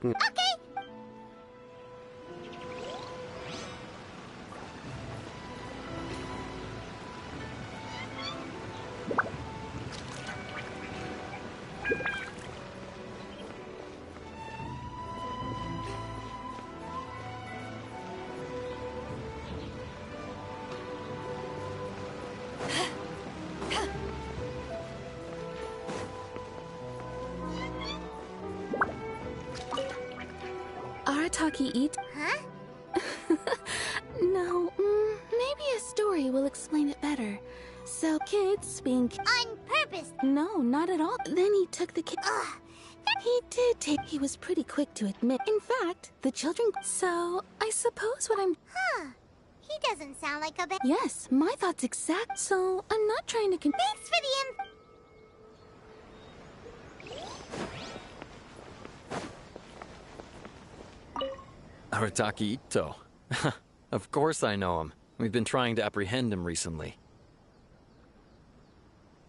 asking. Okay. Arataki eat? Huh? No, maybe a story will explain it better. So, kids being... On purpose. No, not at all. Then he took the kid... Ugh. He did take... He was pretty quick to admit. In fact, the children... So, I suppose what I'm... Huh. He doesn't sound like a bad... Yes, my thoughts exact. So, I'm not trying to Thanks for the Arataki Ito. Of course I know him. We've been trying to apprehend him recently.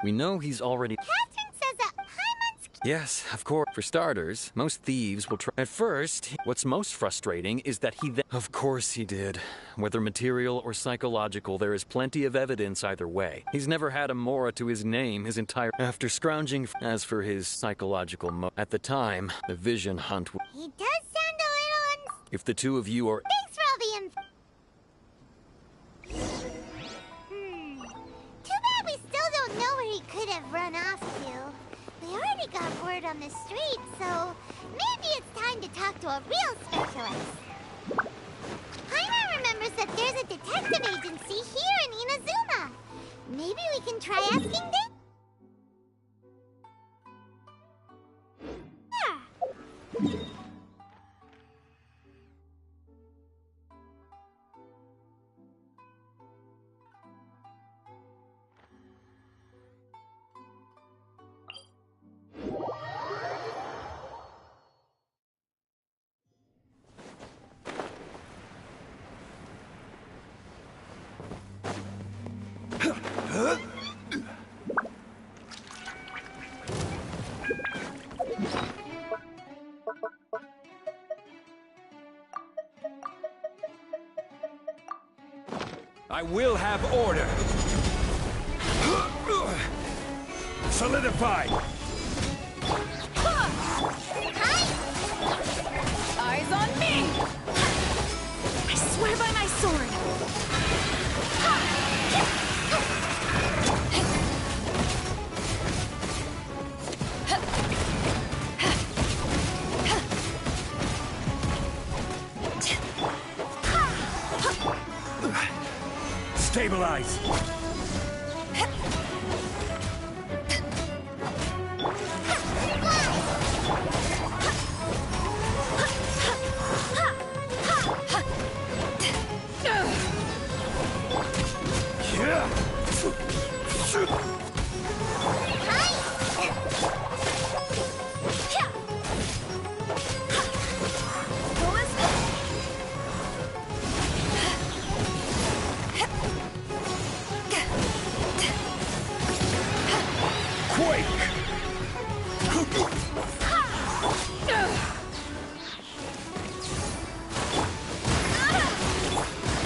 We know he's already... Catherine says that Paimon's... Yes, of course. For starters, most thieves will try... At first, what's most frustrating is that he then... Of course he did. Whether material or psychological, there is plenty of evidence either way. He's never had a Mora to his name his entire... After scrounging... As for his psychological At the time, the vision hunt... He does sound a little If the two of you are... Thanks for all the info. Too bad we still don't know where he could have run off to. We already got word on the street, so maybe it's time to talk to a real specialist. Paimon remembers that there's a detective agency here in Inazuma. Maybe we can try asking them? Yeah. I will have order. Solidify. Eyes on me! I swear by my sword! Stabilize.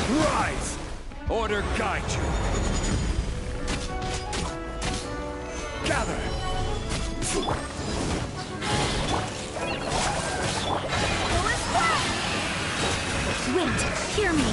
Rise! Order guide you. Gather! Wait, hear me.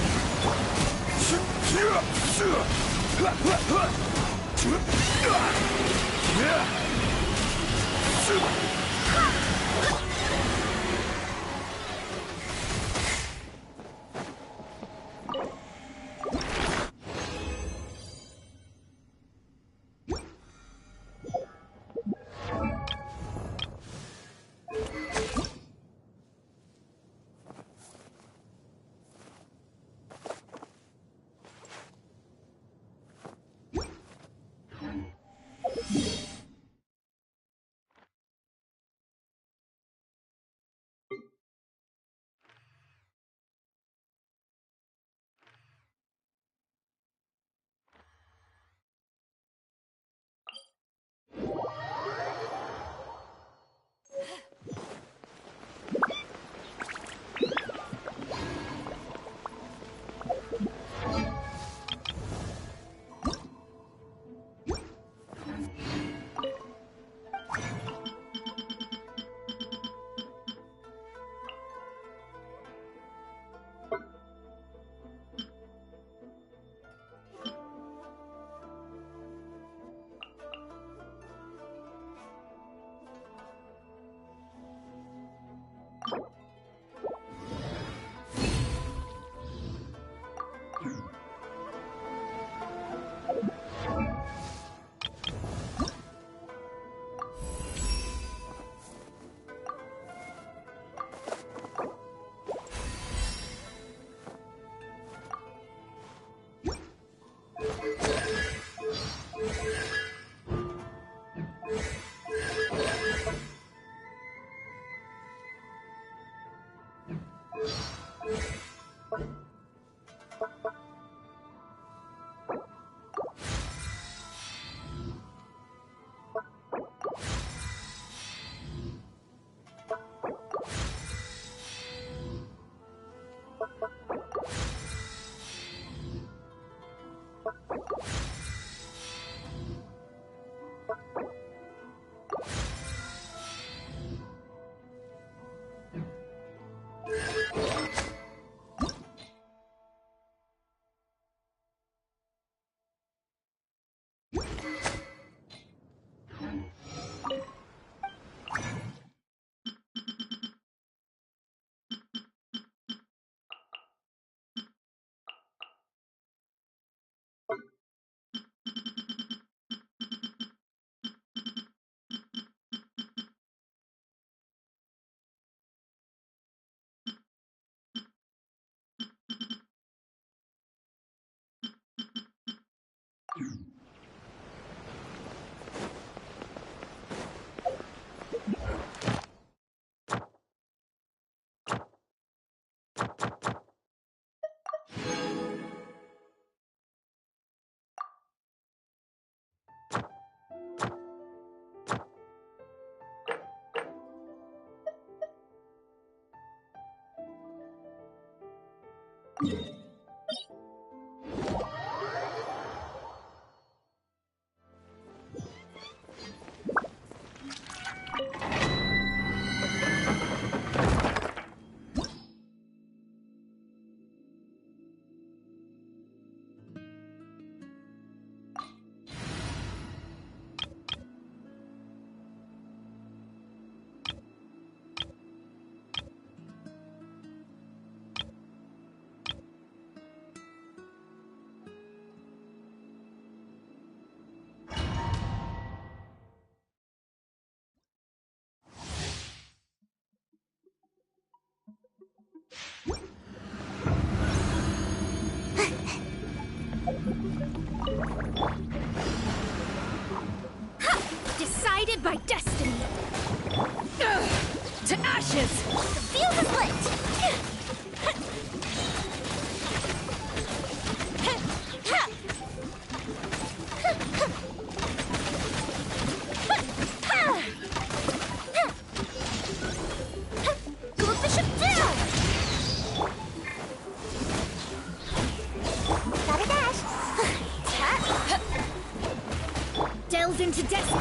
Decided by destiny. To ashes! The fuse is lit! Move the ship down! Gotta dash! Delves into destiny.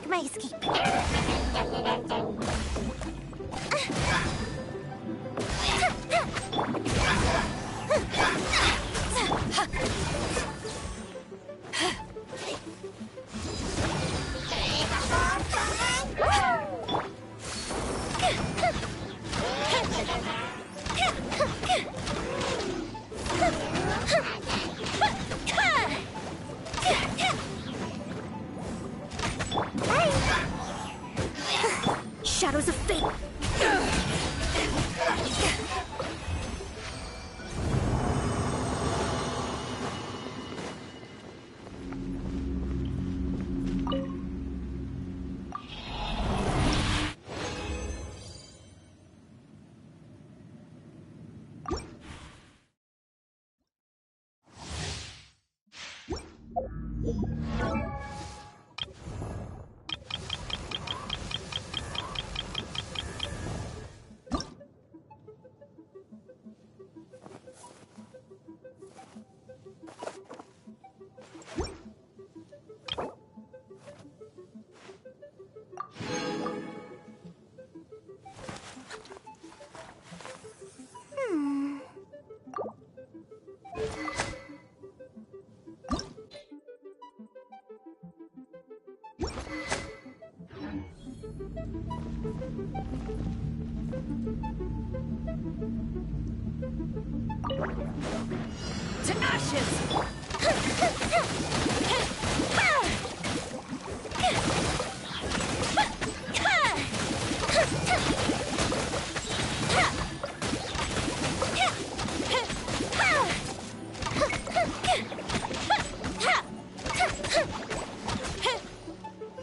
make my escape. Shadows of fate. To ashes!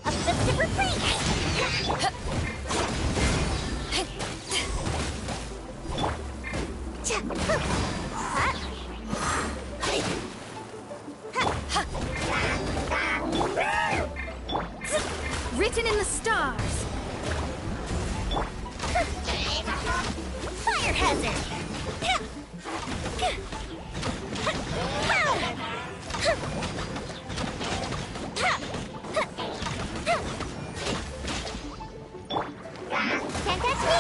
Uplifted retreat! Written in the stars. Fire hazard! Can't catch me!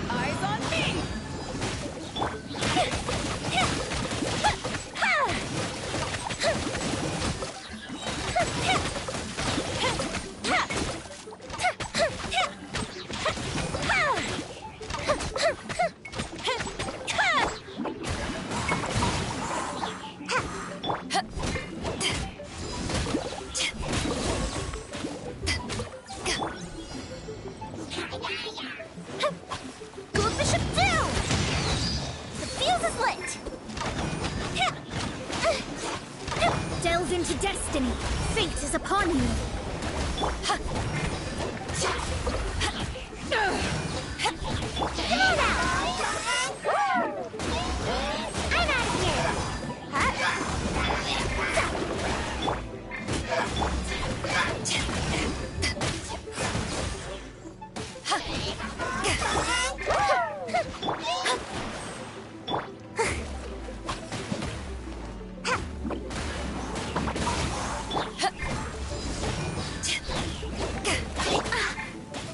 Eyes on me! Move the ship down! The fuse is lit! Delve into destiny. Fate is upon you. Come on out! I'm out of here!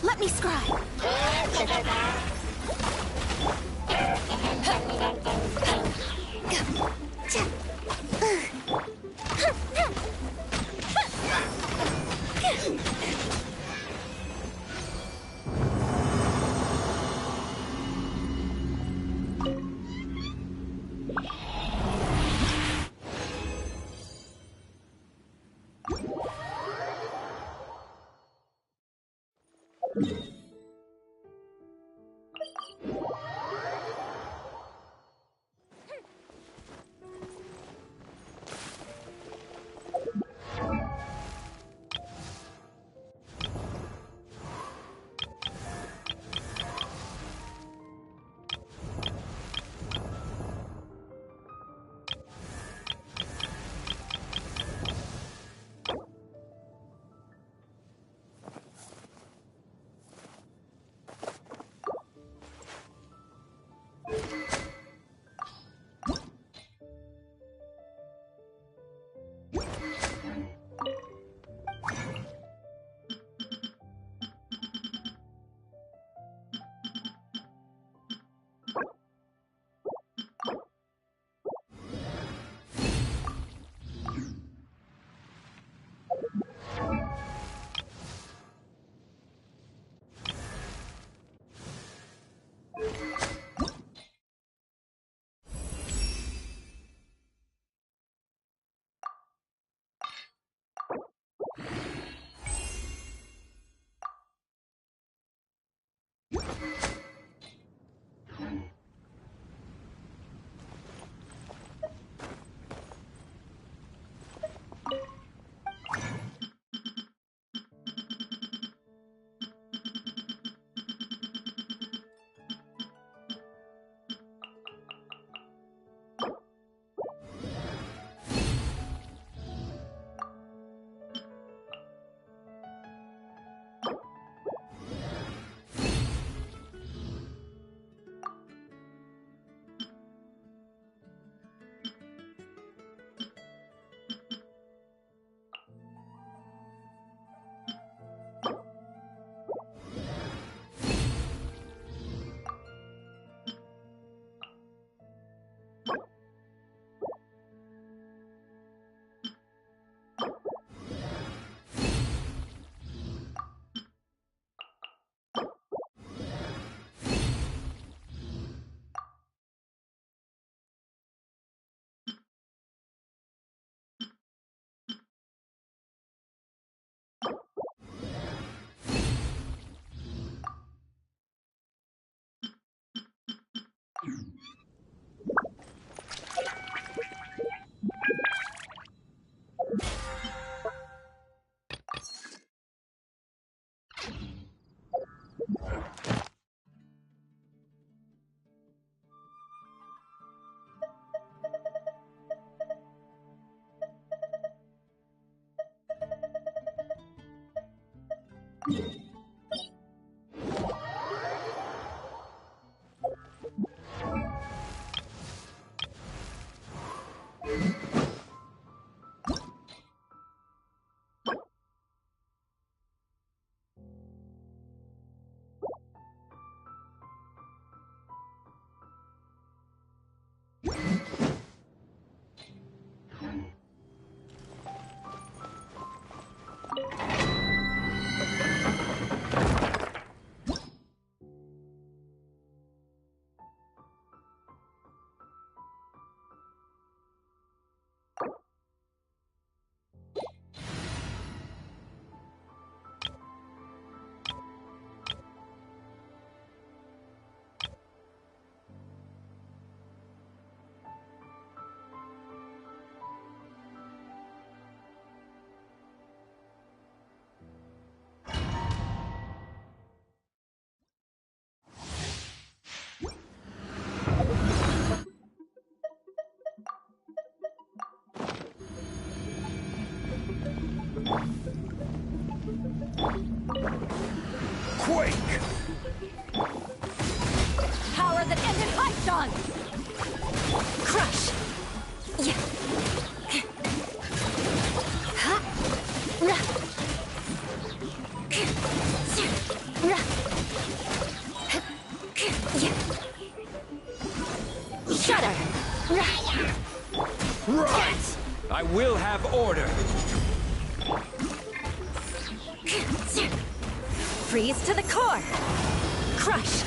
Let me scribe. on! Crush! Yeah. Ha! Ra! Ra! Yeah. Shudder! Ra! Rise! I will have order! Freeze to the core! Crush!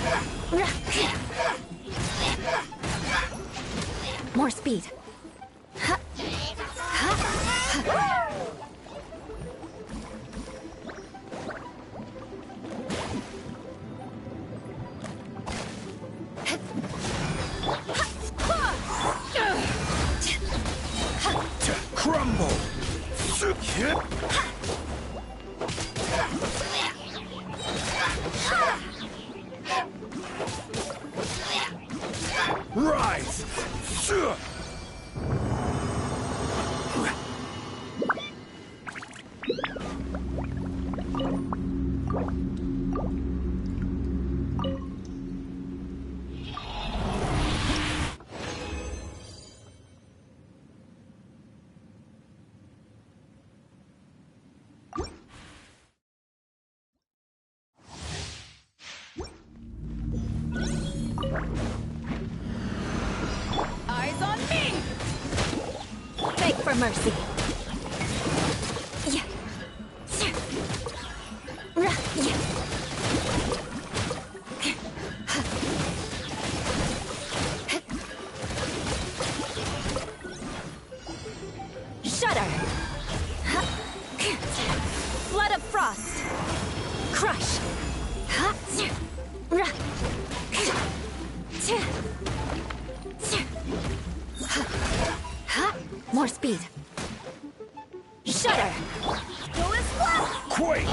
Ra! More speed. Ha! Ha! Ha! Crumble! Rise! Eyes on me! Beg for mercy. Yeah. Ra! Yeah. Shudder! Flood of frost! Crush! Ra! More speed! Shudder! Quake!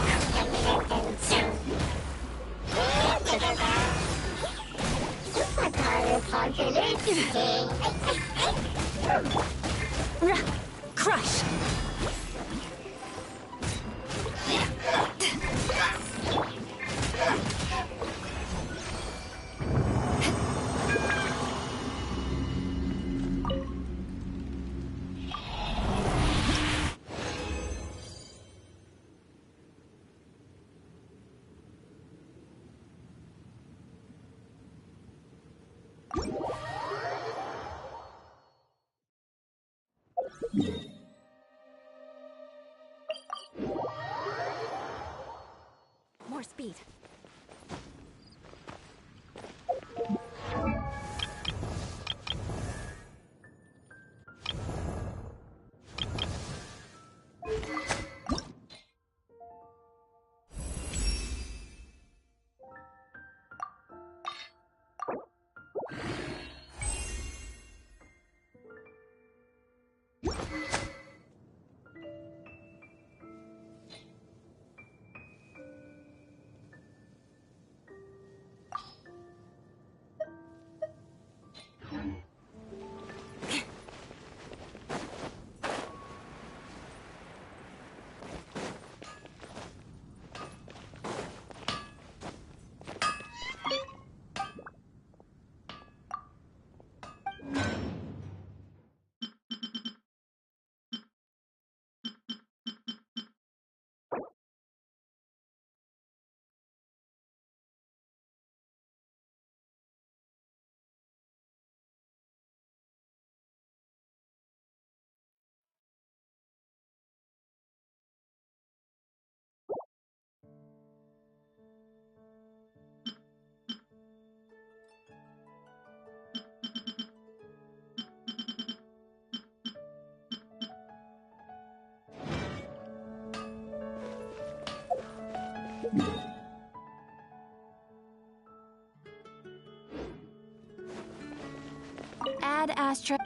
Ra! Crush! More speed. Add Astra.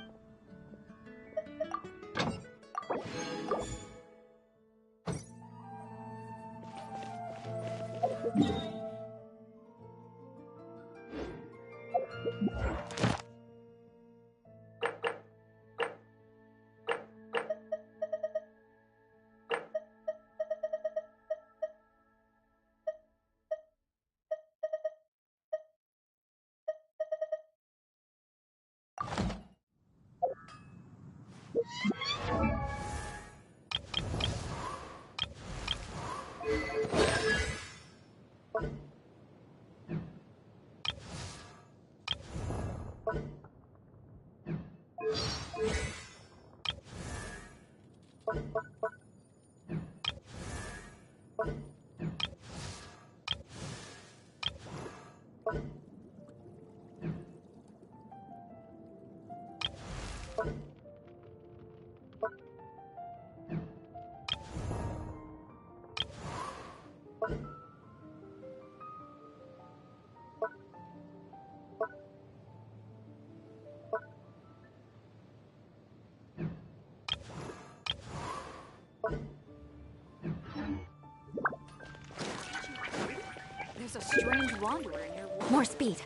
There's a strange wanderer near. More speed.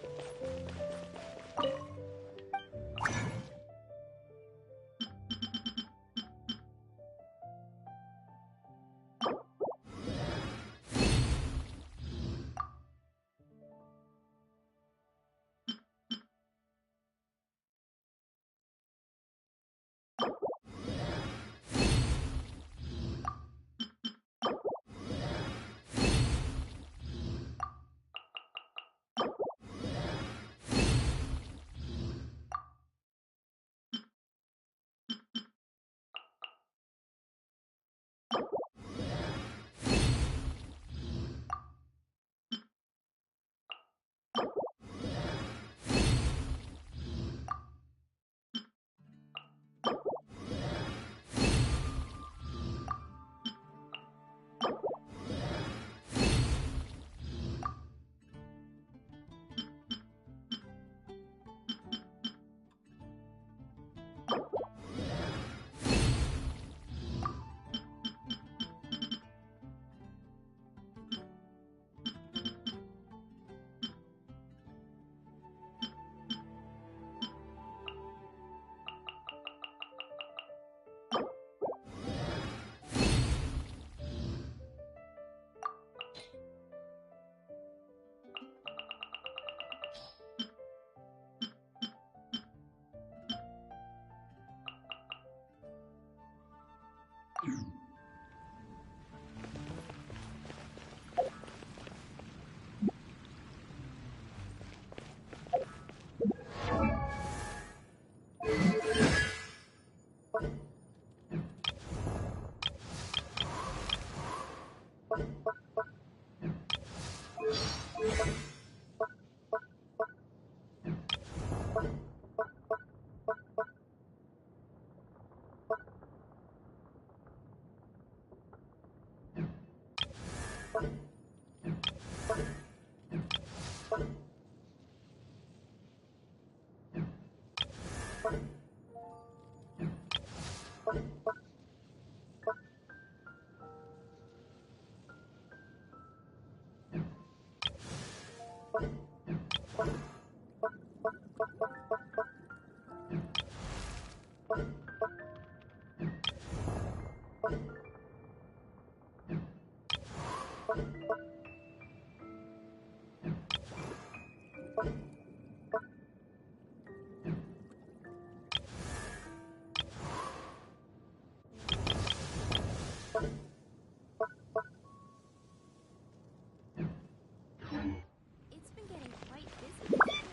It's been getting quite busy lately.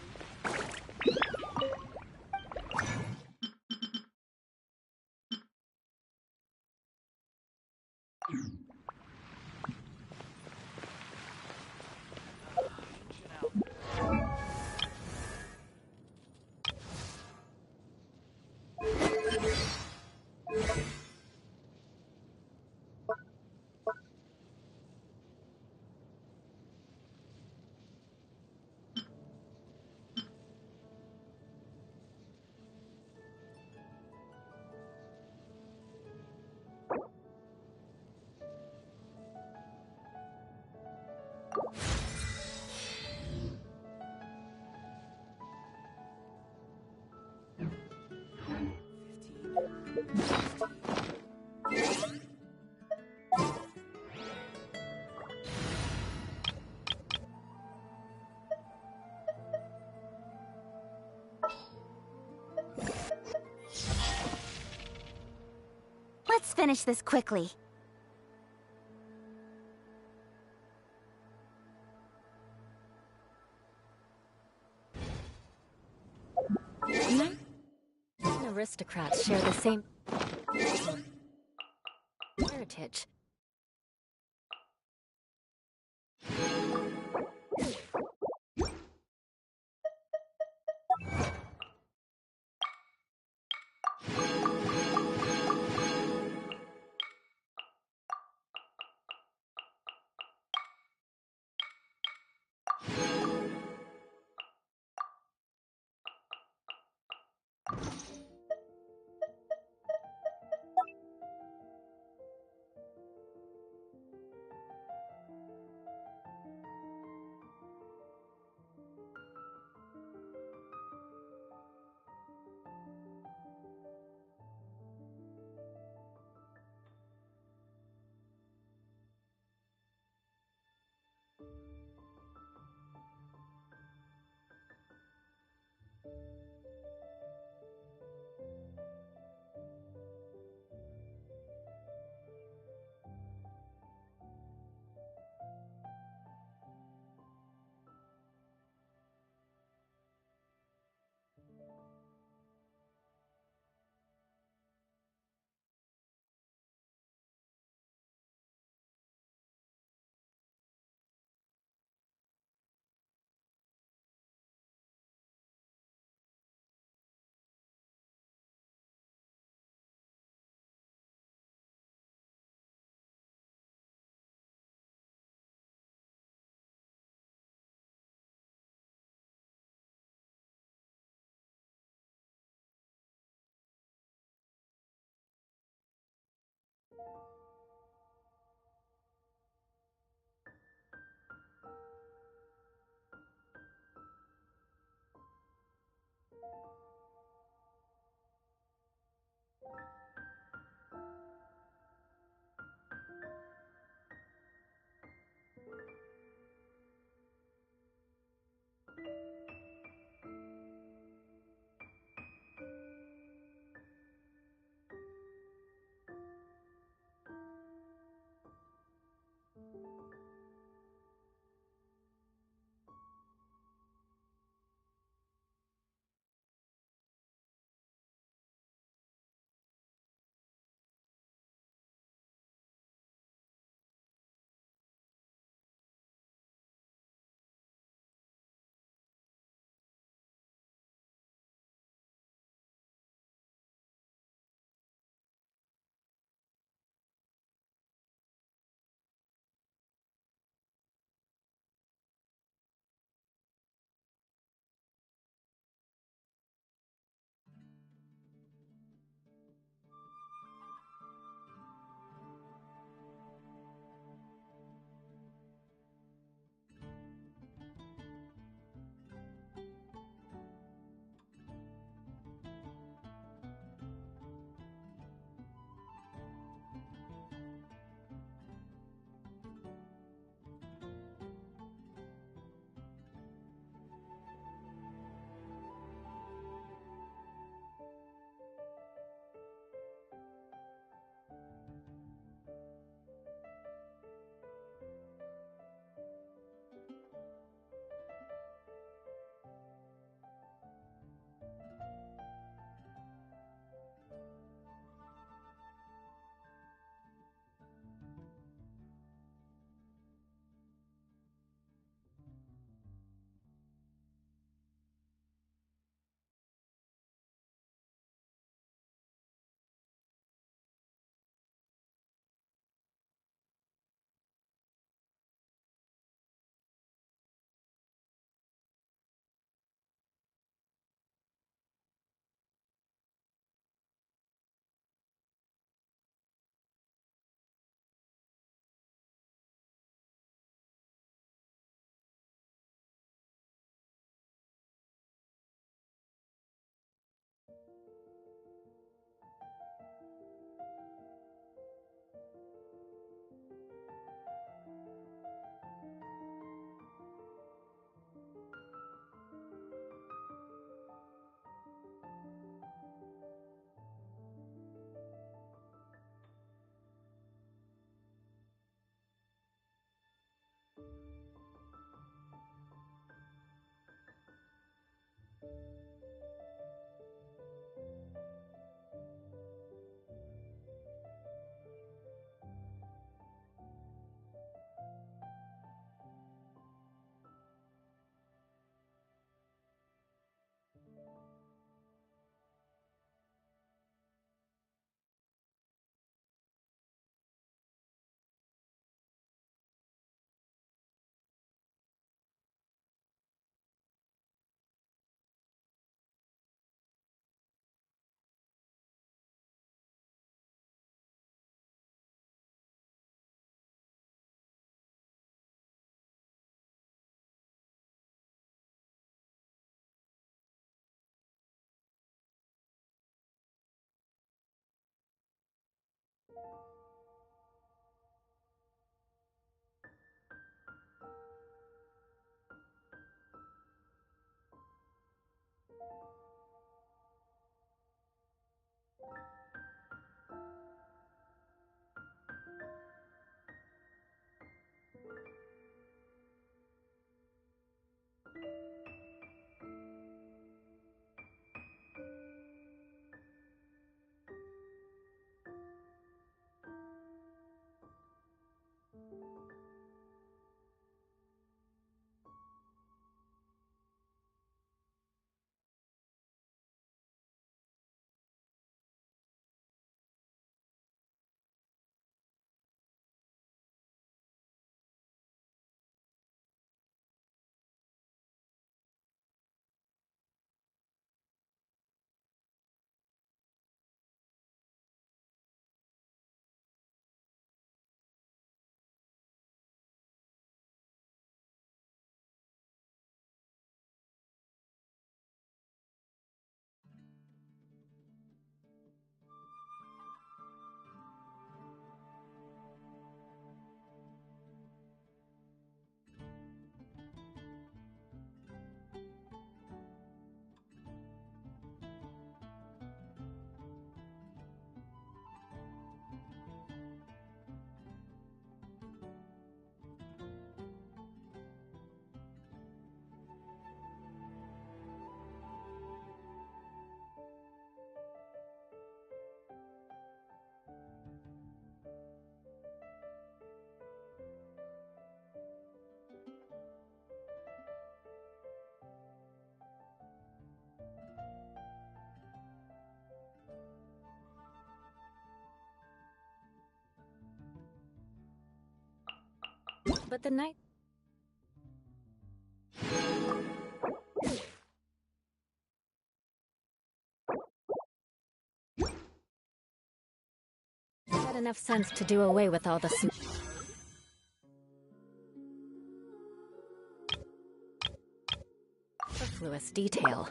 finish this quickly. Aristocrats share the same heritage. But the night... Had enough sense to do away with all the superfluous detail.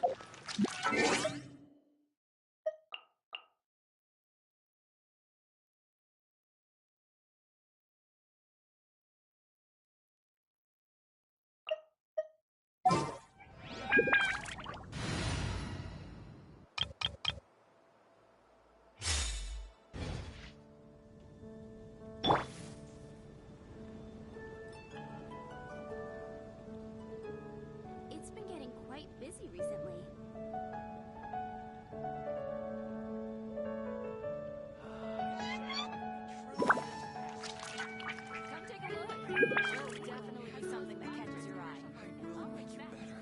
It's been getting quite busy recently. Come take a look. There'll definitely be something that catches your eye. I'll make you better.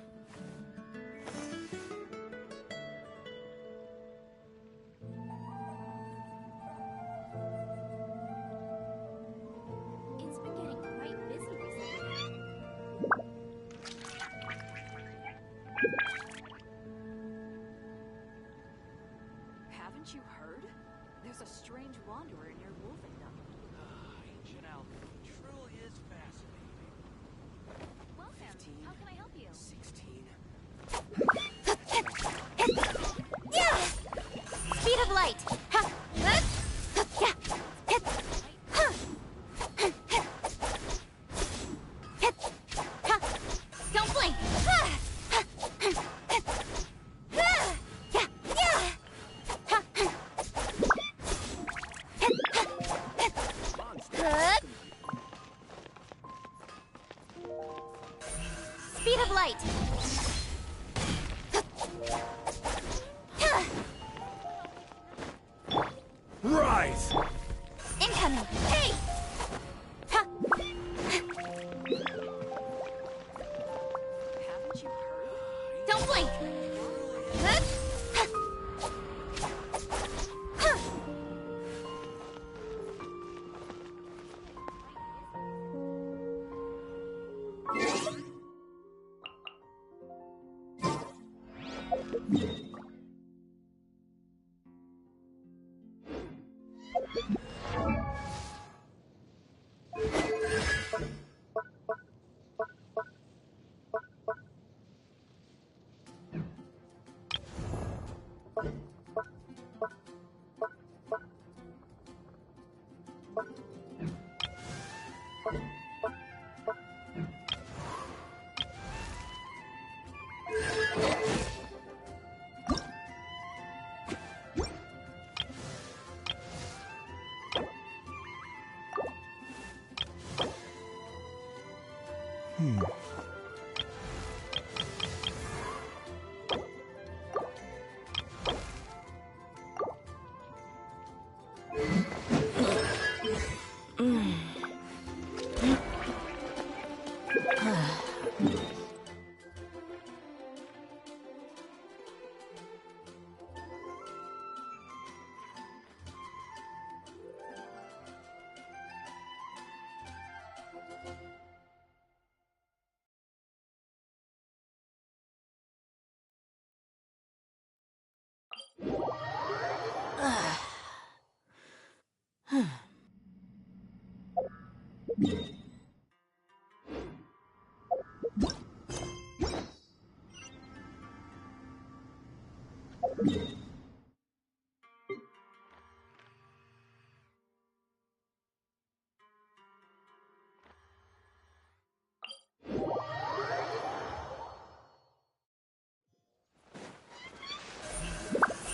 It's been getting quite busy recently. Haven't you heard? There's a strange wanderer near Wolfendom. Ancient alchemy truly is fascinating. Welcome. How can I help you? 16. Speed of light! Ha! Yeah! Don't blink! Speed of light! Rise! Incoming! Hey! Ha! Haven't you heard? Don't blink!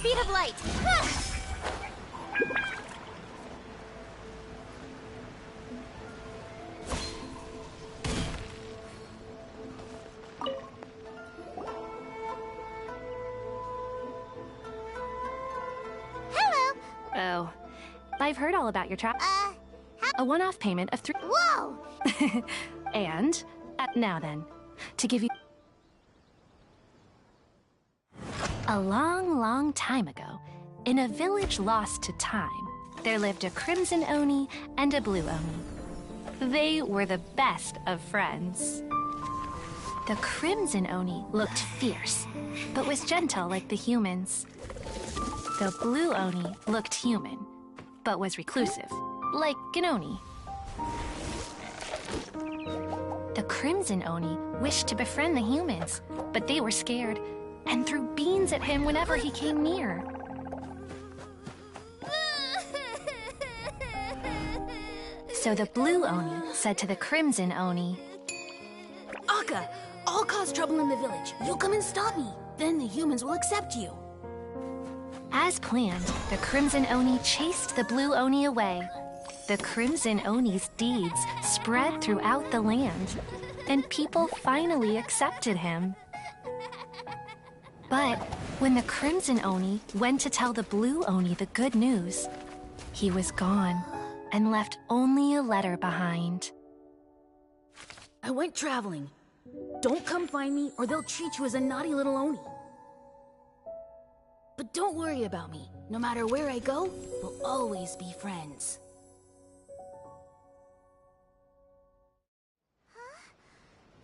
Speed of light! Hello! Oh, I've heard all about your a one-off payment of Whoa! And, now then, to give you... A long, long time ago, in a village lost to time, there lived a crimson Oni and a blue Oni. They were the best of friends. The Crimson Oni looked fierce, but was gentle like the humans. The Blue Oni looked human, but was reclusive, like an Oni. The Crimson Oni wished to befriend the humans, but they were scared and threw beans at him whenever he came near. So the Blue Oni said to the Crimson Oni, Akka, I'll cause trouble in the village. You'll come and stop me. Then the humans will accept you. as planned, the Crimson Oni chased the Blue Oni away. The Crimson Oni's deeds spread throughout the land, and people finally accepted him. But when the Crimson Oni went to tell the Blue Oni the good news, he was gone and left only a letter behind. I went traveling. Don't come find me or they'll treat you as a naughty little Oni. But don't worry about me. No matter where I go, we'll always be friends.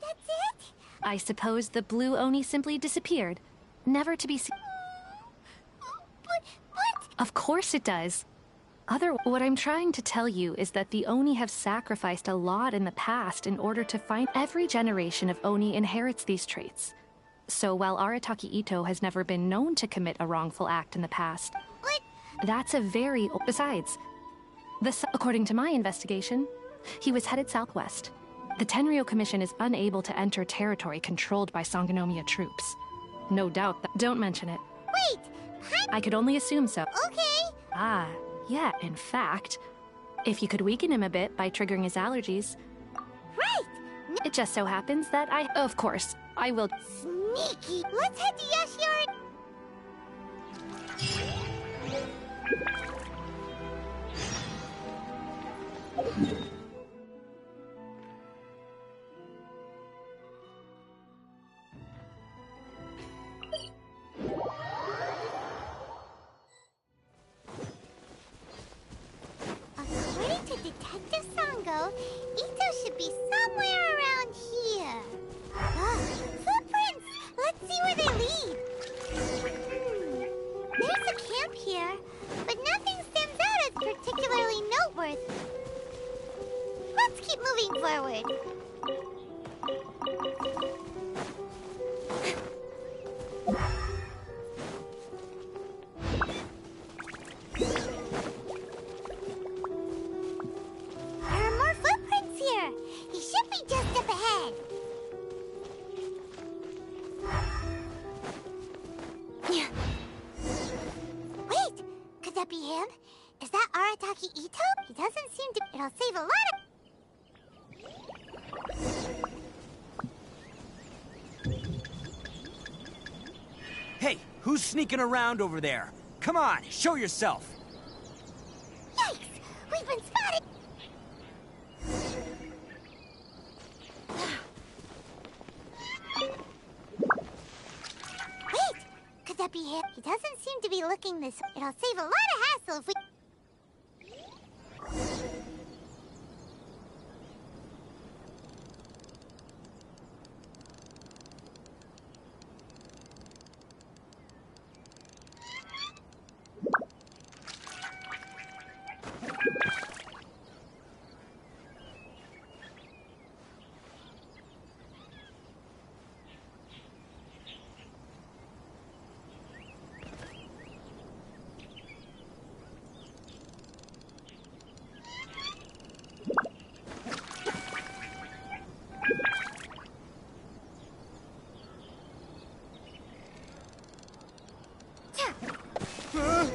That's it? I suppose the Blue Oni simply disappeared, never to be seen. But... Of course it does. What I'm trying to tell you is that the Oni have sacrificed a lot in the past in order to find. Every generation of Oni inherits these traits. So while Arataki Ito has never been known to commit a wrongful act in the past, that's a very... Besides, according to my investigation, he was headed southwest. The Tenryo Commission is unable to enter territory controlled by Sangonomiya troops. No doubt that... Don't mention it. Wait! I could only assume so. Okay! Ah, yeah, in fact, if you could weaken him a bit by triggering his allergies. Right! It just so happens that Of course, I will... Sneaky! Let's head to Yashyard! According to Detective Sango, Ito should be somewhere around here. Footprints! Let's see where they lead. There's a camp here, but nothing stands out as particularly noteworthy. Let's keep moving forward. There are more footprints here. He should be just up ahead. Wait, could that be him? Is that Arataki Ito? He doesn't seem to... It'll save a lot of... Hey, who's sneaking around over there? Come on, show yourself. Yikes! We've been spotted! Wait! Could that be him? He doesn't seem to be looking this way. It'll save a lot of hassle if we...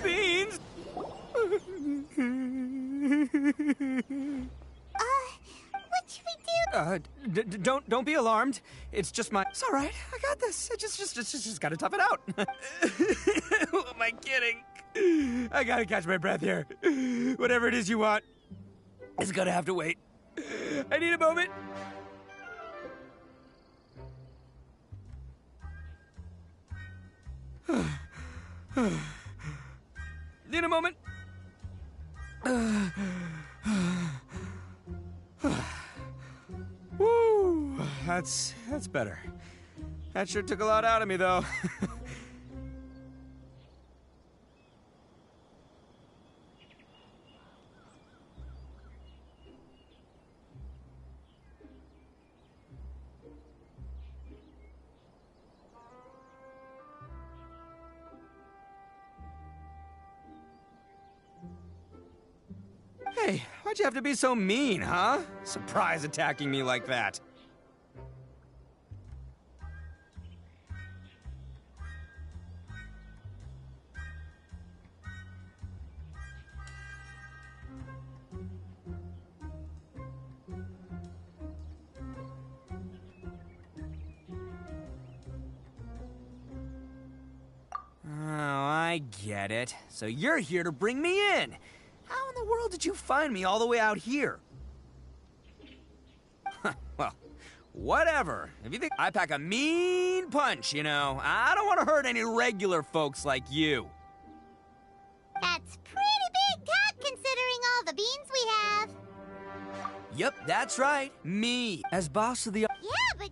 Beans! What should we do? Don't be alarmed. It's just my... It's all right. I got this. I just gotta tough it out. Who am I kidding? I gotta catch my breath here. Whatever it is you want, it's gonna have to wait. I need a moment. Need a moment. that's better. That sure took a lot out of me, though. Hey, why'd you have to be so mean, huh? Surprise attacking me like that. Oh, I get it. So you're here to bring me in. How in the world did you find me all the way out here? Well, whatever. If you think I pack a mean punch, you know, I don't want to hurt any regular folks like you. That's pretty big talk considering all the beans we have. Yep, that's right. Me, as boss of the... Yeah, but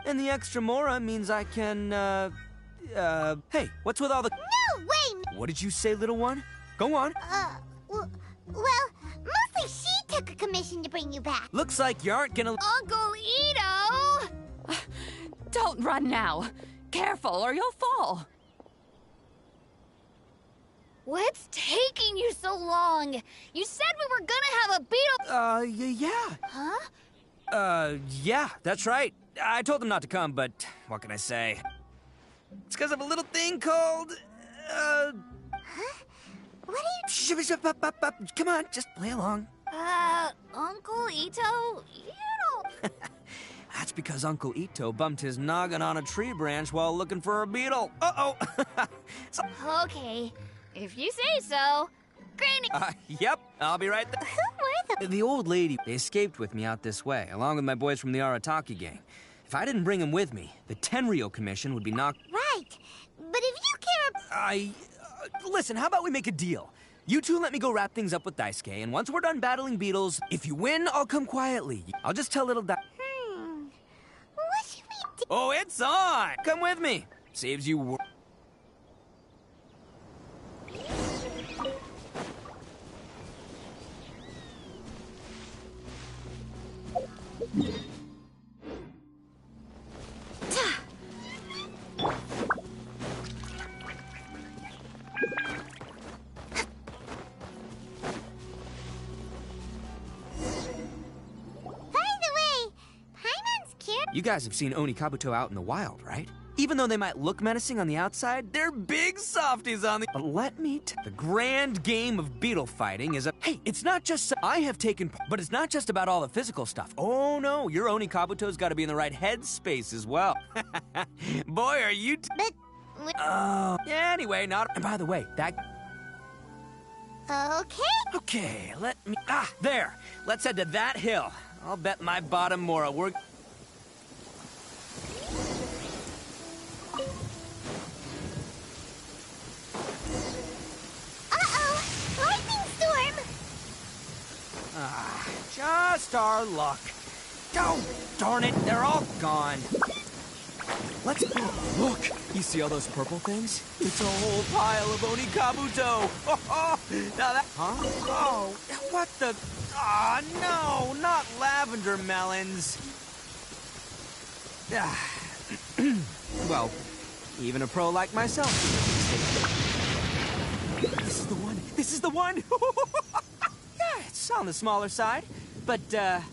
And the extra mora means I can, hey, what's with all the... no way! What did you say, little one? Go on. Well, mostly she took a commission to bring you back. Looks like you aren't gonna... Uncle Ito! Don't run now. Careful or you'll fall. What's taking you so long? You said we were gonna have a beetle. Yeah. Huh? Yeah, that's right. I told them not to come, but what can I say? It's because of a little thing called, What are you... Come on, just play along. Uncle Ito? You don't... That's because Uncle Ito bumped his noggin on a tree branch while looking for a beetle. Uh-oh. Okay, if you say so. Granny... Yep, I'll be right there. Who were the... The old lady, they escaped with me out this way, along with my boys from the Arataki gang. If I didn't bring them with me, the Tenryo Commission would be knocked... Right, but if you care... Listen, how about we make a deal? You two let me go wrap things up with Daisuke, and once we're done battling beetles, if you win, I'll come quietly. I'll just tell little What should we do? Oh, it's on! Come with me. Saves you work. You guys have seen Oni Kabuto out in the wild, right? Even though they might look menacing on the outside, they're big softies on the... But let me the grand game of beetle fighting is a... Hey, it's not just... I have taken... But it's not just about all the physical stuff. Oh, no, your Oni Kabuto's got to be in the right headspace as well. Boy, are you... But... Oh... Anyway, not... And by the way, that... Okay. Okay, let me... There. Let's head to that hill. I'll bet my bottom Mora we're... Just our luck. Oh, darn it, they're all gone. Let's go. Look, you see all those purple things? It's a whole pile of Oni Kabuto. Oh, now that... Huh? Oh, what the... Ah, no, not lavender melons. Well, even a pro like myself. This is the one. This is the one. It's on the smaller side, but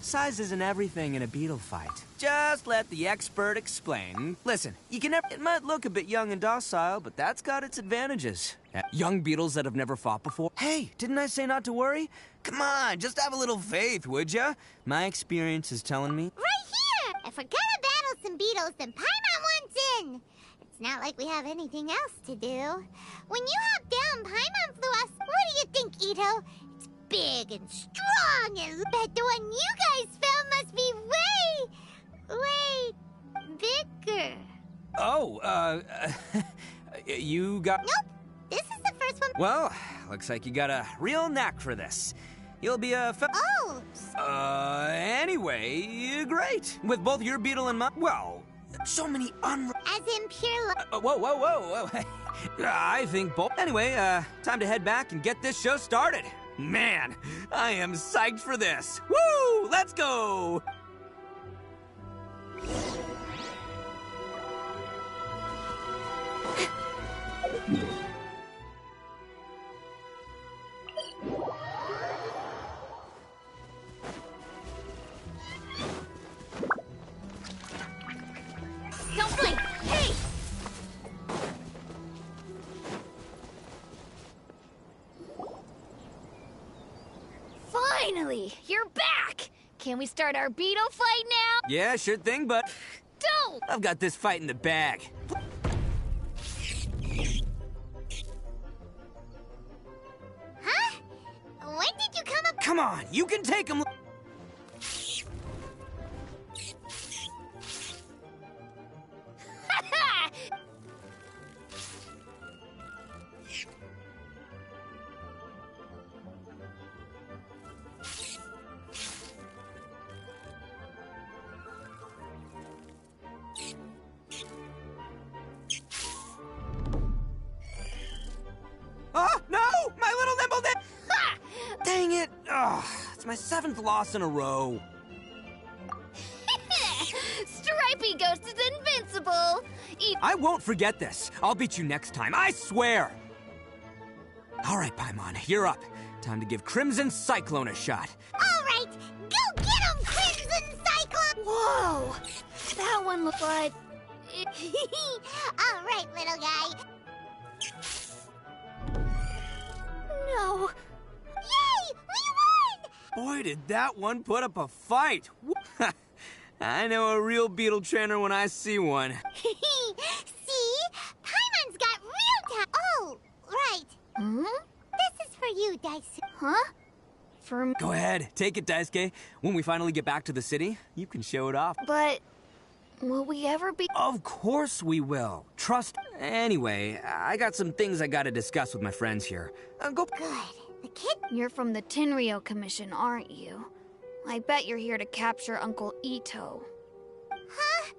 size isn't everything in a beetle fight. Just let the expert explain. Listen, you can never... It might look a bit young and docile, but that's got its advantages. Young beetles that have never fought before. Hey, didn't I say not to worry? Come on, just have a little faith, would ya? My experience is telling me... Right here! If we're gonna battle some beetles, then Paimon wants in! It's not like we have anything else to do. When you hop down, Paimon flew us... What do you think, Ito? It's big and strong, and bet the one you guys found must be way bigger. Oh, you got... Nope, this is the first one. Well, looks like you got a real knack for this. You'll be a Oh, anyway, great. With both your beetle and mine, well, so many as in pure whoa. I think both. Anyway, time to head back and get this show started. Man, I am psyched for this. Woo! Let's go! Don't blink! Hey! Finally, you're back! Can we start our beetle fight now? Yeah, sure thing, but Don't! I've got this fight in the bag. Huh? When did you come up? Come on, you can take him. Oh, no! My little nimble Dang it! Ugh, it's my 7th loss in a row. Stripey Ghost is invincible! I won't forget this. I'll beat you next time, I swear! All right, Paimon, you're up. Time to give Crimson Cyclone a shot. All right, go get him, Crimson Cyclone! Whoa! That one looked like... All right, little guy. No. Yay! We won! Boy, did that one put up a fight. I know a real beetle trainer when I see one. See? Paimon's got real talent. Oh, right. Hmm? This is for you, Daisu. Huh? For me? Go ahead, take it, Daisuke. When we finally get back to the city, you can show it off. But... will we ever be... Of course we will. Trust. Anyway, I got some things I gotta discuss with my friends here. Go. Good. The kid... You're from the Tenryou Commission, aren't you? I bet you're here to capture Uncle Ito. Huh?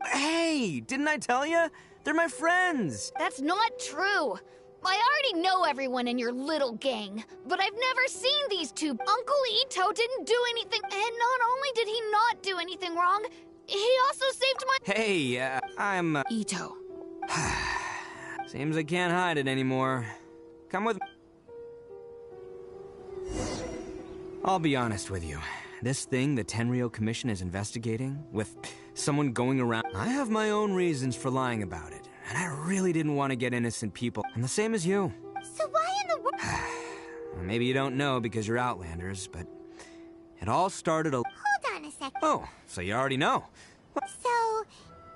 Hey, didn't I tell you? They're my friends. That's not true! I already know everyone in your little gang, but I've never seen these two. Uncle Ito didn't do anything, and not only did he not do anything wrong, he also saved my— Hey, I'm... Ito. Seems I can't hide it anymore. Come with me. I'll be honest with you. This thing the Tenryou Commission is investigating, with someone going around... I have my own reasons for lying about it, and I really didn't want to get innocent people. I'm the same as you. So why in the world... Maybe you don't know because you're Outlanders, but it all started a... Hold on a sec. Oh, so you already know. So,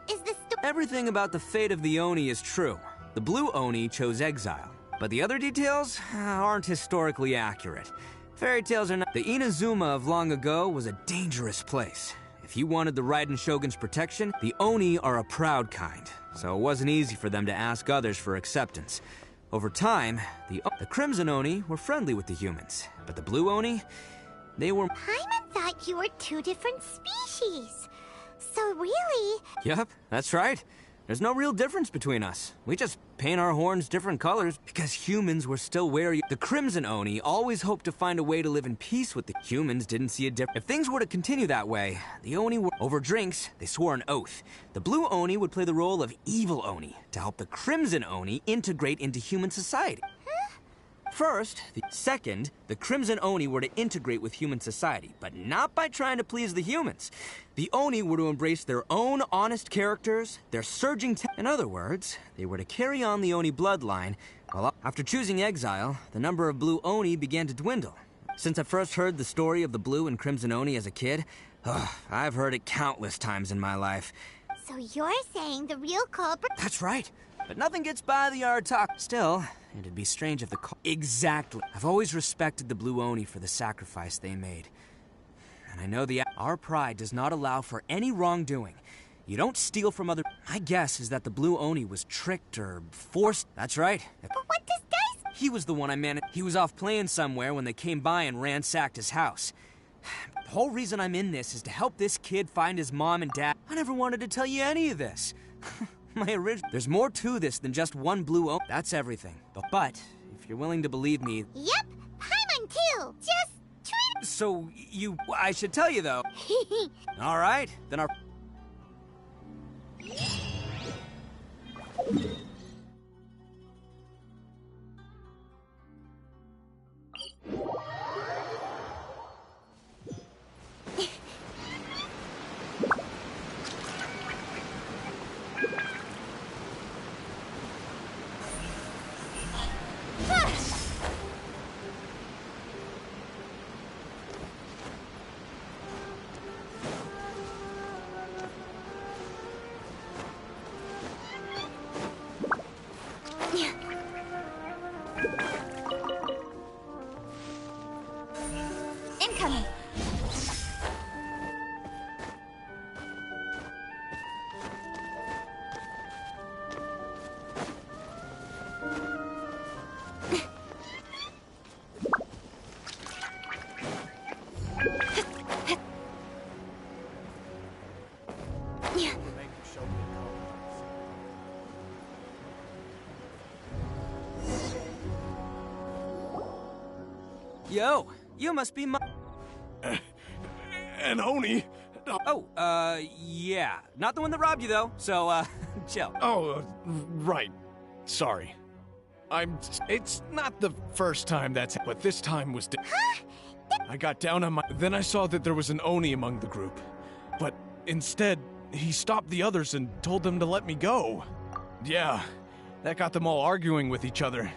is the story... Everything about the fate of the Oni is true. The blue Oni chose exile, but the other details aren't historically accurate. Fairy tales are not... The Inazuma of long ago was a dangerous place. If you wanted the Raiden Shogun's protection, the Oni are a proud kind, so it wasn't easy for them to ask others for acceptance. Over time, the Crimson Oni were friendly with the humans, but the blue Oni, they were... Paimon thought you were two different species. So really... Yep, that's right. There's no real difference between us. We just paint our horns different colors because humans were still wary. The Crimson Oni always hoped to find a way to live in peace with the humans. Didn't see a difference. If things were to continue that way, the Oni were... Over drinks, they swore an oath. The Blue Oni would play the role of evil Oni to help the Crimson Oni integrate into human society. First, second, the Crimson Oni were to integrate with human society, but not by trying to please the humans. The Oni were to embrace their own honest characters, their surging in other words, they were to carry on the Oni bloodline. Well, after choosing exile, the number of blue Oni began to dwindle. Since I first heard the story of the blue and Crimson Oni as a kid, I've heard it countless times in my life. So you're saying the real culprit... That's right. But nothing gets by the Artak. Still, it'd be strange if the... Exactly. I've always respected the Blue Oni for the sacrifice they made. And I know our pride does not allow for any wrongdoing. You don't steal from other... My guess is that the Blue Oni was tricked or forced... That's right. But what does Dice... He was the one I managed. He was off playing somewhere when they came by and ransacked his house. The whole reason I'm in this is to help this kid find his mom and dad. I never wanted to tell you any of this. There's more to this than just one blue oak. That's everything. But, if you're willing to believe me... Yep, Paimon too. Just treat... So, I should tell you, though. All right, then our... Incoming. Yo, you must be my... And Oni. Oh, yeah. Not the one that robbed you, though, so, chill. Oh, right. Sorry. It's not the first time but this time was I got down on my... Then I saw that there was an Oni among the group. But instead, he stopped the others and told them to let me go. Yeah, that got them all arguing with each other.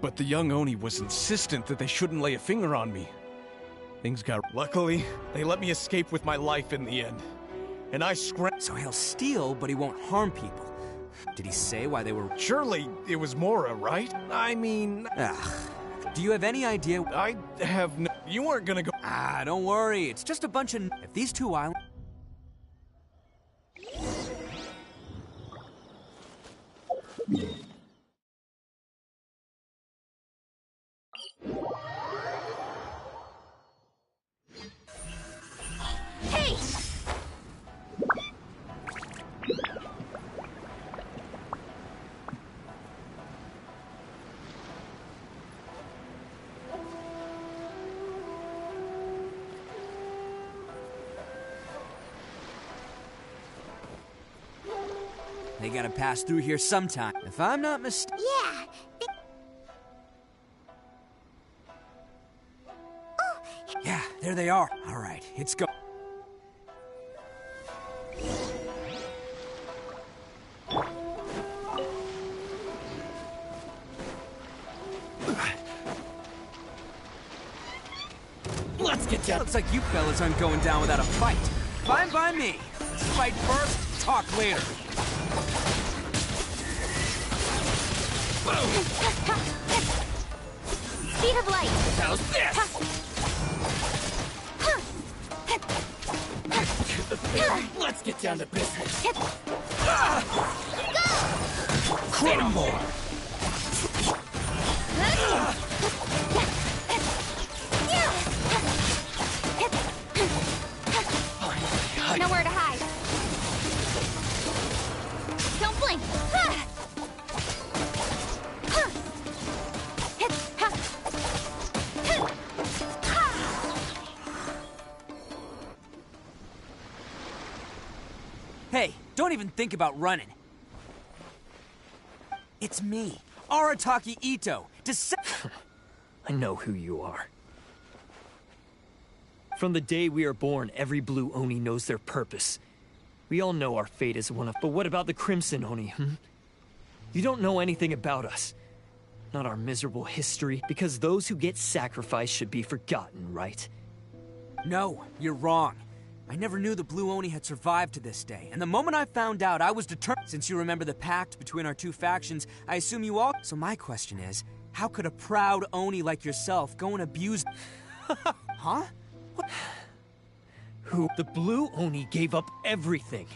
But the young Oni was insistent that they shouldn't lay a finger on me. Things got... Luckily, they let me escape with my life in the end. And I scram... So he'll steal, but he won't harm people. Did he say why they were... Surely it was Mora, right? I mean... Ugh. Do you have any idea... I have no... You weren't gonna go... Ah, don't worry. It's just a bunch of... If these two islands... Hey! They gotta pass through here sometime. If I'm not mistaken... Yeah. Yeah, there they are. All right, it's go... Let's get down. Looks like you fellas aren't going down without a fight. Fine by me. Let's fight first, talk later. Speed of light! How's this? Let's get down to business. Crumble! Nowhere to hide. Don't blink. Hey, don't even think about running. It's me, Arataki Ito. I know who you are. From the day we are born, every blue Oni knows their purpose. We all know our fate is one of... But what about the Crimson Oni, You don't know anything about us. Not our miserable history, because those who get sacrificed should be forgotten, right? No, you're wrong. I never knew the Blue Oni had survived to this day, and the moment I found out, I was determined. Since you remember the pact between our two factions, I assume you all... So my question is, how could a proud Oni like yourself go and abuse... Huh? What? Who? The Blue Oni gave up everything.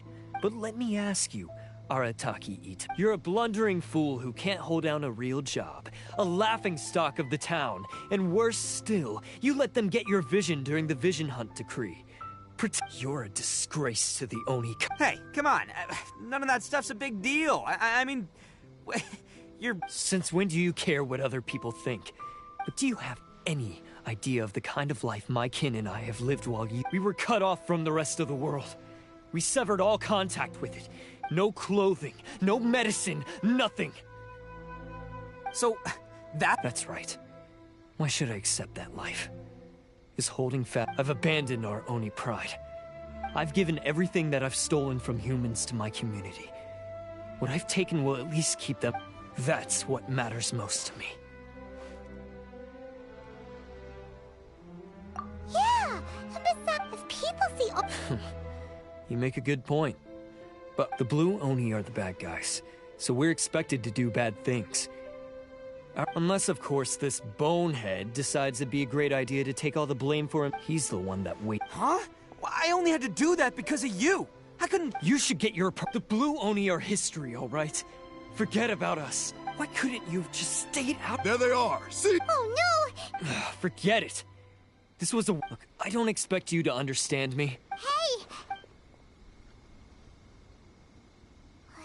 But let me ask you, Arataki Ito. You're a blundering fool who can't hold down a real job, a laughingstock of the town, and worse still, you let them get your vision during the Vision Hunt decree. You're a disgrace to the Oni. Hey, come on. None of that stuff's a big deal. I mean, you're... Since when do you care what other people think? But do you have any idea of the kind of life my kin and I have lived while we were cut off from the rest of the world? We severed all contact with it. No clothing, no medicine, nothing. So, That's right. Why should I accept that life? Is holding fast. I've abandoned our Oni pride. I've given everything that I've stolen from humans to my community. What I've taken will at least keep them. That's what matters most to me. Yeah, and besides, if people see... You make a good point. But the Blue Oni are the bad guys, so we're expected to do bad things. Unless, of course, this bonehead decides it'd be a great idea to take all the blame for him. He's the one that Huh? Well, I only had to do that because of you. I couldn't... You should get your... The Blue Oni are history, all right? Forget about us. Why couldn't you have just stayed out? There they are. See? Oh, no! Forget it. This was a... Look, I don't expect you to understand me. Hey!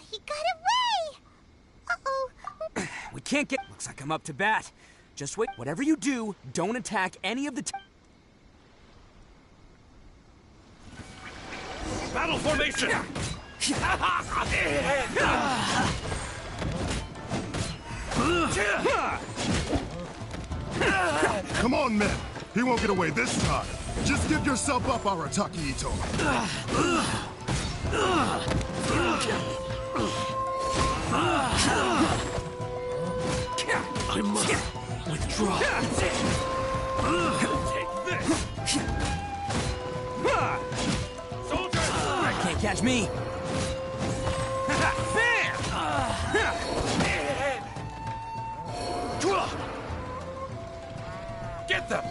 He got away! Uh-oh. We can't get... Looks like I'm up to bat. Just wait. Whatever you do, don't attack any of the... Battle formation! Come on, men. He won't get away this time. Just give yourself up, Arataki Ito. I must withdraw. Take this! Soldiers! Can't catch me. Get them!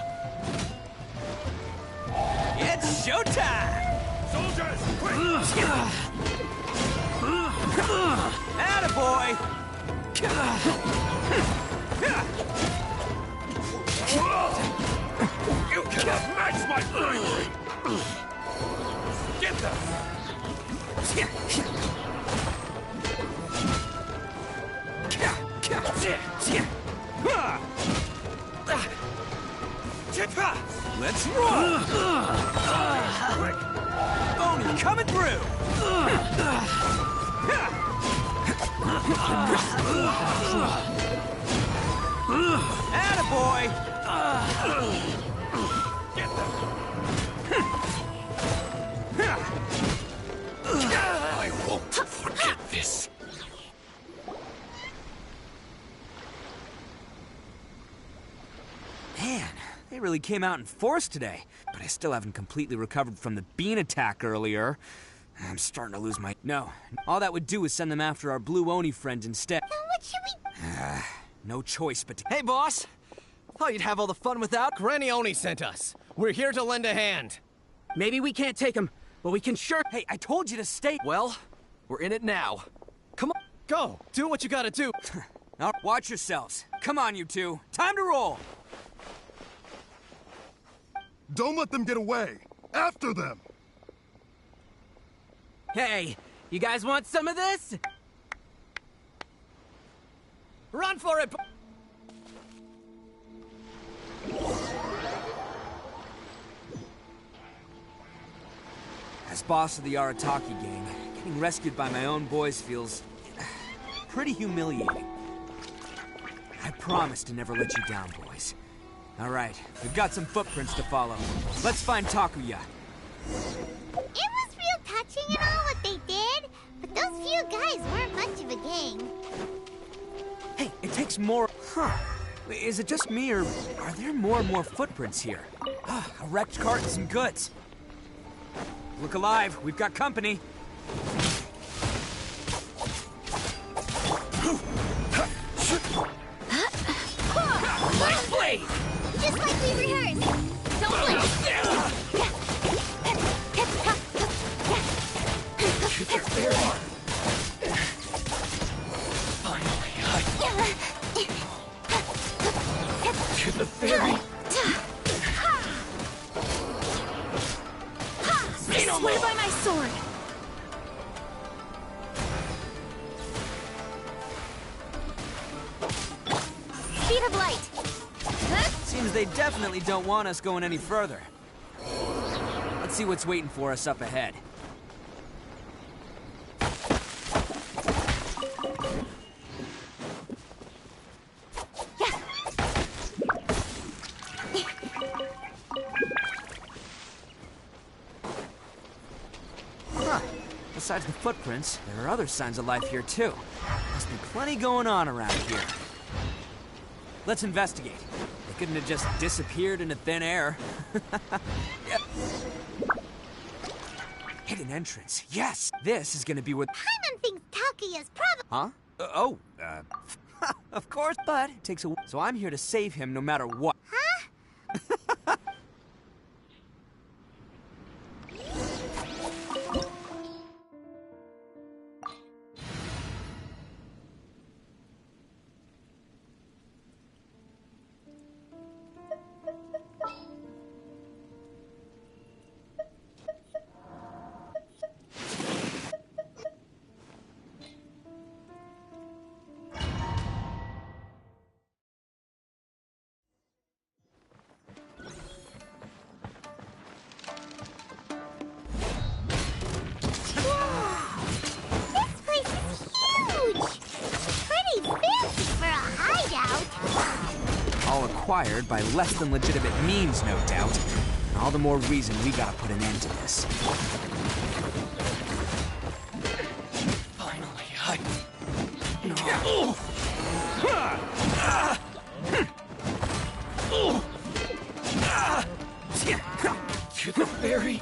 It's showtime! Soldiers, quick! Attaboy! You cannot match my bravery! Get them! Let's roll! Quick! Oni coming through! Attaboy! Get them! I won't forget this. Man, they really came out in force today. But I still haven't completely recovered from the bean attack earlier. I'm starting to lose my... No, all that would do is send them after our Blue Oni friend instead. Then what should we... No choice but to... Hey, boss! Thought you'd have all the fun without... Granny Oni sent us. We're here to lend a hand. Maybe we can't take him, but we can sure... Hey, I told you to stay... Well, we're in it now. Come on. Go! Do what you gotta do! Now, watch yourselves. Come on, you two. Time to roll! Don't let them get away. After them. Hey, you guys want some of this? Run for it! As boss of the Arataki gang, getting rescued by my own boys feels... pretty humiliating. I promise to never let you down, boys. All right, we've got some footprints to follow. Let's find Takuya. It was real touching and all what they did, but those few guys weren't much of a gang. Hey, it takes more... Huh. Is it just me, or are there more and more footprints here? A wrecked cart and some goods. Look alive, we've got company. Nice blade! Just like we rehearsed. Don't blink. sword. Speed of light. Seems they definitely don't want us going any further. Let's see what's waiting for us up ahead. Huh. Besides the footprints, there are other signs of life here too. Must be plenty going on around here. Let's investigate. They couldn't have just disappeared into thin air. Yeah. Hidden entrance. Yes! This is gonna be what... Paimon thinks Taki is probably... Huh? Of course, but it takes a... So I'm here to save him no matter what. Huh? All acquired by less than legitimate means, no doubt. And all the more reason we gotta put an end to this. Finally, to the ferry.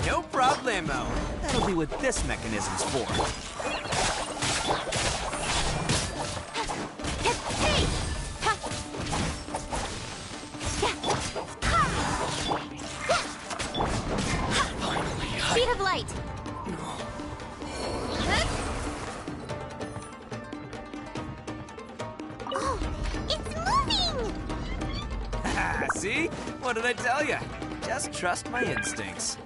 No problemo. That'll be what this mechanism's for. Speed of light. Oh, it's moving! See? What did I tell you? Just trust my instincts.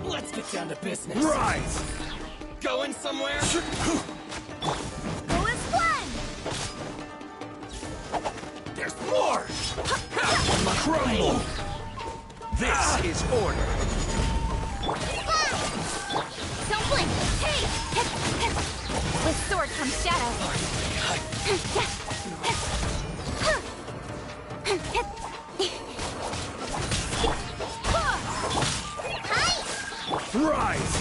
Let's get down to business. Rise! Going somewhere? Go as one. There's more! Crumble! This is order. Don't blink. Hey. With sword comes shadow. Rise!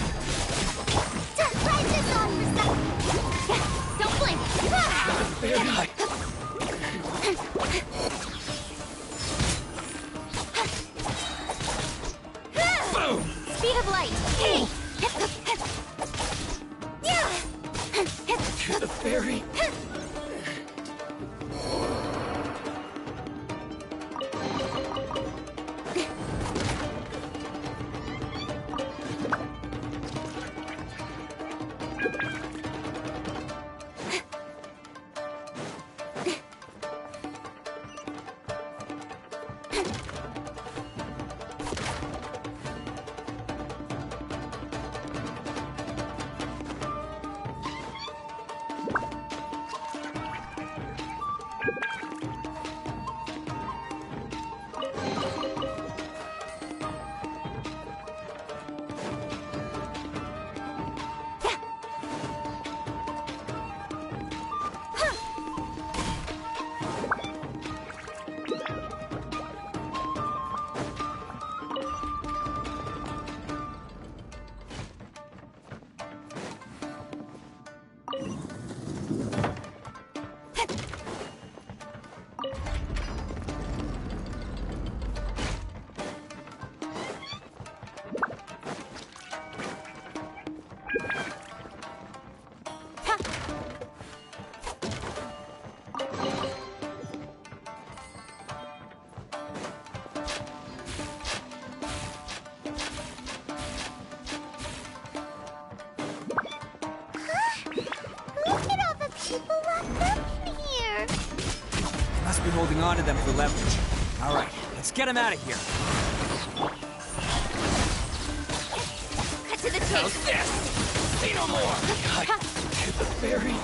Don't blink. Very high. Boom! Speed of light. Hey. To the ferry. Look at all the people locked up in here. Must be holding on to them for leverage. All right, let's get them out of here. Cut to the chase. Say no more! Hit the ferry.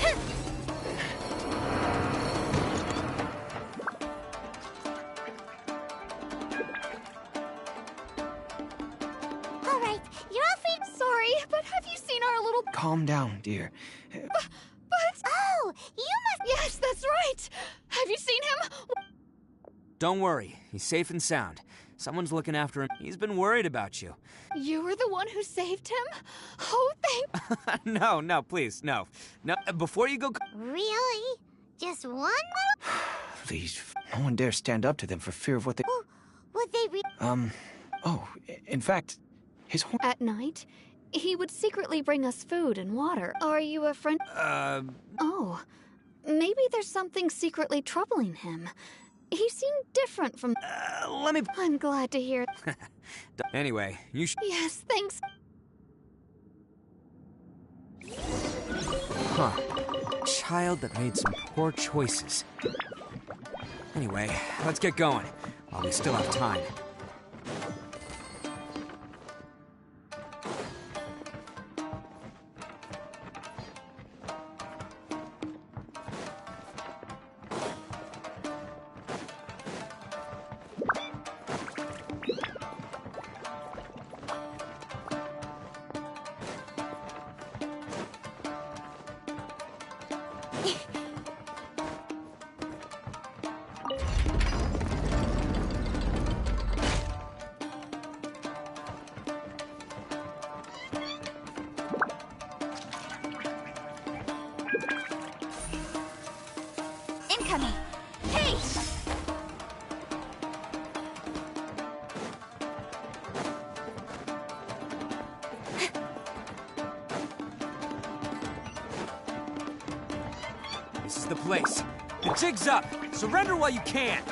All right, you're all free. Sorry, but have you seen our little... Calm down, dear. But... Oh, you must... Yes, that's right! Have you seen him? Don't worry, he's safe and sound. Someone's looking after him. He's been worried about you. You were the one who saved him? Oh, thank... No, please, no. No, before you go... Really? Just one little... Please, no one dare stand up to them for fear of what they... Would they Oh, in fact, his horn... At night, he would secretly bring us food and water. Are you a friend? Oh, maybe there's something secretly troubling him. He seemed different from... let me... I'm glad to hear... Anyway, you should... Yes, thanks. Huh. Child that made some poor choices. Anyway, let's get going, while we still have time. Incoming! Hey! This is the place. The jig's up. Surrender while you can.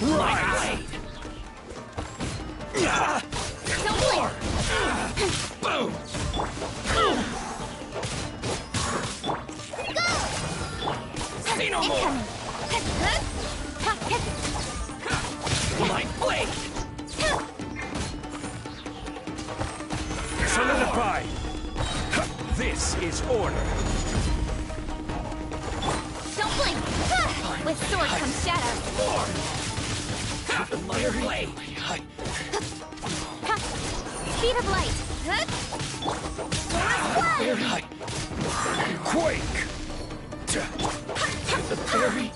Right! Don't blink! Boom! Say no more! My blade! Solidify! This is order. Don't blink! With sword comes shadow. My blade! Speed of light. Quake! The ferry!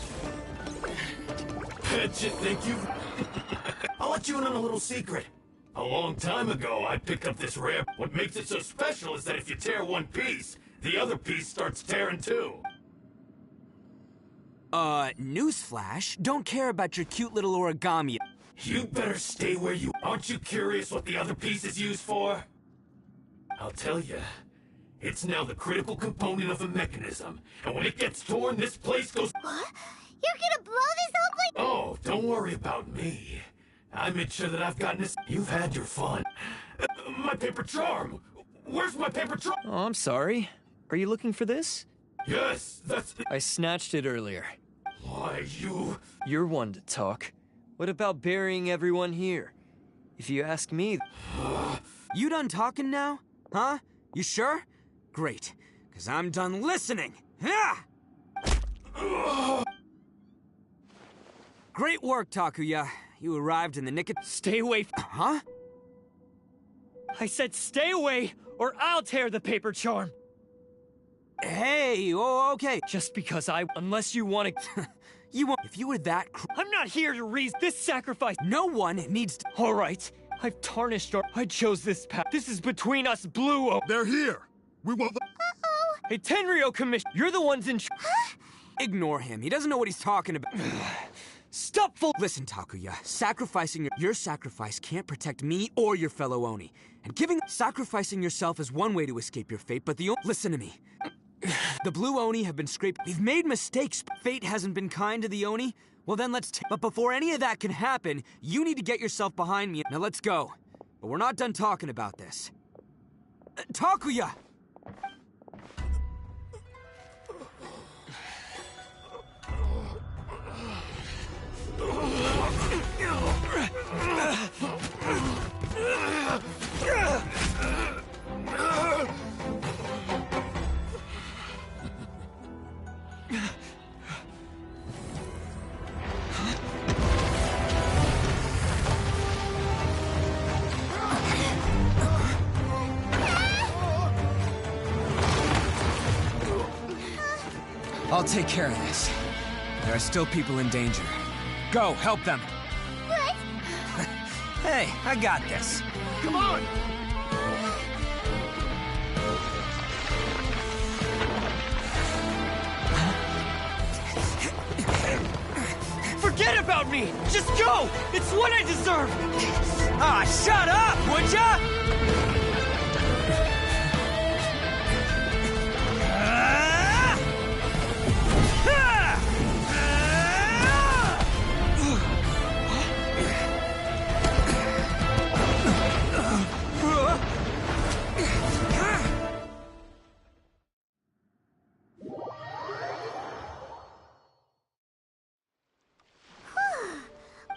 Did you think you... I'll let you in on a little secret. A long time ago, I picked up this rare... What makes it so special is that if you tear one piece, the other piece starts tearing too. Newsflash, don't care about your cute little origami. You better stay where you... Aren't you curious what the other piece is used for? I'll tell you. It's now the critical component of a mechanism, and when it gets torn, this place goes... What? You're gonna blow this whole place... Oh, don't worry about me. I made sure that I've gotten this... You've had your fun. My paper charm! Where's my paper charm? Oh, I'm sorry. Are you looking for this? Yes, that's... I snatched it earlier. Why, you... You're one to talk. What about burying everyone here? If you ask me... You done talking now? Huh? You sure? Great, because I'm done listening. Yeah! Great work, Takuya. You arrived in the nick of... Stay away Huh? I said stay away, or I'll tear the paper charm. Hey, oh, okay. Just because unless you want to... You won't... If you were that I'm not here to reason this sacrifice. No one needs to... All right. I've tarnished I chose this path. This is between us, Blue. They're here. We won't... Uh-oh. Hey, Tenryo Commission, you're the ones in... Ignore him. He doesn't know what he's talking about. Stop Listen, Takuya. Sacrificing your sacrifice can't protect me or your fellow Oni. And sacrificing yourself is one way to escape your fate, but listen to me. The Blue Oni have been scraped. We've made mistakes. Fate hasn't been kind to the Oni. Well, then but before any of that can happen, you need to get yourself behind me. Now let's go. But we're not done talking about this. Takuya! I'll take care of this. There are still people in danger. Go, help them. What? Hey, I got this. Come on! Forget about me! Just go! It's what I deserve! Ah, shut up, would ya?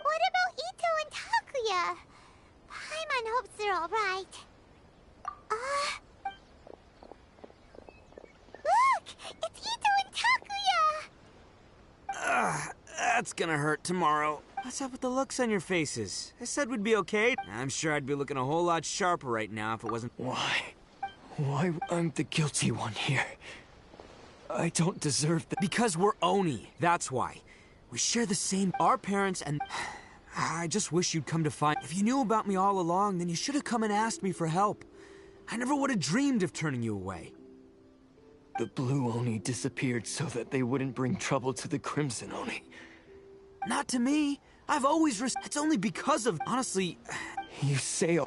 What about Ito and Takuya? Paimon hopes they're all right. Look! It's Ito and Takuya! That's gonna hurt tomorrow. What's up with the looks on your faces? I said we'd be okay. I'm sure I'd be looking a whole lot sharper right now if it wasn't... Why? Why I'm the guilty one here? I don't deserve that. Because we're Oni, that's why. We share the same... Our parents and... I just wish you'd come to find... If you knew about me all along, then you should have come and asked me for help. I never would have dreamed of turning you away. The Blue Oni disappeared so that they wouldn't bring trouble to the Crimson Oni. Not to me. I've always It's only because of... Honestly... You say...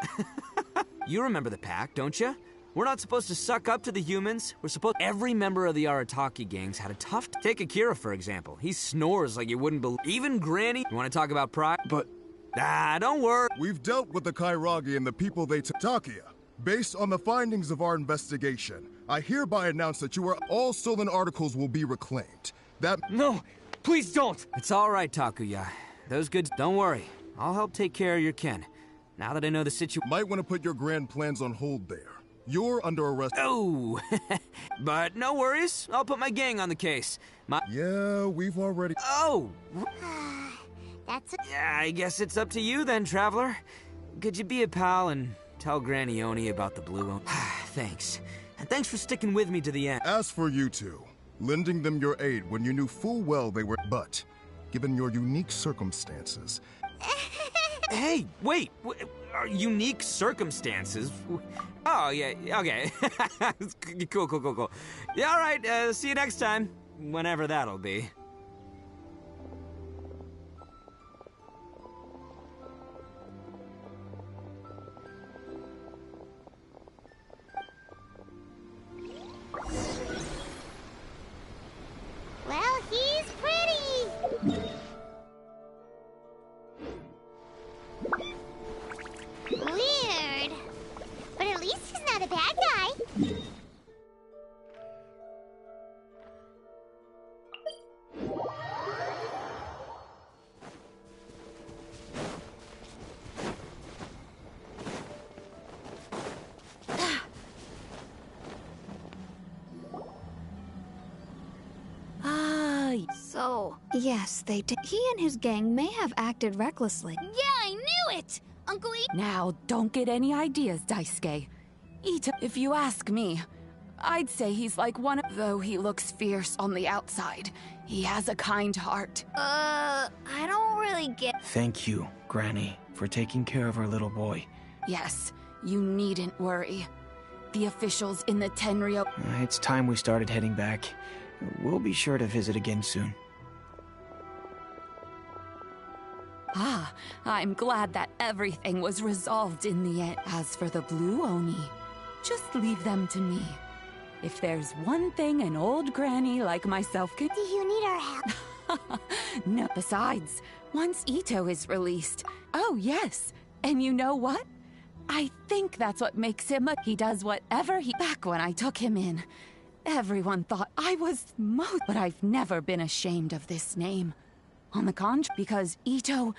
You remember the pact, don't you? We're not supposed to suck up to the humans. We're supposed... Every member of the Arataki gangs had a tough... Take Akira, for example. He snores like you wouldn't believe... Even Granny... You want to talk about pride? But... Don't worry. We've dealt with the Kairagi and the people they took. Takuya, based on the findings of our investigation, I hereby announce that all stolen articles will be reclaimed. No! Please don't! It's all right, Takuya. Those goods... Don't worry. I'll help take care of your kin. Now that I know the situation... Might want to put your grand plans on hold there. You're under arrest. Oh! But no worries. I'll put my gang on the case. Yeah, we've already... Oh! That's Yeah, I guess it's up to you then, Traveler. Could you be a pal and tell Granny Oni about the Blue Oni? Thanks. And thanks for sticking with me to the end. As for you two, lending them your aid when you knew full well they were... But, given your unique circumstances... Hey, wait! Unique circumstances? Oh, yeah, okay. Cool. Yeah, all right, see you next time. Whenever that'll be. Well, he's pretty! Weird. But at least he's not a bad guy. So, yes, they did. He and his gang may have acted recklessly. Yeah, I knew it! Uncle Ito. Now, don't get any ideas, Daisuke. Ito, if you ask me, I'd say he's like one of... Though he looks fierce on the outside, he has a kind heart. I don't really get... Thank you, Granny, for taking care of our little boy. Yes, you needn't worry. The officials in the Tenryou... It's time we started heading back. We'll be sure to visit again soon. Ah, I'm glad that everything was resolved in the end. As for the Blue Oni, just leave them to me. If there's one thing an old granny like myself can... Do you need our help? No. Besides, once Ito is released... Oh, yes. And you know what? I think that's what makes him a... He does whatever he... Back when I took him in, everyone thought I was most... But I've never been ashamed of this name. On the contrary, because Ito...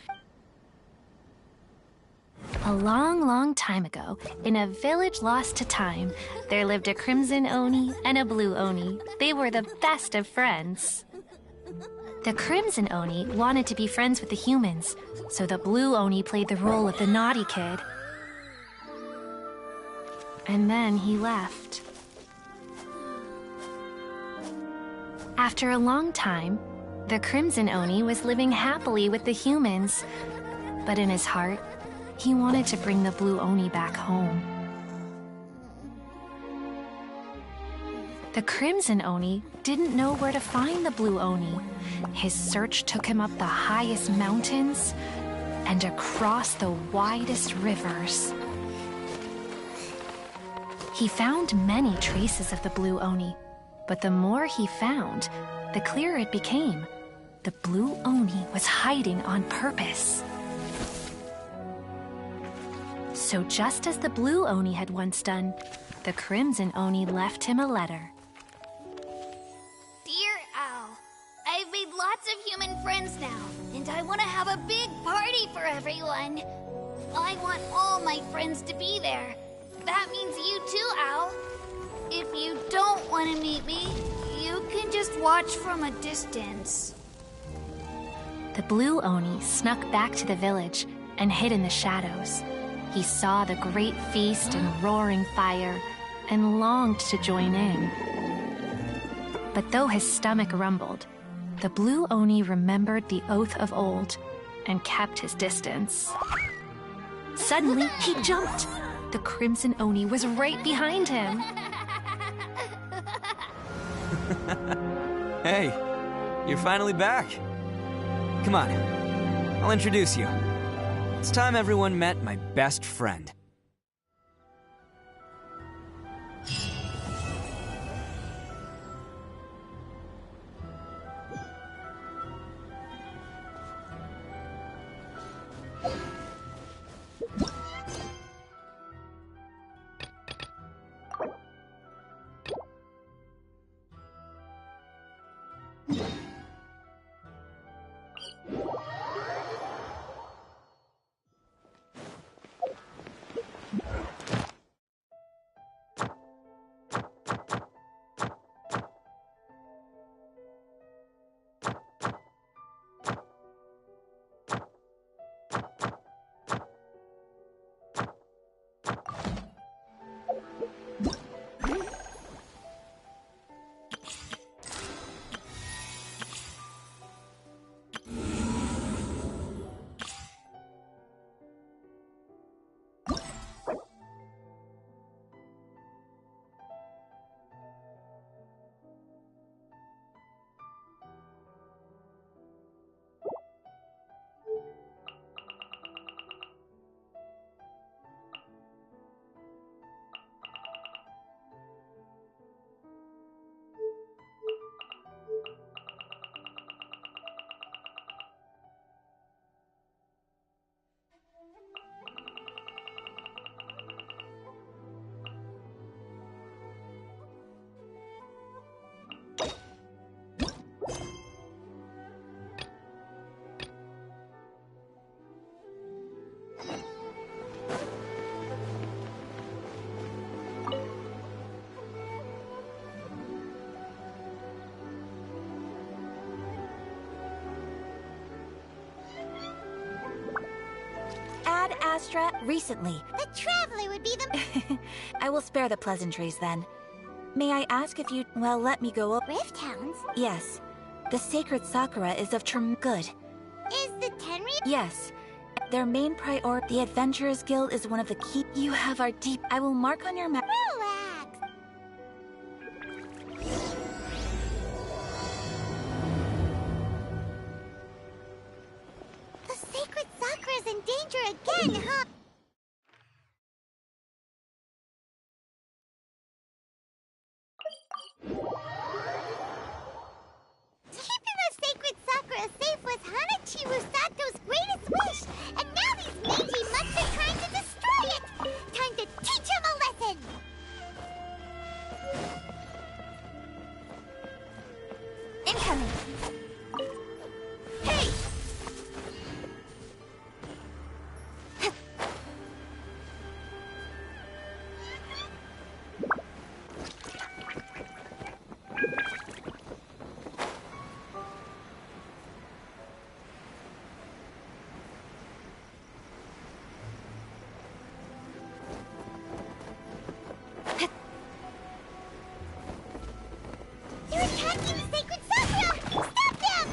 A long, long time ago, in a village lost to time, there lived a Crimson Oni and a Blue Oni. They were the best of friends. The Crimson Oni wanted to be friends with the humans, so the Blue Oni played the role of the naughty kid. And then he left. After a long time, the Crimson Oni was living happily with the humans, but in his heart, he wanted to bring the Blue Oni back home. The Crimson Oni didn't know where to find the Blue Oni. His search took him up the highest mountains and across the widest rivers. He found many traces of the Blue Oni, but the more he found, the clearer it became. The Blue Oni was hiding on purpose. So just as the Blue Oni had once done, the Crimson Oni left him a letter. Dear Al, I've made lots of human friends now, and I want to have a big party for everyone. I want all my friends to be there. That means you too, Al. If you don't want to meet me, you can just watch from a distance. The Blue Oni snuck back to the village and hid in the shadows. He saw the great feast and roaring fire and longed to join in. But though his stomach rumbled, the Blue Oni remembered the oath of old and kept his distance. Suddenly, he jumped. The Crimson Oni was right behind him. Hey, you're finally back. Come on, I'll introduce you. It's time everyone met my best friend. Astra? Recently. The Traveler would be the... I will spare the pleasantries then. May I ask if you... well, let me go up... Rift Hounds? Yes. The sacred Sakura is of good. Is the Tenryou... Yes. Their main priority, the Adventurers Guild, is one of the key... You have our deep... I will mark on your map... Relax. The sacred Sakura's in danger again, huh? Keeping the sacred Sakura safe was Hanachi Musato's greatest wish, and now these mangy mutts are trying to destroy it! Time to teach him a lesson! Incoming! Hey! They're attacking the sacred Sakura! Stop them!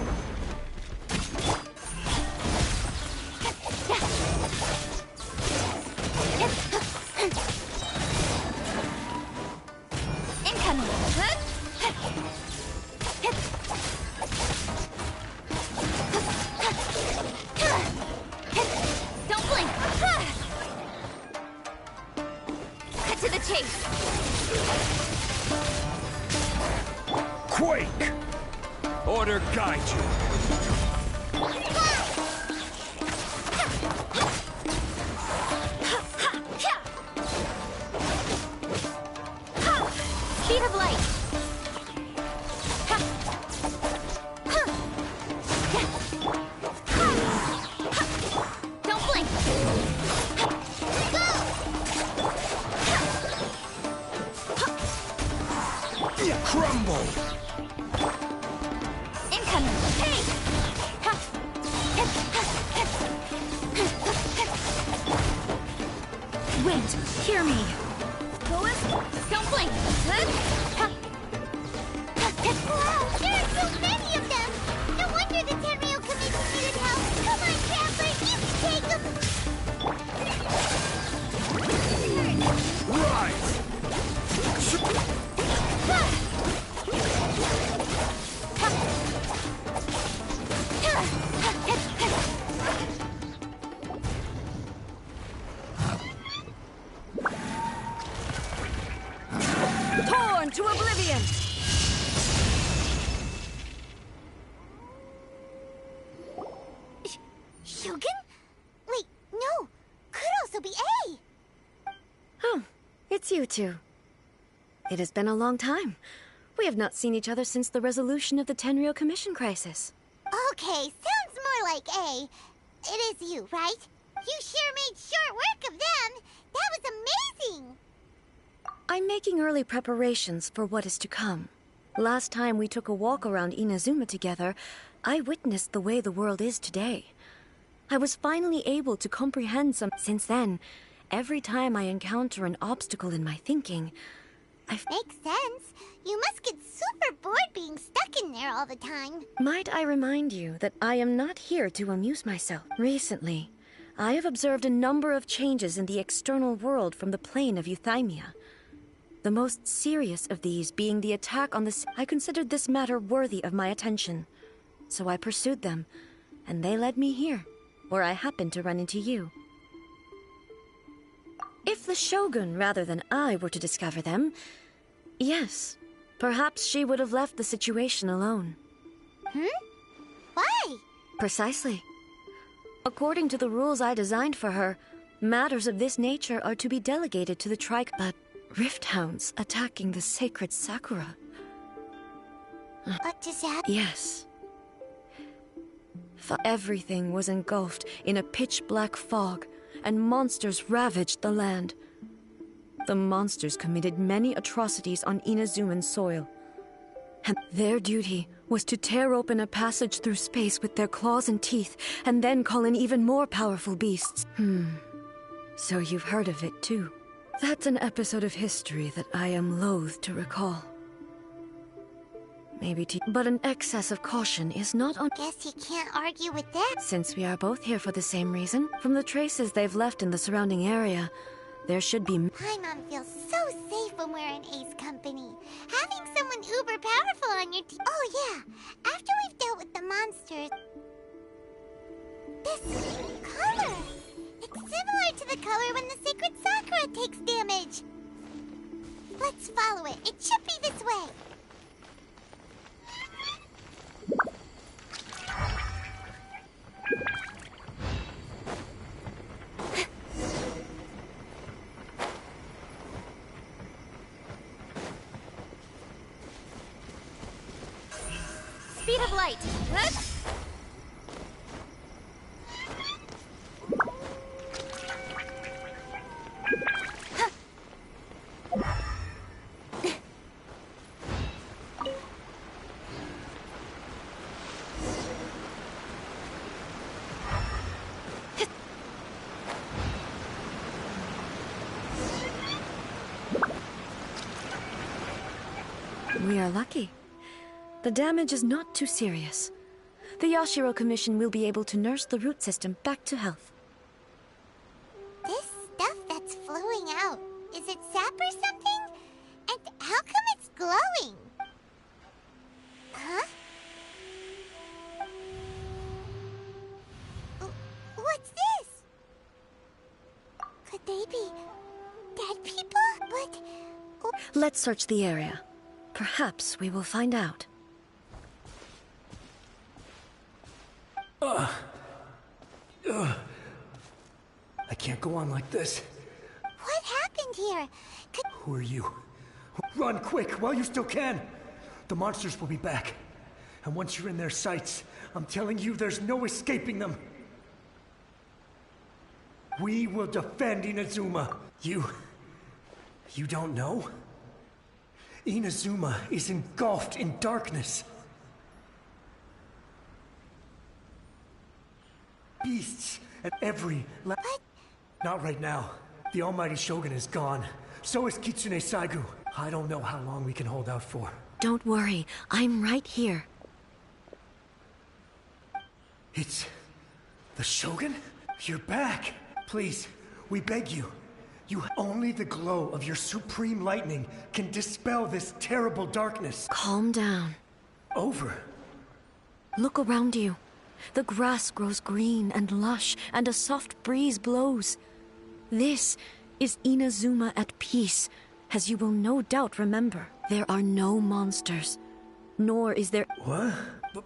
Incoming! Don't blink! Cut to the chase! Quake! Order guide you. Speed of light! Don't blink! Crumble! Incoming! Hey! Wait, hear me. Don't blink! Wow, there are so many of them! No wonder the Tenryou Commission needed help! Come on, Traveler, you can take them! Right! Torn to oblivion! Shogun? Wait, no! Could also be A! Oh, it's you two. It has been a long time. We have not seen each other since the resolution of the Tenryou Commission crisis. Okay, sounds more like A. It is you, right? You sure made short work of them! That was amazing! I'm making early preparations for what is to come. Last time we took a walk around Inazuma together, I witnessed the way the world is today. I was finally able to comprehend some. Since then, every time I encounter an obstacle in my thinking, Makes sense. You must get super bored being stuck in there all the time. Might I remind you that I am not here to amuse myself. Recently, I have observed a number of changes in the external world from the plane of Euthymia. The most serious of these being the attack on the... I considered this matter worthy of my attention. So I pursued them, and they led me here, where I happened to run into you. If the Shogun, rather than I, were to discover them, yes, perhaps she would have left the situation alone. Why? Precisely. According to the rules I designed for her, matters of this nature are to be delegated to the But Rift Hounds attacking the sacred Sakura. What just happened? Yes. Everything was engulfed in a pitch-black fog, and monsters ravaged the land. The monsters committed many atrocities on Inazuman soil, and their duty was to tear open a passage through space with their claws and teeth, and then call in even more powerful beasts. So you've heard of it too. That's an episode of history that I am loath to recall. Maybe but an excess of caution is not on— Guess you can't argue with that. Since we are both here for the same reason, from the traces they've left in the surrounding area, there should be— Paimon feels so safe when we're in Ace company. Having someone uber powerful on your team. Oh yeah, after we've dealt with the monsters. This color! It's similar to the color when the sacred Sakura takes damage. Let's follow it. It should be this way. Speed of light. We are lucky. The damage is not too serious. The Yashiro Commission will be able to nurse the root system back to health. This stuff that's flowing out, is it sap or something? And how come it's glowing? Huh? What's this? Could they be dead people? But... Let's search the area. Perhaps we will find out. I can't go on like this. What happened here? Who are you? Run quick while you still can! The monsters will be back. And once you're in their sights, I'm telling you there's no escaping them. We will defend Inazuma. You don't know? Inazuma is engulfed in darkness. Beasts at every Not right now. The almighty Shogun is gone. So is Kitsune Saigu. I don't know how long we can hold out for. Don't worry, I'm right here. It's... the Shogun? You're back! Please, we beg you. Only the glow of your supreme lightning can dispel this terrible darkness. Calm down. Over. Look around you. The grass grows green and lush, and a soft breeze blows. This is Inazuma at peace, as you will no doubt remember. There are no monsters, nor is there— What?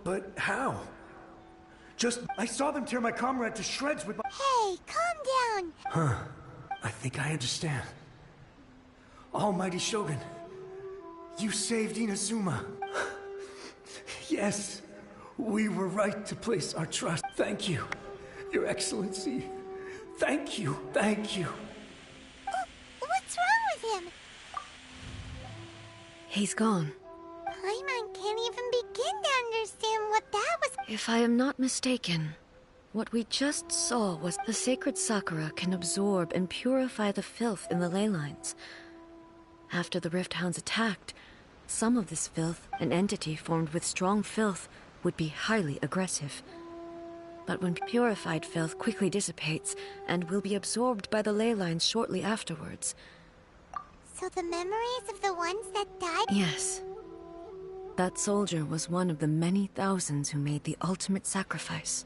But how? I saw them tear my comrade to shreds with my— Hey, calm down! Huh. I think I understand. Almighty Shogun, you saved Inazuma. Yes, we were right to place our trust. Thank you, Your Excellency. Thank you, thank you. What's wrong with him? He's gone. Paimon can't even begin to understand what that was. If I am not mistaken, what we just saw was the sacred Sakura can absorb and purify the filth in the ley lines. After the Rift Hounds attacked, some of this filth, an entity formed with strong filth, would be highly aggressive. But when purified filth quickly dissipates and will be absorbed by the ley lines shortly afterwards. So the memories of the ones that died? Yes. That soldier was one of the many thousands who made the ultimate sacrifice.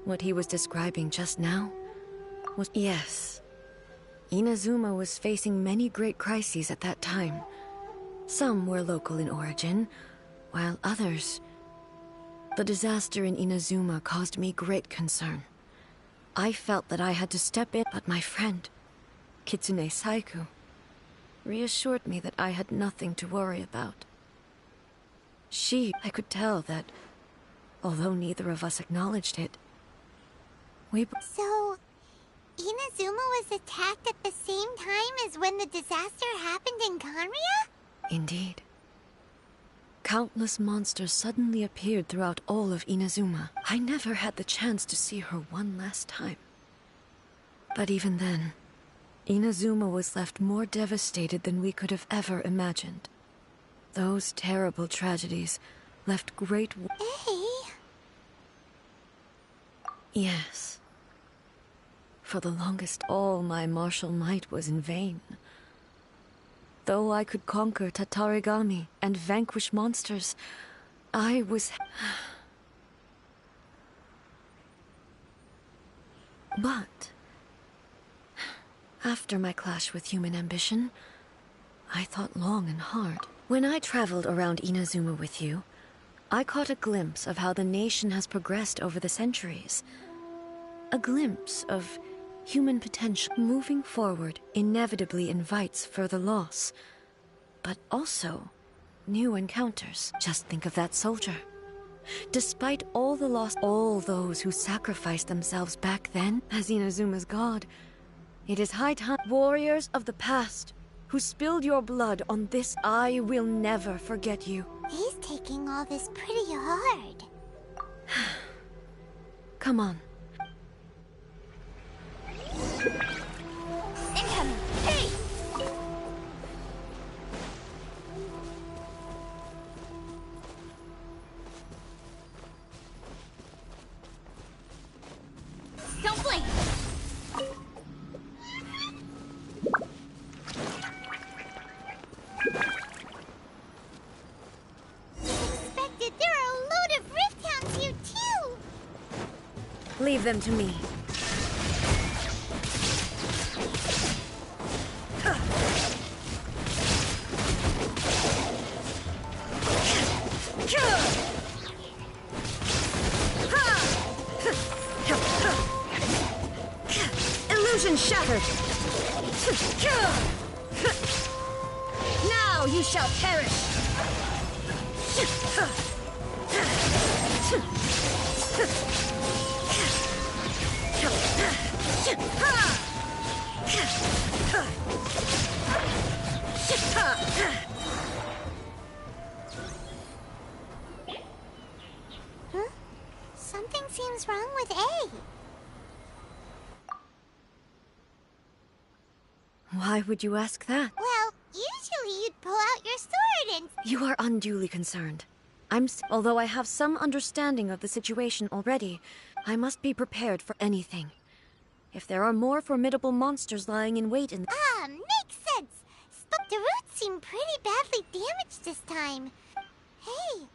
What he was describing just now was— Yes. Inazuma was facing many great crises at that time. Some were local in origin, while others— The disaster in Inazuma caused me great concern. I felt that I had to step in, but my friend, Kitsune Saigu, reassured me that I had nothing to worry about. I could tell that, although neither of us acknowledged it, So, Inazuma was attacked at the same time as when the disaster happened in Kanria? Indeed. Countless monsters suddenly appeared throughout all of Inazuma. I never had the chance to see her one last time. But even then, Inazuma was left more devastated than we could have ever imagined. Those terrible tragedies left great... Hey! Yes. For the longest, all my martial might was in vain. Though I could conquer Tatarigami and vanquish monsters, I was... But... after my clash with human ambition, I thought long and hard. When I traveled around Inazuma with you, I caught a glimpse of how the nation has progressed over the centuries. A glimpse of human potential. Moving forward inevitably invites further loss, but also new encounters. Just think of that soldier. Despite all the loss, all those who sacrificed themselves back then as Inazuma's god, it is high time. Warriors of the past, who spilled your blood on this, I will never forget you. He's taking all this pretty hard. Come on. Incoming! Hey! Don't blink! Expected there are a load of Rift Hounds here too! Leave them to me. Illusion shattered! Now you shall perish! Huh? Something seems wrong with A. Why would you ask that? Well, usually you'd pull out your sword and... You are unduly concerned. Although I have some understanding of the situation already, I must be prepared for anything. If there are more formidable monsters lying in wait in... Ah, makes sense. The roots seem pretty badly damaged this time. Hey,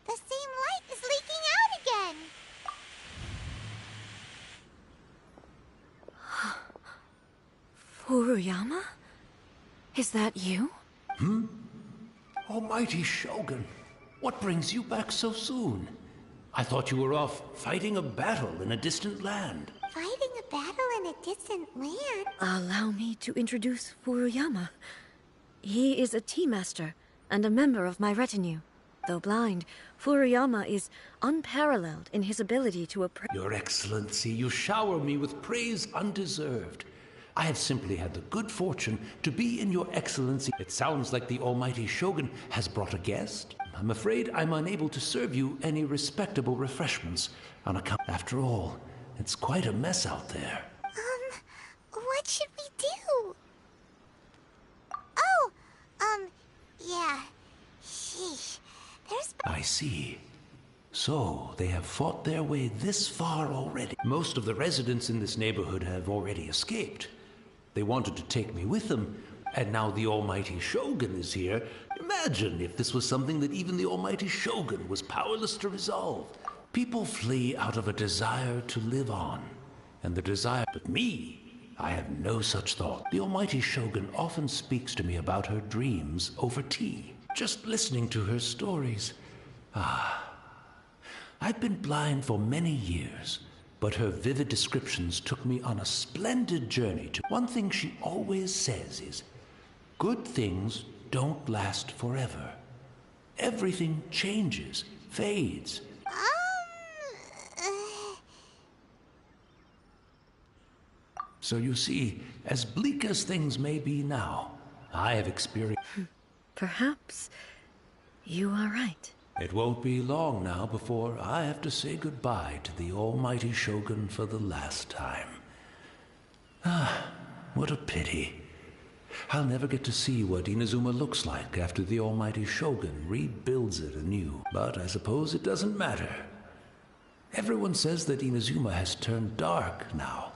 the same light is leaking out again. Furuyama? Is that you? Almighty Shogun, what brings you back so soon? I thought you were off fighting a battle in a distant land. Fighting a battle in a distant land? Allow me to introduce Furuyama. He is a tea master and a member of my retinue. Though blind, Furuyama is unparalleled in his ability to appraise... Your Excellency, you shower me with praise undeserved. I have simply had the good fortune to be in your Excellency. It sounds like the Almighty Shogun has brought a guest. I'm afraid I'm unable to serve you any respectable refreshments on account... After all, it's quite a mess out there. What should we do? Yeah. Sheesh. There's... I see. So, they have fought their way this far already. Most of the residents in this neighborhood have already escaped. They wanted to take me with them, and now the Almighty Shogun is here. Imagine if this was something that even the Almighty Shogun was powerless to resolve. People flee out of a desire to live on, and the desire... But me, I have no such thought. The Almighty Shogun often speaks to me about her dreams over tea. Just listening to her stories. I've been blind for many years, but her vivid descriptions took me on a splendid journey to... One thing she always says is, good things don't last forever. Everything changes, fades. So you see, as bleak as things may be now, I have experienced... Perhaps you are right. It won't be long now before I have to say goodbye to the Almighty Shogun for the last time. What a pity. I'll never get to see what Inazuma looks like after the almighty Shogun rebuilds it anew. But I suppose it doesn't matter. Everyone says that Inazuma has turned dark now.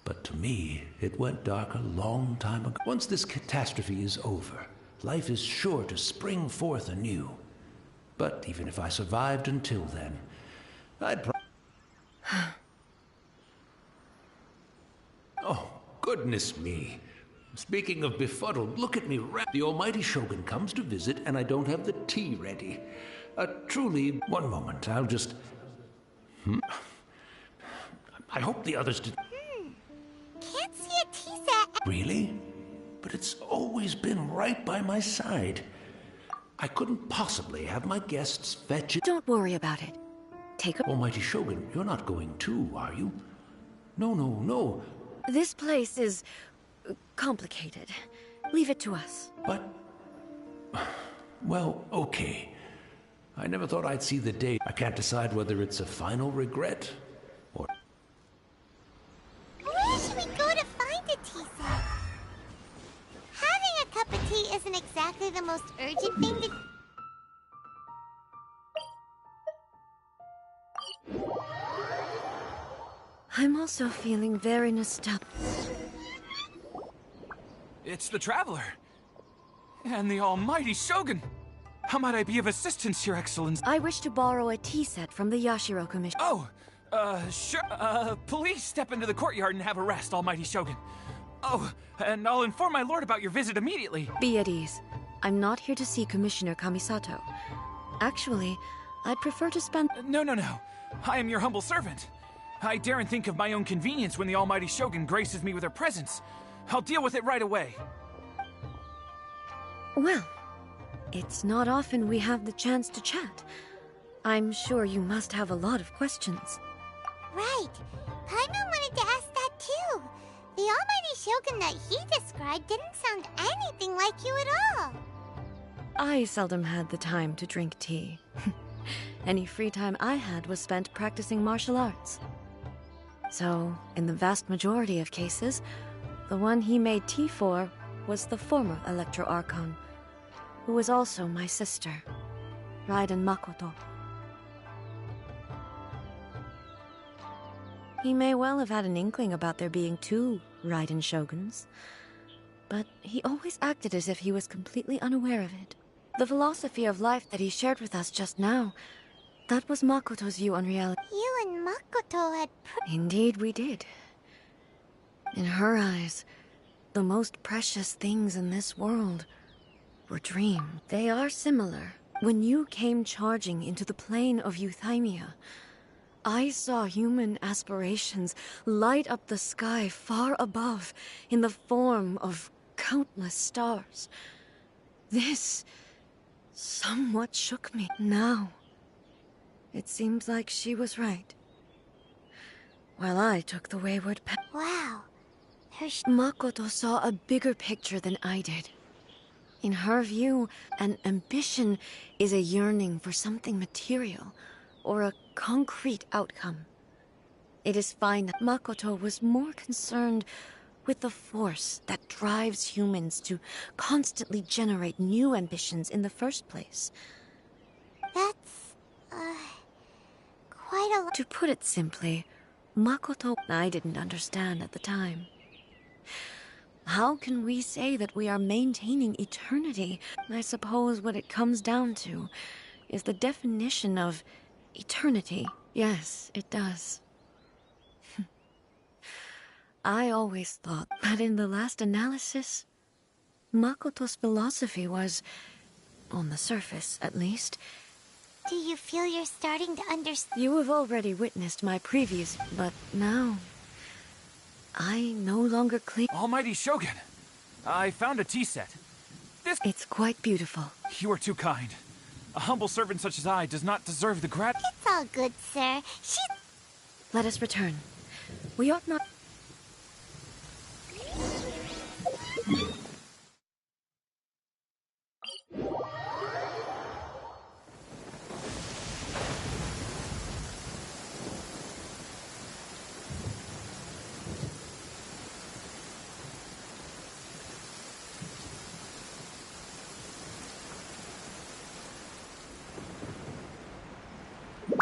But to me, it went dark a long time ago. Once this catastrophe is over, life is sure to spring forth anew. But even if I survived until then, I'd Oh, goodness me. Speaking of befuddled, look at me. The almighty Shogun comes to visit and I don't have the tea ready. Truly, one moment, I'll just... I hope the others did... Can't see a tea set. Really? But it's always been right by my side. I couldn't possibly have my guests fetch it. Don't worry about it. Take a... Almighty Shogun, you're not going too, are you? No, no, no. This place is... complicated. Leave it to us. But... Well, okay. I never thought I'd see the day. I can't decide whether it's a final regret or... Where should we go to find a tea set? Having a cup of tea isn't exactly the most urgent thing to... I'm also feeling very nostalgic. It's the Traveler. And the almighty Shogun. How might I be of assistance, Your Excellency? I wish to borrow a tea set from the Yashiro Commission. Oh, sure. Please step into the courtyard and have a rest, almighty Shogun. Oh, and I'll inform my lord about your visit immediately. Be at ease. I'm not here to see Commissioner Kamisato. Actually, I'd prefer to spend... No. I am your humble servant. I daren't think of my own convenience when the almighty Shogun graces me with her presence. I'll deal with it right away. Well, it's not often we have the chance to chat. I'm sure you must have a lot of questions. Right. Paimon wanted to ask that too. The almighty Shogun that he described didn't sound anything like you at all. I seldom had the time to drink tea. Any free time I had was spent practicing martial arts. So, in the vast majority of cases, the one he made tea for was the former Electro Archon, who was also my sister, Raiden Makoto. He may well have had an inkling about there being two Raiden Shoguns, but he always acted as if he was completely unaware of it. The philosophy of life that he shared with us just now, that was Makoto's view on reality. You and Makoto had... Indeed we did. In her eyes, the most precious things in this world were dreams. They are similar. When you came charging into the plane of Euthymia, I saw human aspirations light up the sky far above in the form of countless stars. This somewhat shook me. Now, it seems like she was right. While I took the wayward path. Wow. Makoto saw a bigger picture than I did. In her view, an ambition is a yearning for something material, or a concrete outcome. It is fine that Makoto was more concerned with the force that drives humans to constantly generate new ambitions in the first place. That's... quite a lot. To put it simply, Makoto I didn't understand at the time. How can we say that we are maintaining eternity? I suppose what it comes down to is the definition of eternity. Yes, it does. I always thought that in the last analysis, Makoto's philosophy was, on the surface at least... Do you feel you're starting to understand? You have already witnessed my previous, but now... I no longer cling... Almighty Shogun! I found a tea set. It's quite beautiful. You are too kind. A humble servant such as I does not deserve the grat... It's all good, sir. Let us return. We ought not...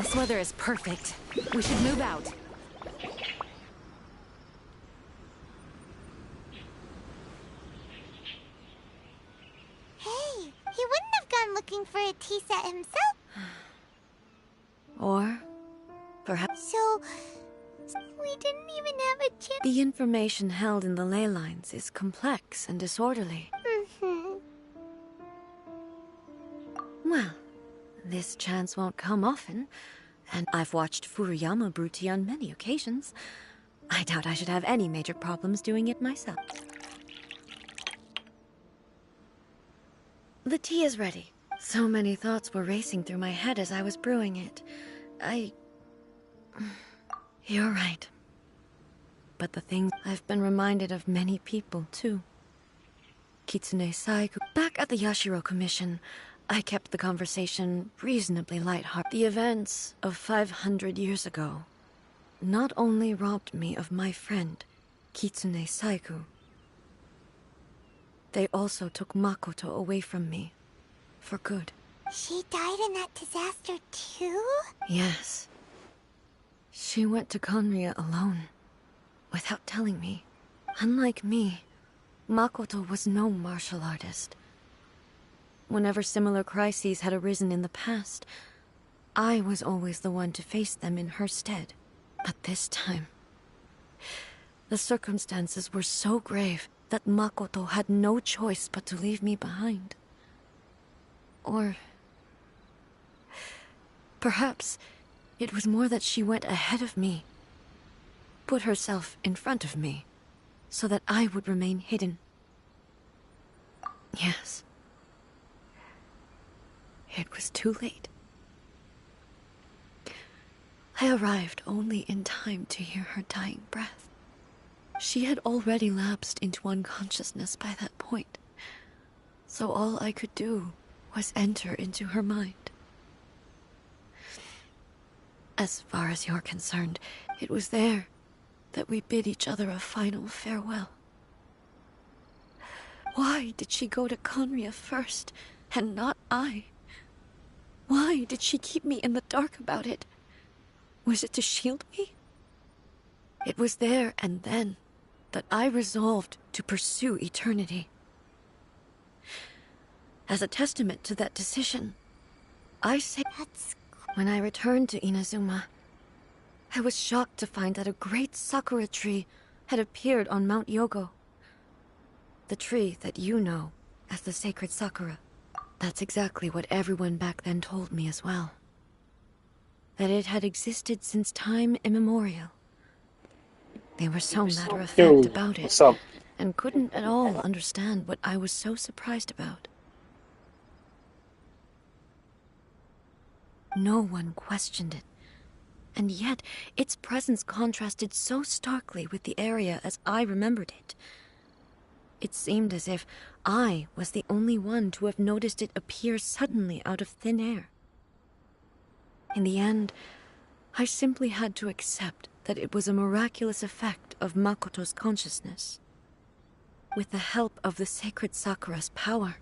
This weather is perfect. We should move out. Hey, he wouldn't have gone looking for a tea set himself. Or perhaps... So, we didn't even have a chance. The information held in the ley lines is complex and disorderly. Well, this chance won't come often, and I've watched Furuyama brew tea on many occasions. I doubt I should have any major problems doing it myself. The tea is ready. So many thoughts were racing through my head as I was brewing it. You're right. But the thing, I've been reminded of many people, too. Kitsune Saiku. Back at the Yashiro Commission, I kept the conversation reasonably lighthearted. The events of 500 years ago not only robbed me of my friend, Kitsune Saiku, they also took Makoto away from me, for good. She died in that disaster too? Yes. She went to Conria alone, without telling me. Unlike me, Makoto was no martial artist. Whenever similar crises had arisen in the past, I was always the one to face them in her stead. But this time, the circumstances were so grave that Makoto had no choice but to leave me behind. Or perhaps it was more that she went ahead of me, put herself in front of me, so that I would remain hidden. Yes. It was too late. I arrived only in time to hear her dying breath. She had already lapsed into unconsciousness by that point, so all I could do was enter into her mind. As far as you're concerned, it was there that we bid each other a final farewell. Why did she go to Conria first, and not I? Why did she keep me in the dark about it? Was it to shield me? It was there and then that I resolved to pursue eternity. As a testament to that decision, I say when I returned to Inazuma, I was shocked to find that a great sakura tree had appeared on Mount Yogo. The tree that you know as the sacred sakura. That's exactly what everyone back then told me as well. That it had existed since time immemorial. They were so matter-of-fact about it, and couldn't at all understand what I was so surprised about. No one questioned it, and yet its presence contrasted so starkly with the area as I remembered it. It seemed as if I was the only one to have noticed it appear suddenly out of thin air. In the end, I simply had to accept that it was a miraculous effect of Makoto's consciousness. With the help of the sacred Sakura's power,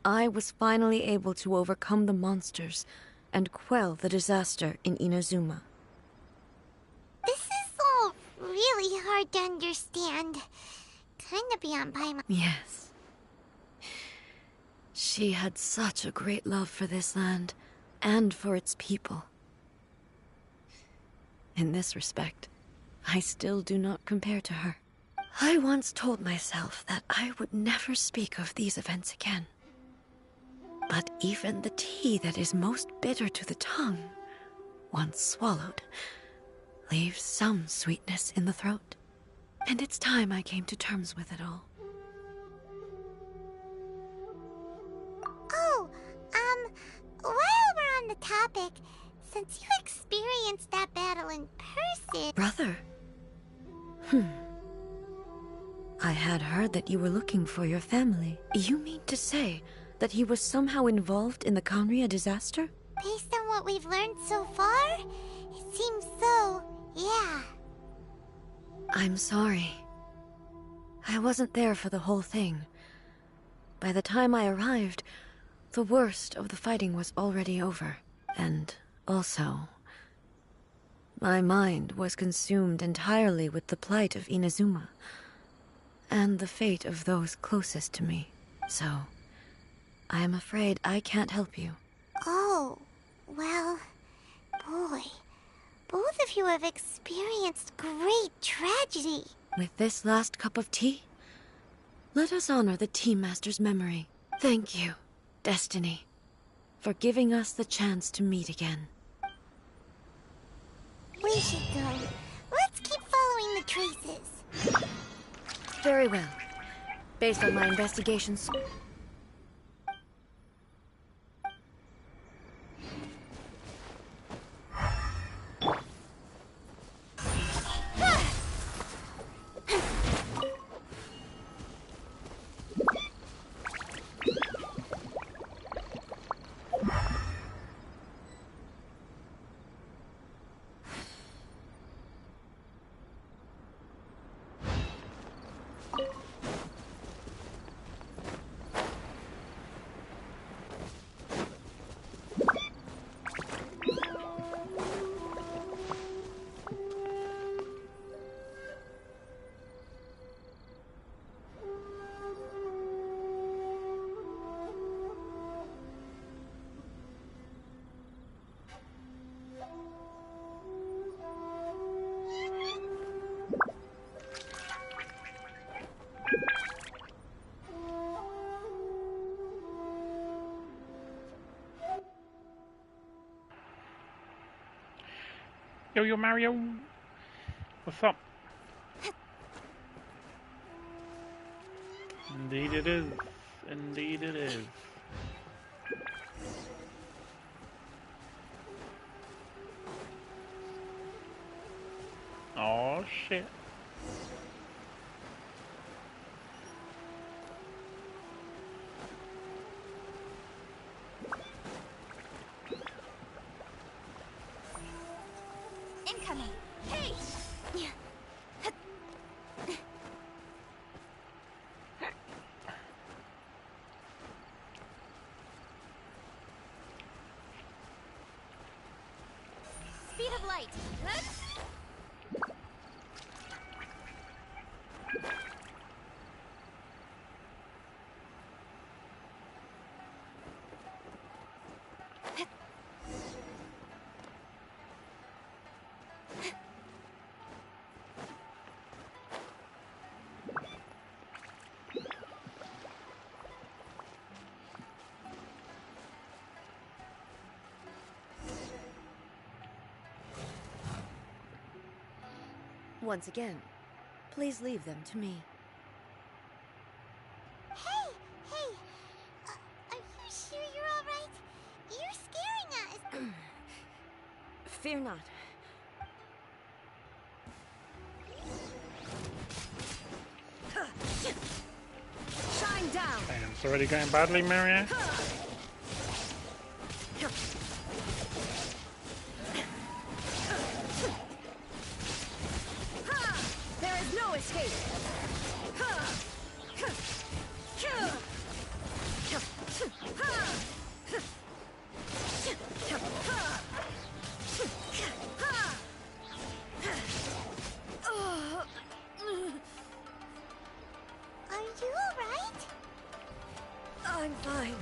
I was finally able to overcome the monsters and quell the disaster in Inazuma. This is all really hard to understand. Kinda beyond my mind. Yes. She had such a great love for this land, and for its people. In this respect, I still do not compare to her. I once told myself that I would never speak of these events again. But even the tea that is most bitter to the tongue, once swallowed, leaves some sweetness in the throat. And it's time I came to terms with it all. Oh, while we're on the topic, since you experienced that battle in person... Brother? I had heard that you were looking for your family. You mean to say that he was somehow involved in the Conria disaster? Based on what we've learned so far, it seems so, yeah. I'm sorry. I wasn't there for the whole thing. By the time I arrived, the worst of the fighting was already over, and Also, my mind was consumed entirely with the plight of Inazuma and the fate of those closest to me. So, I am afraid I can't help you. Oh, well, boy. Both of you have experienced great tragedy. With this last cup of tea, let us honor the Tea Master's memory. Thank you, Destiny, for giving us the chance to meet again. We should go. Let's keep following the traces. Very well. Based on my investigations... Yo, Mario. What's up? Indeed it is. Indeed it is. Oh, shit. Incoming. Hey! Speed of light. Once again, please leave them to me. Hey! Are you sure you're alright? You're scaring us! Fear not. Shine down! Damn, it's already going badly, Mario. There is no escape! Are you alright? I'm fine.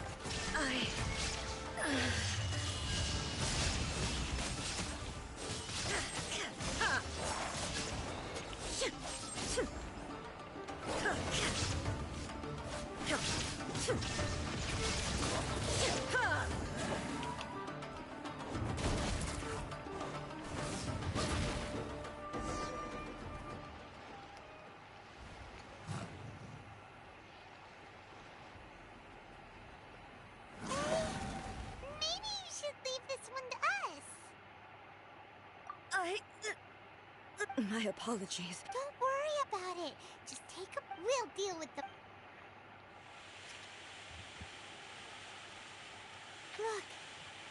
Maybe you should leave this one to us. My apologies. Don't worry about it. Just take a... We'll deal with the... Look,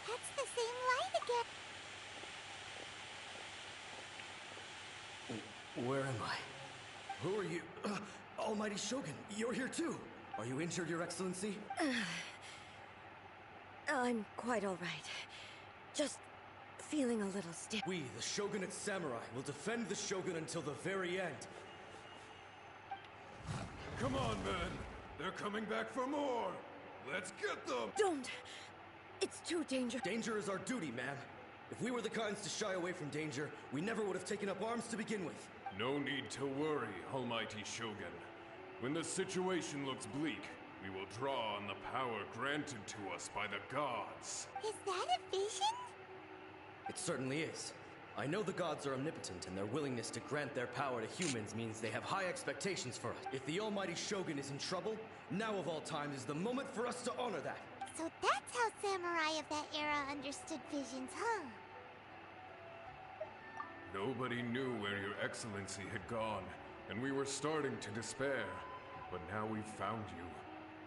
that's the same light again. Where am I? Who are you? Almighty Shogun, you're here too. Are you injured, Your Excellency? I'm quite all right. Just feeling a little stiff. We, the Shogunate Samurai, will defend the Shogun until the very end. Come on, men. They're coming back for more. Let's get them! Don't! It's too dangerous. Danger is our duty, ma'am. If we were the kinds to shy away from danger, we never would have taken up arms to begin with. No need to worry, Almighty Shogun. When the situation looks bleak, we will draw on the power granted to us by the gods. Is that a vision? It certainly is. I know the gods are omnipotent, and their willingness to grant their power to humans means they have high expectations for us. If the Almighty Shogun is in trouble, now of all times is the moment for us to honor that. So that's how samurai of that era understood visions, huh? Nobody knew where your excellency had gone, and we were starting to despair. But now we've found you.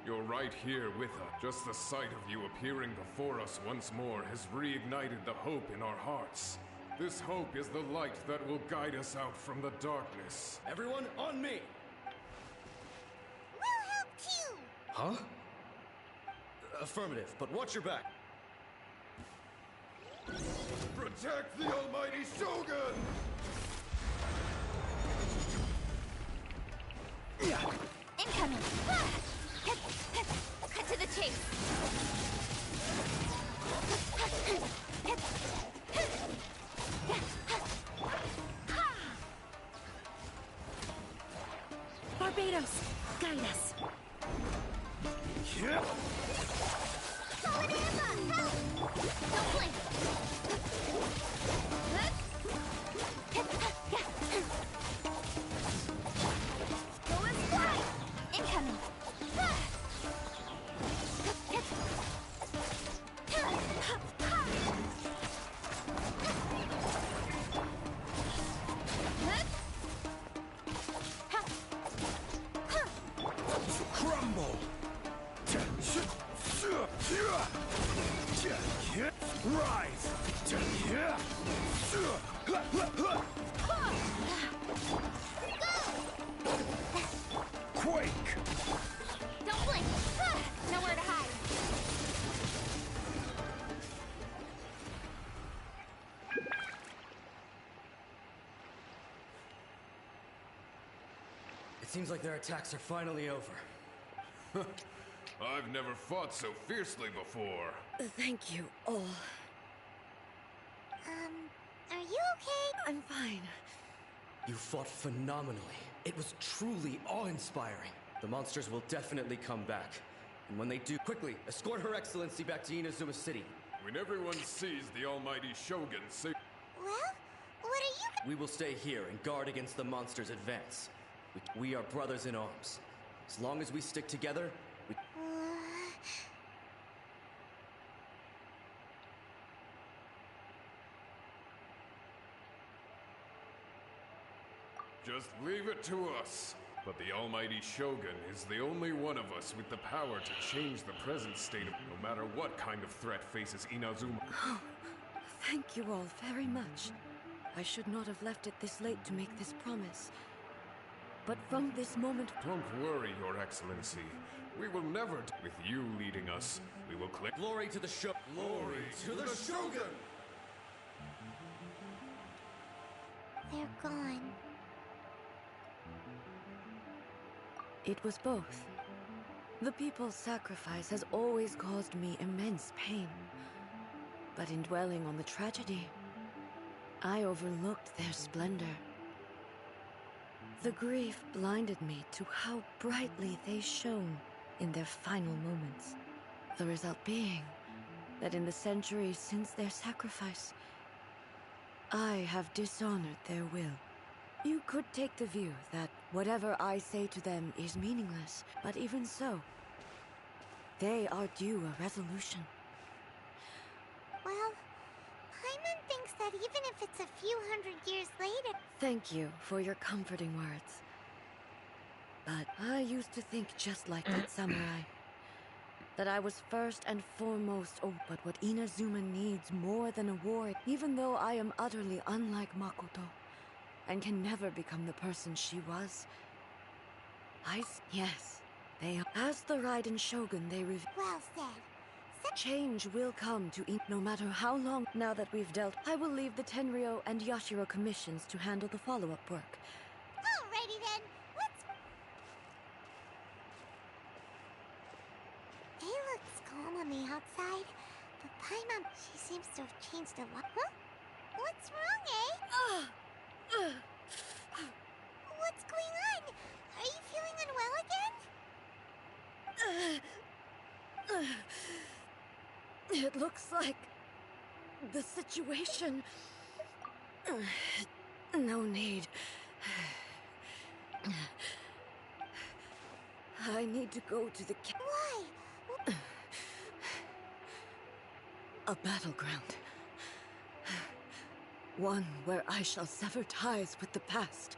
You're right here with us. Just the sight of you appearing before us once more has reignited the hope in our hearts. This hope is the light that will guide us out from the darkness. Everyone, on me! We'll help too! Huh? Affirmative, but watch your back. Protect the Almighty Shogun! Incoming! Cut to the chase! Barbados, guide us. Solid Amber! Help! Don't blink! Go and fly! Incoming! Crumble! Rise! Quake! Don't blink! Nowhere to hide! It seems like their attacks are finally over. I've never fought so fiercely before. Thank you all. Are you okay? I'm fine. You fought phenomenally. It was truly awe-inspiring. The monsters will definitely come back. And when they do, quickly, escort Her Excellency back to Inazuma City. When everyone sees the Almighty Shogun say... Well, what are you... We will stay here and guard against the monsters' advance. We are brothers in arms. As long as we stick together, we... Just leave it to us. But the Almighty Shogun is the only one of us with the power to change the present state of no matter what kind of threat faces Inazuma. Oh, thank you all very much. I should not have left it this late to make this promise. But from this moment... Don't worry, Your Excellency. We will never... With you leading us, we will claim... Glory to the Shogun! Glory to the Shogun! They're gone. It was both. The people's sacrifice has always caused me immense pain. But in dwelling on the tragedy, I overlooked their splendor. The grief blinded me to how brightly they shone in their final moments. The result being that in the centuries since their sacrifice, I have dishonored their will. You could take the view that whatever I say to them is meaningless, but even so, they are due a resolution. Well, Paimon thinks that even if it's a few hundred years later... Thank you for your comforting words. But I used to think just like that samurai. That I was first and foremost, but what Inazuma needs more than a war, even though I am utterly unlike Makoto, and can never become the person she was. Yes, they are. As the Raiden Shogun, they Well said. Change will come to no matter how long. Now that we've dealt, I will leave the Tenryo and Yashiro commissions to handle the follow-up work. Alrighty then, let's... It looks calm on the outside, but Paimon, she seems to have changed a lot. Huh? What's wrong, eh? What's going on? Are you feeling unwell again? It looks like the situation... No need. I need to go to the... Why? A battleground. One where I shall sever ties with the past.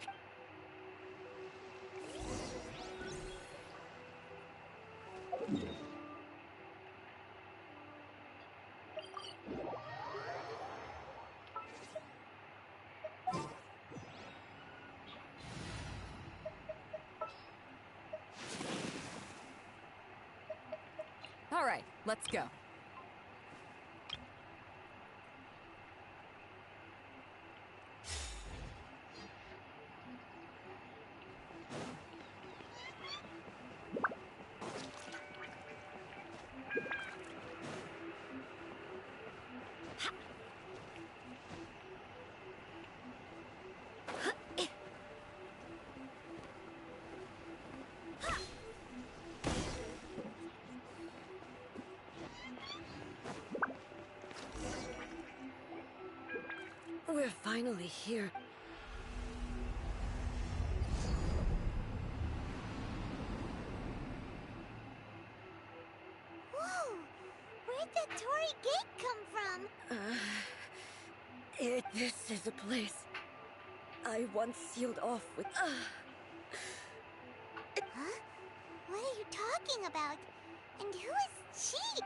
All right, let's go. We're finally here. Whoa! Where'd that Torii gate come from? This is a place I once sealed off with... Huh? What are you talking about? And who is she?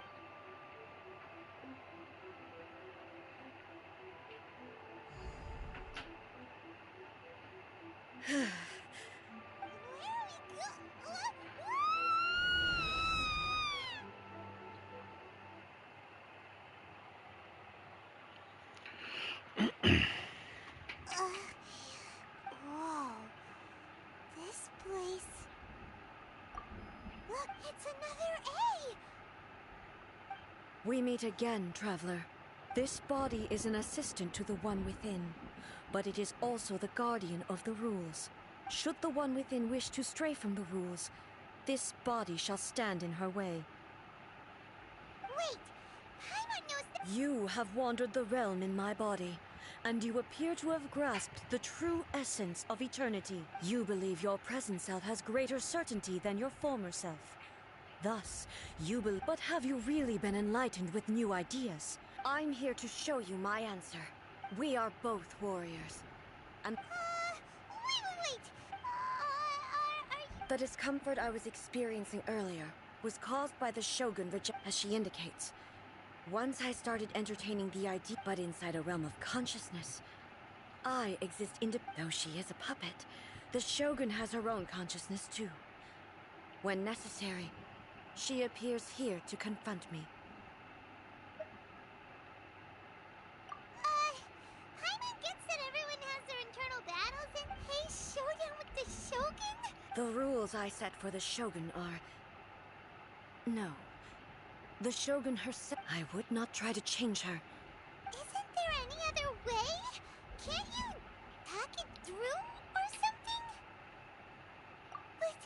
Whoa. This place... Look, it's another A! We meet again, traveler. This body is an assistant to the One Within, but it is also the guardian of the rules. Should the One Within wish to stray from the rules, this body shall stand in her way. Wait! Paimon knows that... You have wandered the realm in my body, and you appear to have grasped the true essence of eternity. You believe your present self has greater certainty than your former self. Thus, you believe... But have you really been enlightened with new ideas? I'm here to show you my answer. We are both warriors. And... wait! The discomfort I was experiencing earlier was caused by the Shogun, as she indicates. Once I started entertaining the idea, but inside a realm of consciousness. I exist though she is a puppet, the Shogun has her own consciousness too. When necessary, she appears here to confront me. Paimon gets that everyone has their internal battles and hey, showdown with the Shogun? The rules I set for the Shogun are... No. The Shogun herself... I would not try to change her. Isn't there any other way? Can't you talk it through or something? But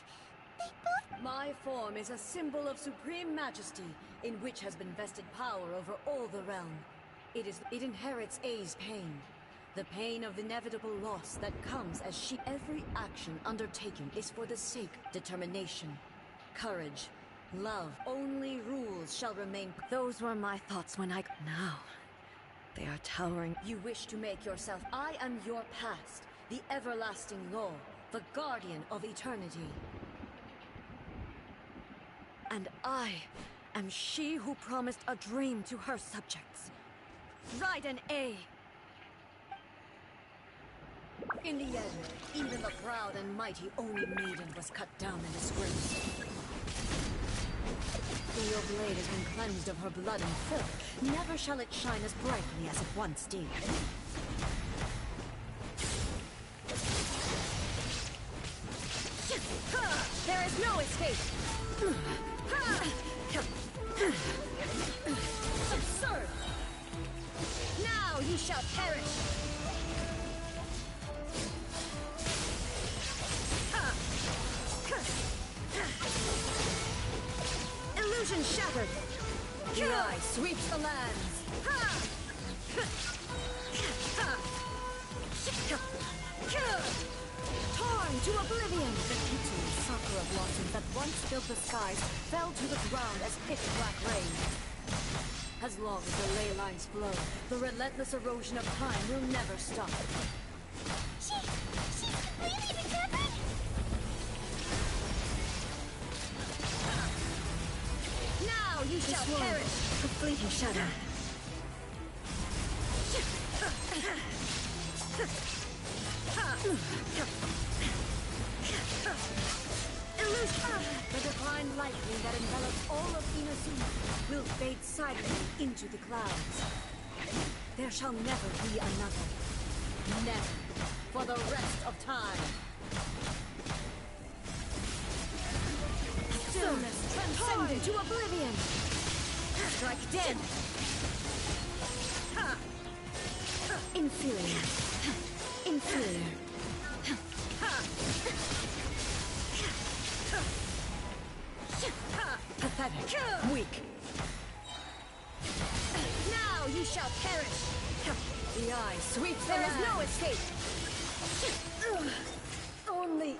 they both... My form is a symbol of supreme majesty, in which has been vested power over all the realm. It inherits A's pain. The pain of inevitable loss that comes as every action undertaken is for the sake of determination, courage, love. Only rules shall remain. Those were my thoughts when Now, they are towering. You wish to make yourself... I am your past, the everlasting law, the guardian of eternity. And I am she who promised a dream to her subjects. Raiden A. In the end, even the proud and mighty Oni maiden was cut down in disgrace. After your blade has been cleansed of her blood and filth, never shall it shine as brightly as it once did. There is no escape! Absurd! Now you shall perish! Illusion shattered! The eye sweeps the lands! Torn to oblivion! The tinsel sakura blossoms that once filled the skies fell to the ground as pitch-black rain. As long as the ley lines flow, the relentless erosion of time will never stop. She's completely recovered? Now you shall perish! A fleeting shadow. The divine lightning that envelops all of Inazuma will fade silently into the clouds. There shall never be another. Never. For the rest of time. Stillness transcended to oblivion. Strike dead. Inferior. Inferior. Pathetic. Weak. Now you shall perish. The eye sweeps. There is no escape. Only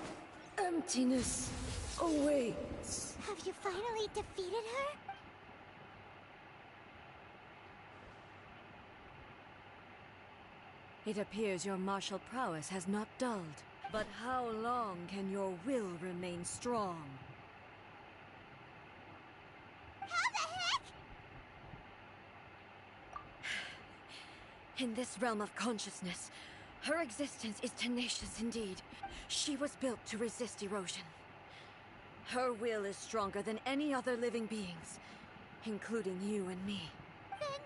emptiness awaits. Have you finally defeated her? It appears your martial prowess has not dulled. But how long can your will remain strong? How the heck? In this realm of consciousness, her existence is tenacious indeed. She was built to resist erosion. Her will is stronger than any other living beings, including you and me. Then,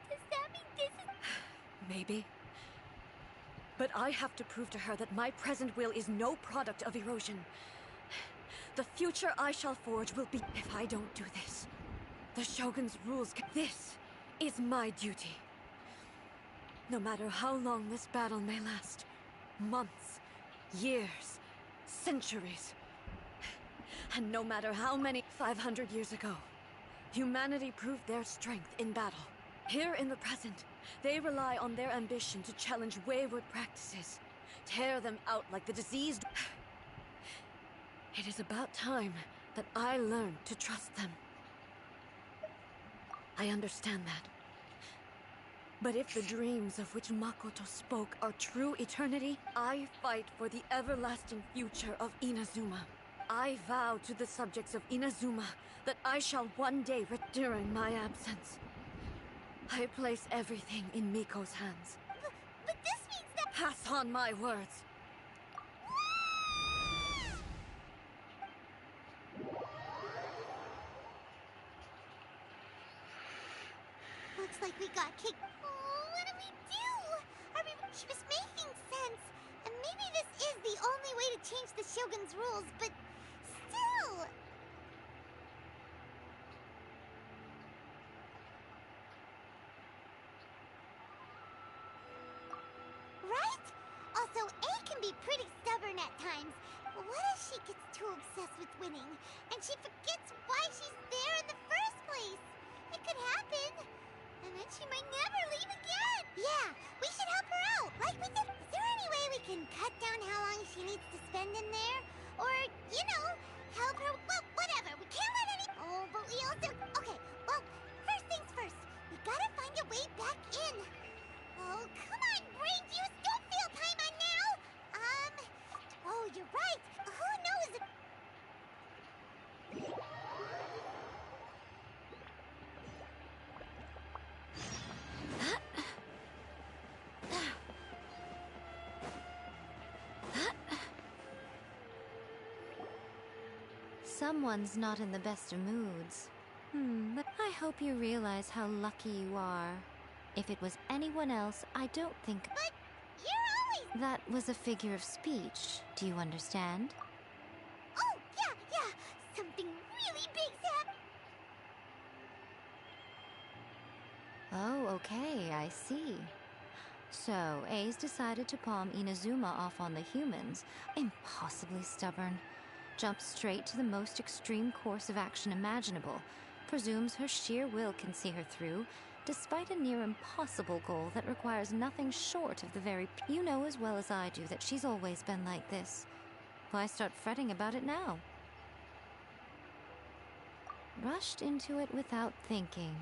does that mean this is... Maybe. But I have to prove to her that my present will is no product of erosion. The future I shall forge will be... If I don't do this, the Shogun's rules... This is my duty. No matter how long this battle may last. Months, years, centuries. And no matter how many... 500 years ago, humanity proved their strength in battle. Here in the present, they rely on their ambition to challenge wayward practices, tear them out like the diseased. It is about time that I learn to trust them. I understand that. But if the dreams of which Makoto spoke are true eternity, I fight for the everlasting future of Inazuma. I vow to the subjects of Inazuma that I shall one day during my absence. I place everything in Miko's hands. But this means that... Pass on my words. Looks like we got kicked. Oh, what do we do? She was making sense. And maybe this is the only way to change the Shogun's rules, but still... Right? Also, A can be pretty stubborn at times. What if she gets too obsessed with winning, and she forgets why she's there in the first place? It could happen. And then she might never leave again. Yeah, we should help her out, like we did. Is there any way we can cut down how long she needs to spend in there? Or, you know, help her... Well, whatever. We can't let any... Oh, but we also... Okay, well, first things first. We gotta find a way back in. Oh, come on, brain juice. Don't feel time on now. Oh, you're right. Who knows if... Someone's not in the best of moods. I hope you realize how lucky you are. If it was anyone else, I don't think... But you're always... That was a figure of speech. Do you understand? Oh, yeah. Something really big's happening. Oh, okay, I see. So, Ace decided to palm Inazuma off on the humans. Impossibly stubborn. Jumps straight to the most extreme course of action imaginable. Presumes her sheer will can see her through, despite a near impossible goal that requires nothing short of the very... You know as well as I do that she's always been like this. Why start fretting about it now? Rushed into it without thinking.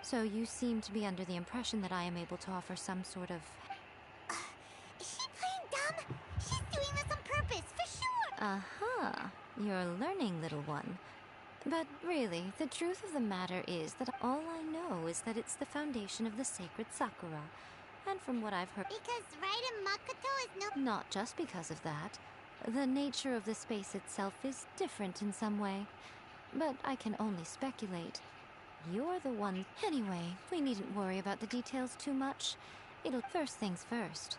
So you seem to be under the impression that I am able to offer some sort of... Is she playing dumb? She's doing this on purpose, for sure! Aha! You're learning, little one. But really, the truth of the matter is that all I know is that it's the foundation of the sacred Sakura. And from what I've heard... Because Raiden Makoto is no... Not just because of that. The nature of the space itself is different in some way. But I can only speculate. You're the one... Anyway, we needn't worry about the details too much. It'll... First things first.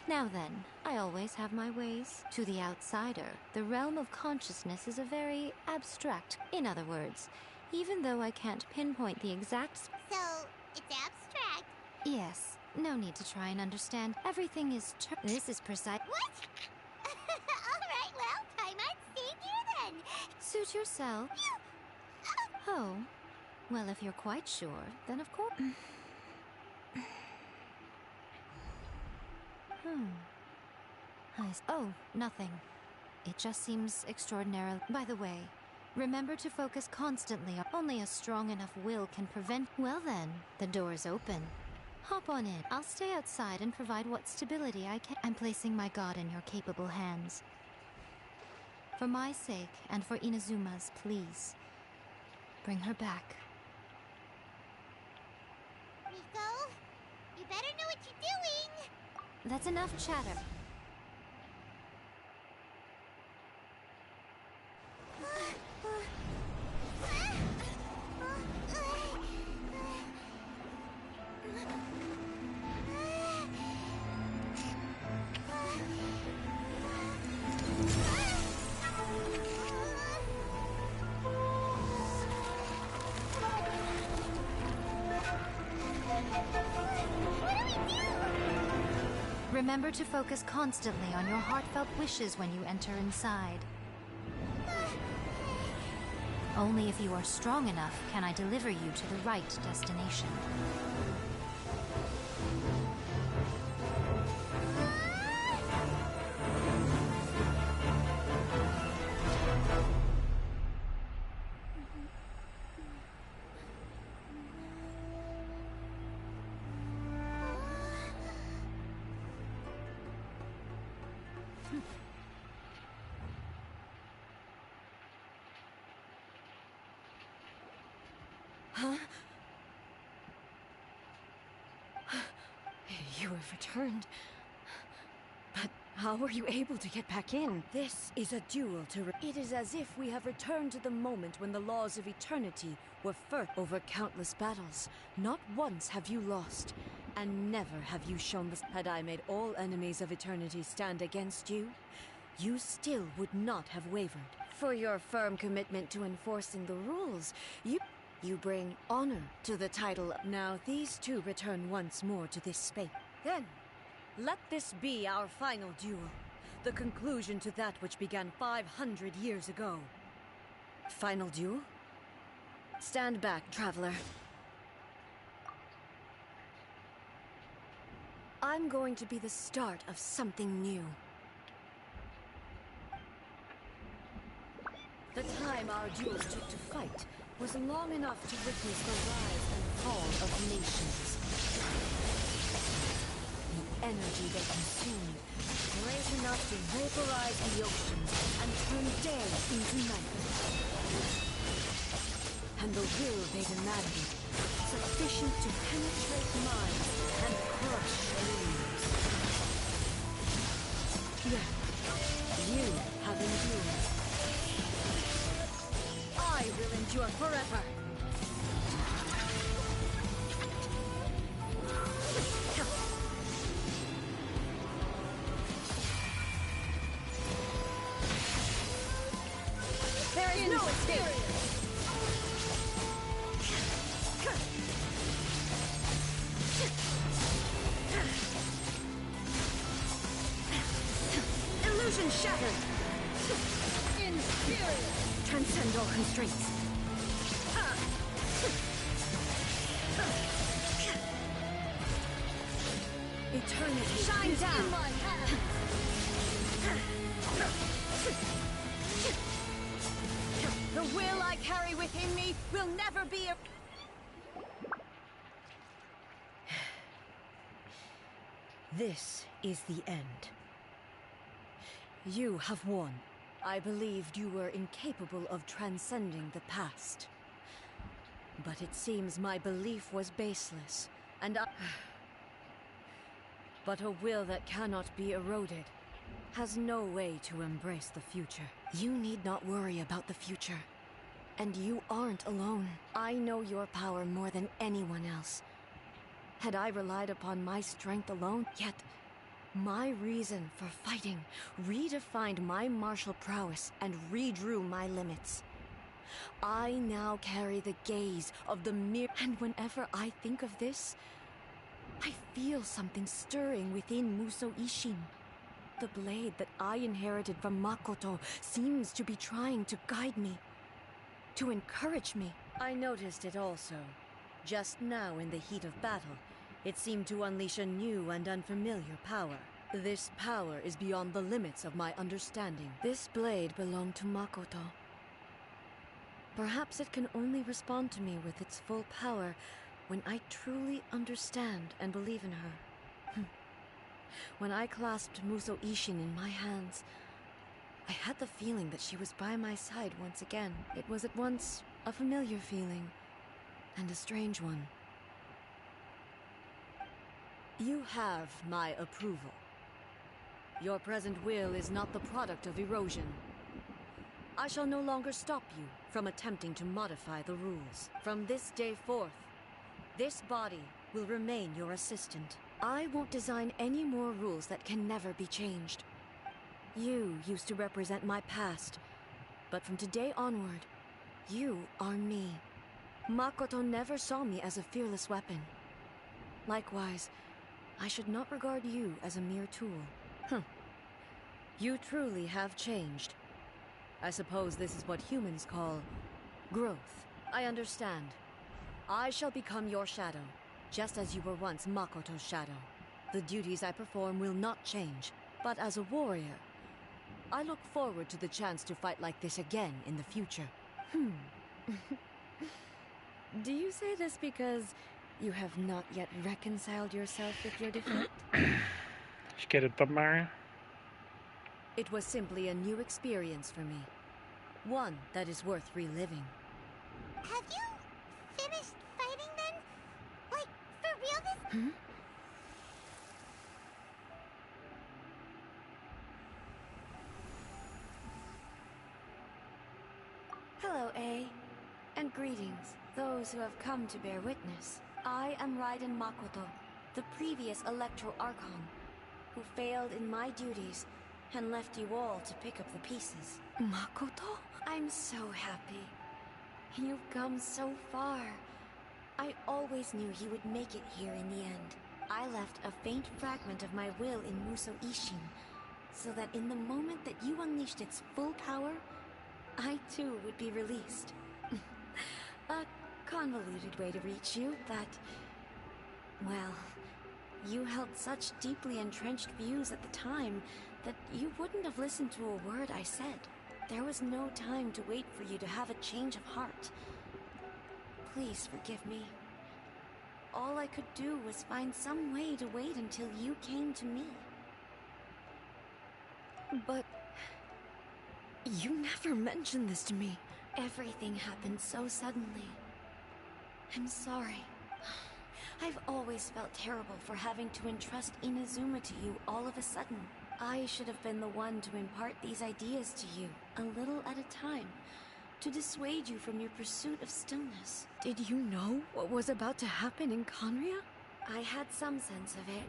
Now then, I always have my ways. To the outsider, the realm of consciousness is a very abstract... In other words, even though I can't pinpoint the exact... So, it's abstract? Yes, no need to try and understand. Everything is... This is precise... What? Alright, well, I might stay here then. Suit yourself. Oh, well, if you're quite sure, then of course... Oh, nothing. It just seems extraordinary. By the way, remember to focus constantly. Only a strong enough will can prevent... Well then, the door's open. Hop on in. I'll stay outside and provide what stability I can. I'm placing my god in your capable hands. For my sake, and for Inazuma's, please. Bring her back. Rico, you better know what you're doing! That's enough chatter. Remember to focus constantly on your heartfelt wishes when you enter inside. Only if you are strong enough can I deliver you to the right destination. Huh? You have returned. But how were you able to get back in? This is a duel to... It is as if we have returned to the moment when the laws of eternity were first. Over countless battles, not once have you lost, and never have you shown the... Had I made all enemies of eternity stand against you, you still would not have wavered. For your firm commitment to enforcing the rules, you bring honor to the title. Now these two return once more to this space. Then, let this be our final duel. The conclusion to that which began 500 years ago. Final duel? Stand back, traveler. I'm going to be the start of something new. The time our duels took to fight was long enough to witness the rise and fall of nations. energy they consume, great enough to vaporize the oceans and turn day into night. And the will they demanded, sufficient to penetrate minds and crush dreams. Yet, you have endured. I will endure forever. There is no escape. Illusion shattered. Inferior. Transcend all constraints. Eternity shine down. In my hand. The will I carry within me will never be a... This is the end. You have won. I believed you were incapable of transcending the past. But it seems my belief was baseless, and I... But a will that cannot be eroded has no way to embrace the future. You need not worry about the future. And you aren't alone. I know your power more than anyone else. Had I relied upon my strength alone, yet my reason for fighting redefined my martial prowess and redrew my limits. I now carry the gaze of the mere... And whenever I think of this, I feel something stirring within Muso Ishin. The blade that I inherited from Makoto seems to be trying to guide me, to encourage me. I noticed it also. Just now in the heat of battle, it seemed to unleash a new and unfamiliar power. This power is beyond the limits of my understanding. This blade belonged to Makoto. Perhaps it can only respond to me with its full power when I truly understand and believe in her. When I clasped Muso Ishin in my hands, I had the feeling that she was by my side once again. It was at once a familiar feeling and a strange one. You have my approval. Your present will is not the product of erosion. I shall no longer stop you from attempting to modify the rules. From this day forth, this body will remain your assistant. I won't design any more rules that can never be changed. You used to represent my past, but from today onward, you are me. Makoto never saw me as a fearless weapon. Likewise, I should not regard you as a mere tool. You truly have changed. I suppose this is what humans call growth. I understand. I shall become your shadow, just as you were once Makoto's shadow. The duties I perform will not change, but as a warrior, I look forward to the chance to fight like this again in the future. Do you say this because you have not yet reconciled yourself with your defeat? Ich get it, Mario. It was simply a new experience for me. One that is worth reliving. Have you finished fighting then? Like, for real this? Hello, A. And greetings, those who have come to bear witness. I am Raiden Makoto, the previous Electro Archon, who failed in my duties and left you all to pick up the pieces. Makoto? I'm so happy. You've come so far. I always knew you would make it here in the end. I left a faint fragment of my will in Muso Ishin, so that in the moment that you unleashed its full power, I too would be released. A convoluted way to reach you, but... well, you held such deeply entrenched views at the time that you wouldn't have listened to a word I said. There was no time to wait for you to have a change of heart. Please forgive me. all I could do was find some way to wait until you came to me. But you never mentioned this to me. Everything happened so suddenly. I'm sorry. I've always felt terrible for having to entrust Inazuma to you all of a sudden. I should have been the one to impart these ideas to you, a little at a time, to dissuade you from your pursuit of stillness. Did you know what was about to happen in Conria? I had some sense of it.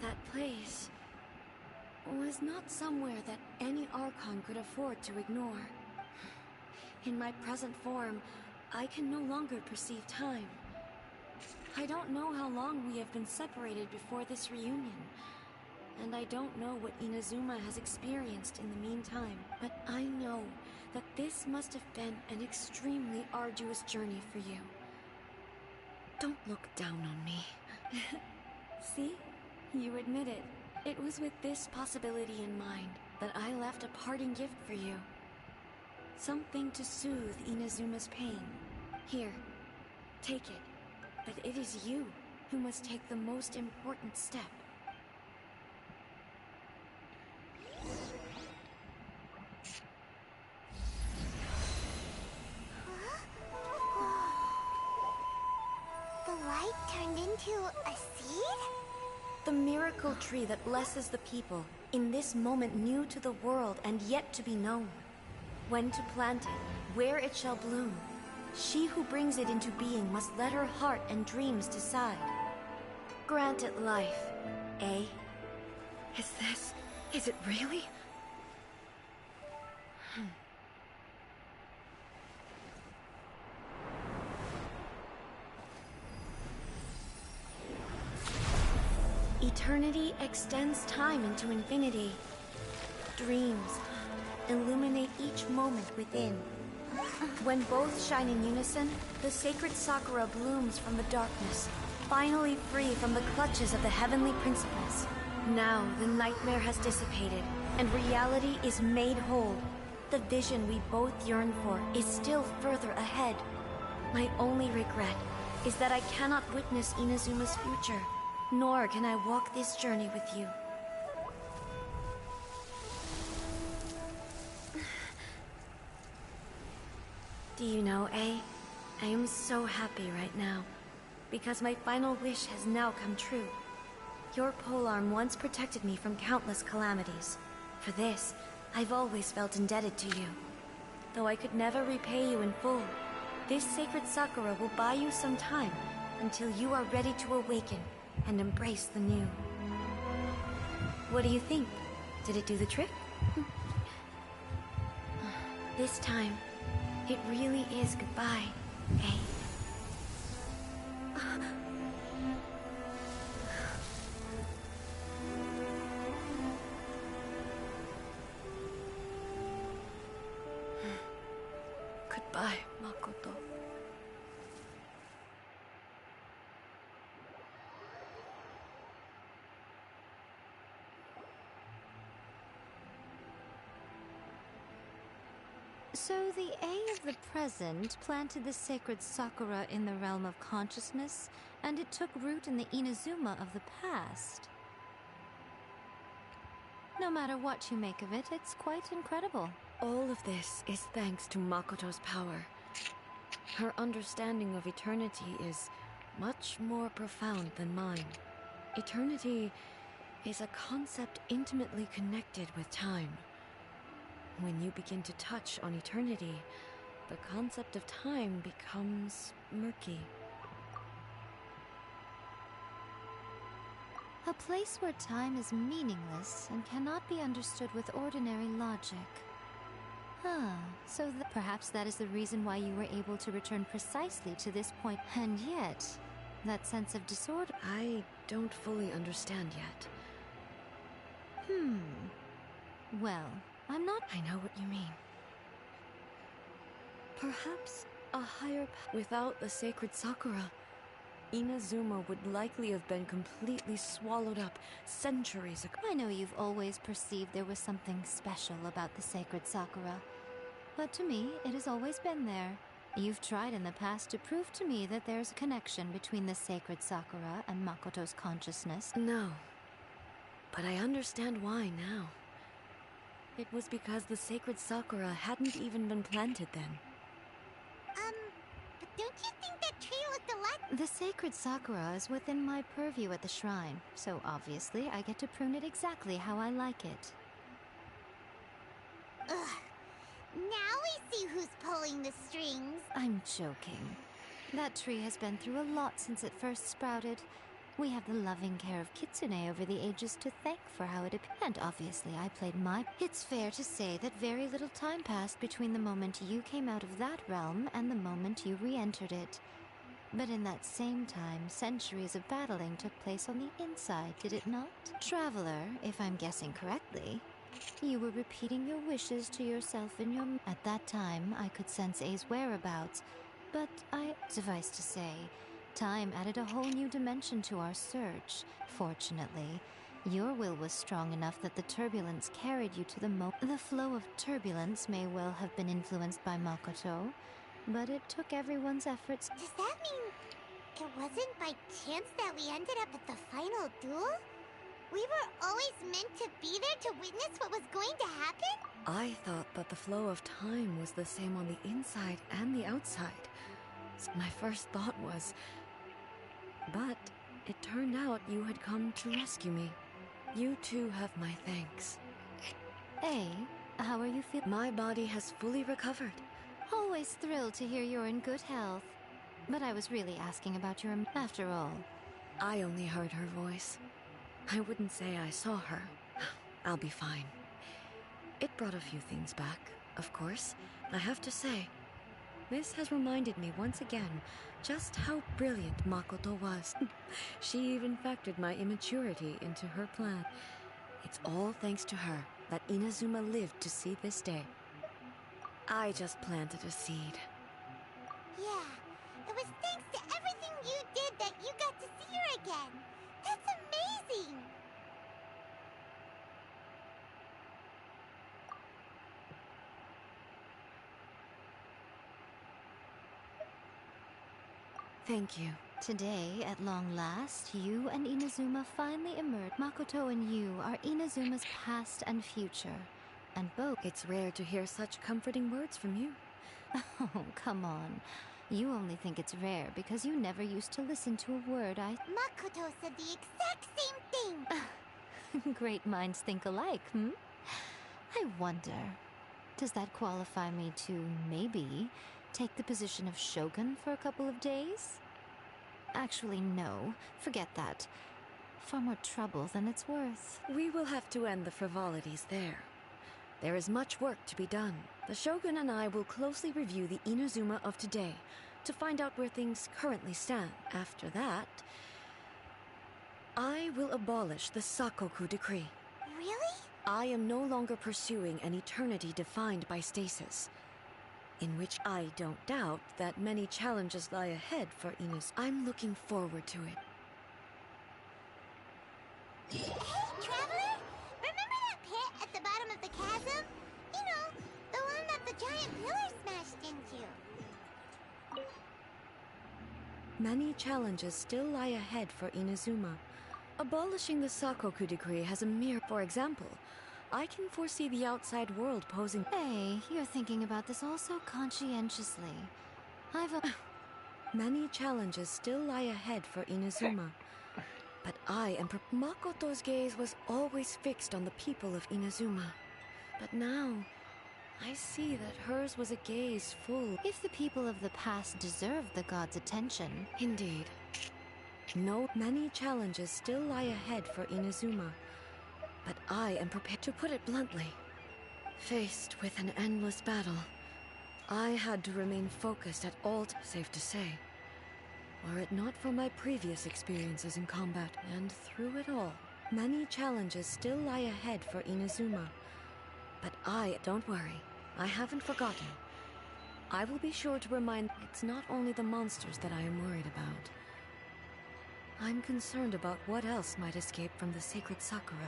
That place was not somewhere that any Archon could afford to ignore. In my present form, I can no longer perceive time. I don't know how long we have been separated before this reunion, and I don't know what Inazuma has experienced in the meantime, but I know that this must have been an extremely arduous journey for you. Don't look down on me. See? You admit it. It was with this possibility in mind that I left a parting gift for you. Something to soothe Inazuma's pain. Here, take it. But it is you who must take the most important step. The light turned into a seed? The miracle tree that blesses the people, in this moment new to the world and yet to be known. When to plant it, where it shall bloom. She who brings it into being must let her heart and dreams decide. Grant it life, eh? Is it really? Eternity extends time into infinity. Dreams illuminate each moment within. When both shine in unison, the sacred Sakura blooms from the darkness, finally free from the clutches of the heavenly principles. Now the nightmare has dissipated, and reality is made whole. The vision we both yearn for is still further ahead. My only regret is that I cannot witness Inazuma's future, nor can I walk this journey with you. Do you know, A? I am so happy right now, because my final wish has now come true. Your polearm once protected me from countless calamities. For this, I've always felt indebted to you. Though I could never repay you in full, this sacred Sakura will buy you some time until you are ready to awaken and embrace the new. What do you think? Did it do the trick? This time, it really is goodbye, eh? Goodbye, Makoto. So the A of the present planted the sacred Sakura in the realm of consciousness, and it took root in the Inazuma of the past. No matter what you make of it, it's quite incredible. All of this is thanks to Makoto's power. Her understanding of eternity is much more profound than mine. Eternity is a concept intimately connected with time. When you begin to touch on eternity, the concept of time becomes murky. A place where time is meaningless and cannot be understood with ordinary logic. So perhaps that is the reason why you were able to return precisely to this point. And yet, that sense of disorder... I don't fully understand yet. Well, I'm not... I know what you mean. Perhaps a higher without the sacred Sakura, Inazuma would likely have been completely swallowed up centuries ago. I know you've always perceived there was something special about the sacred Sakura, but to me, it has always been there, You've tried in the past to prove to me that there's a connection between the sacred Sakura and Makoto's consciousness. No. But I understand why now. It was because the sacred Sakura hadn't even been planted then. But don't you think that tree looked a lot— The sacred Sakura is within my purview at the shrine, so obviously I get to prune it exactly how I like it. Ugh. Now we see who's pulling the strings. I'm joking. That tree has been through a lot since it first sprouted. We have the loving care of Kitsune over the ages to thank for how it appeared. And obviously I played my— It's fair to say that very little time passed between the moment you came out of that realm and the moment you re-entered it. But in that same time, centuries of battling took place on the inside, did it not? Traveler, if I'm guessing correctly, you were repeating your wishes to yourself in your— At that time, I could sense A's whereabouts, but suffice to say, time added a whole new dimension to our search. Fortunately, your will was strong enough that the turbulence carried you to the flow of turbulence may well have been influenced by Makoto, but it took everyone's efforts. Does that mean it wasn't by chance that we ended up at the final duel? We were always meant to be there to witness what was going to happen? I thought that the flow of time was the same on the inside and the outside. So my first thought was... But it turned out you had come to rescue me. You too have my thanks. Hey, how are you feeling? My body has fully recovered. Always thrilled to hear you're in good health. But I was really asking about your... After all, I only heard her voice. I wouldn't say I saw her. I'll be fine. It brought a few things back, of course, I have to say. This has reminded me once again just how brilliant Makoto was. She even factored my immaturity into her plan. It's all thanks to her that Inazuma lived to see this day. I just planted a seed. Yeah, it was thanks to everything you did that you got to see her again. That's amazing! Thank you. today, at long last, you and Inazuma finally emerged. Makoto and you are Inazuma's past and future. And both... It's rare to hear such comforting words from you. Oh, come on. You only think it's rare because you never used to listen to a word Makoto said the exact same thing! Great minds think alike, hmm? I wonder, does that qualify me to, maybe, take the position of Shogun for a couple of days? Actually, no. Forget that. Far more trouble than it's worth. We will have to end the frivolities there. There is much work to be done. The Shogun and I will closely review the Inazuma of today to find out where things currently stand. After that, I will abolish the Sakoku decree. Really? I am no longer pursuing an eternity defined by stasis, in which I don't doubt that many challenges lie ahead for Inaz. I'm looking forward to it. Hey, Traveler! Remember that pit at the bottom of the chasm? You know, the one that the giant pillar smashed into. Many challenges still lie ahead for Inazuma. Abolishing the Sakoku decree has a mere... For example, I can foresee the outside world posing... Hey, you're thinking about this all so conscientiously. Many challenges still lie ahead for Inazuma. But I am... Makoto's gaze was always fixed on the people of Inazuma. But now, I see that hers was a gaze full... If the people of the past deserve the god's attention... Indeed. No, many challenges still lie ahead for Inazuma. But I am prepared to put it bluntly. Faced with an endless battle, I had to remain focused at all times, safe to say. Were it not for my previous experiences in combat, and through it all, many challenges still lie ahead for Inazuma. But don't worry, I haven't forgotten. I will be sure to remind it's not only the monsters that I am worried about. I'm concerned about what else might escape from the sacred Sakura.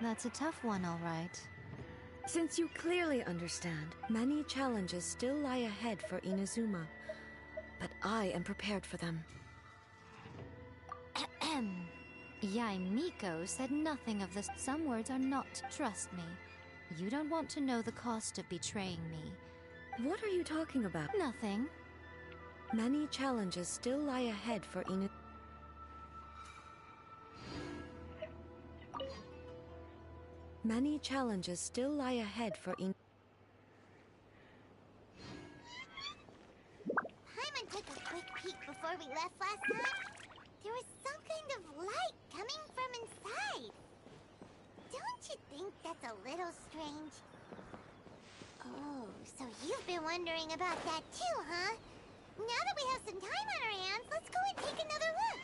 That's a tough one, all right. Since you clearly understand, many challenges still lie ahead for Inazuma. But I am prepared for them. Yaimiko said nothing of this. Some words are not. Trust me. You don't want to know the cost of betraying me. What are you talking about? Nothing. Many challenges still lie ahead for Inazuma. Many challenges still lie ahead for Inazuma. Paimon took a quick peek before we left last time. There was some kind of light coming from inside. Don't you think that's a little strange? Oh, so you've been wondering about that too, huh? Now that we have some time on our hands, let's go and take another look.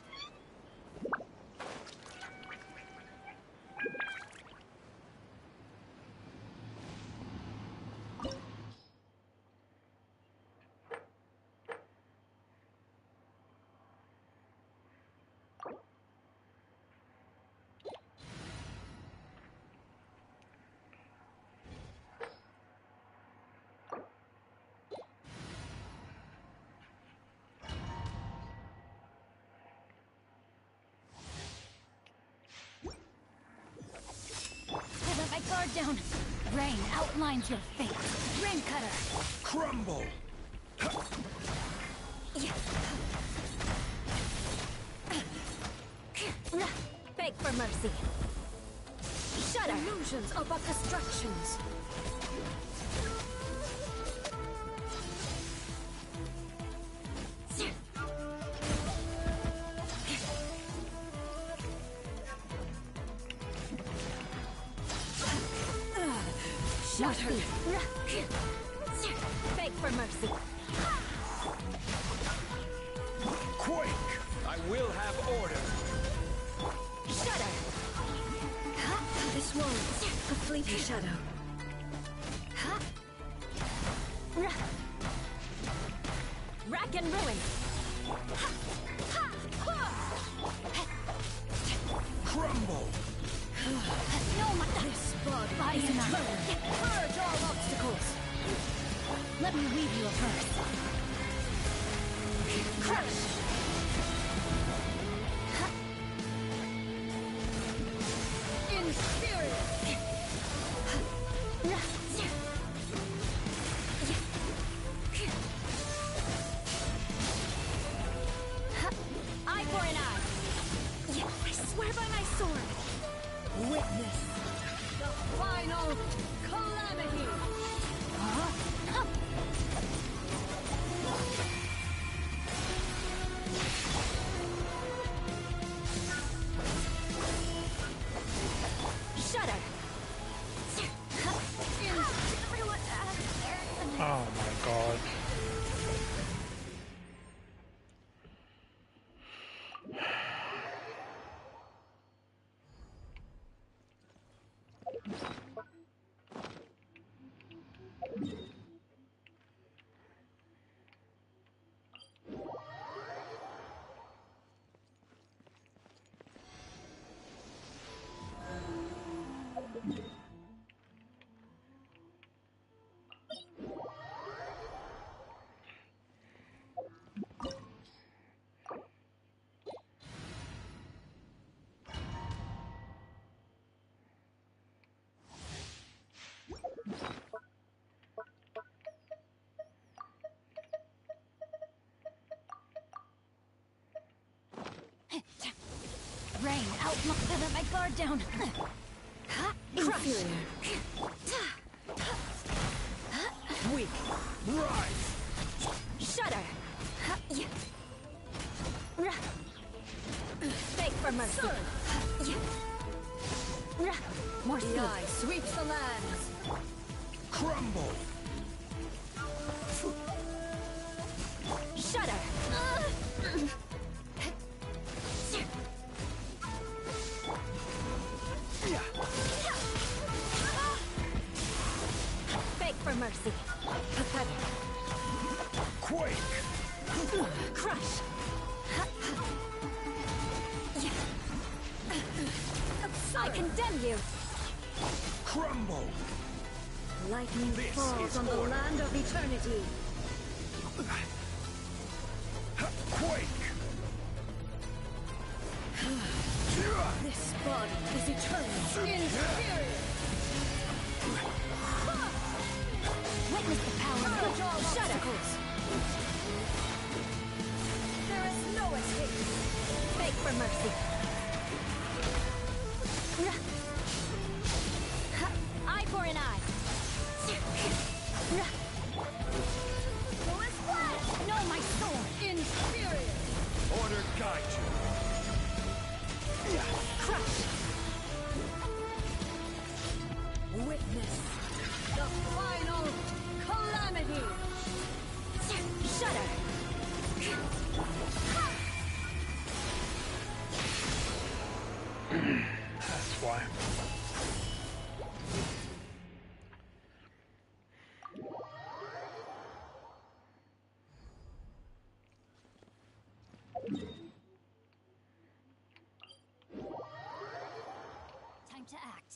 Let my guard down. Rain outlines your fate. Rain cutter. Crumble! Beg for mercy. Shudder. Illusions are but distractions. Shudder. Beg for mercy. Quake! I will have order. Shudder. This one, a fleeting shadow. Rack and ruin. Crumble! No, this body is not. Purge all obstacles. Let me weave you a verse. Crush. In spirit. Eye for an eye. I swear by my sword. Witness the final calamity. Shudder. Oh my god. Rain outline. Let my guard down. Inferior. Weak. Rise! Shudder. Beg for mercy. More speed. The eye sweeps the lands. Crumble! Shudder. Beg for mercy. Pathetic. Quake! Crush. I condemn you. Crumble! Lightning This falls is on the order. land of eternity. Quake! This body is eternal. Inferior! Witness the power of the obstacles. There is no escape. Beg for mercy. Eye for an eye. Fullest flash! No, my sword! Inferior! Order guide you. Crush! Witness the final calamity! Shudder! That's why. Time to act.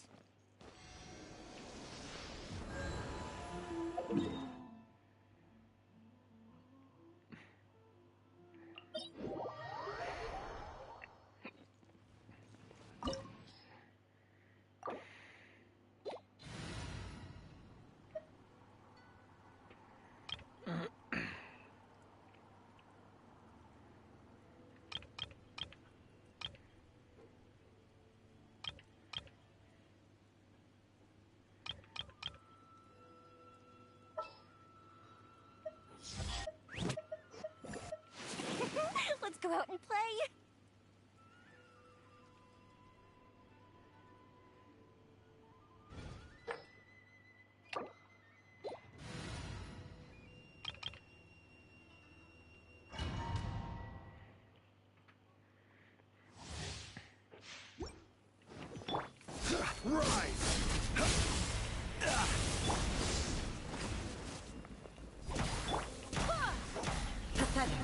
Let's go out and play. Rise! Pathetic.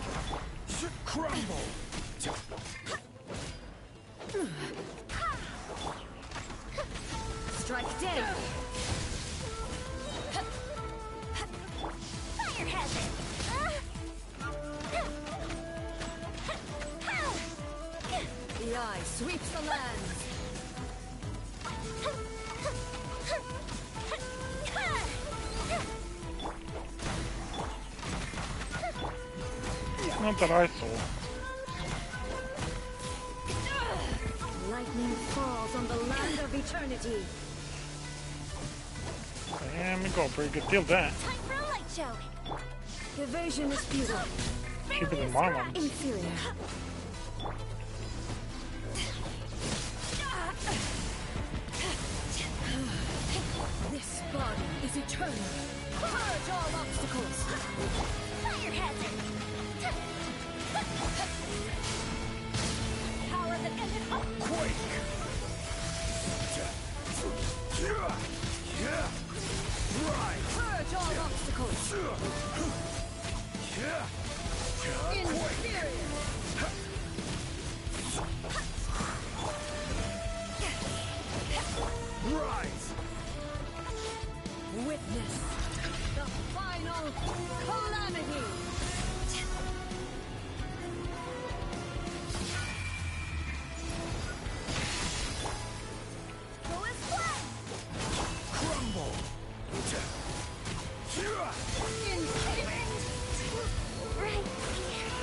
Crumble! Strike dead! Fire hazard. The eye sweeps the land! Not that I saw. Lightning falls on the land of eternity. And we got a pretty good deal there. Time for a light show. Evasion is futile. Cheaper than my one. Inferior. This body is eternal. Purge all obstacles. Fire hazard. Power that ended up. Quake! Rise! Purge all obstacles. Inferior. Rise! Witness the final calamity. Fullest flash. Crumble! Right here.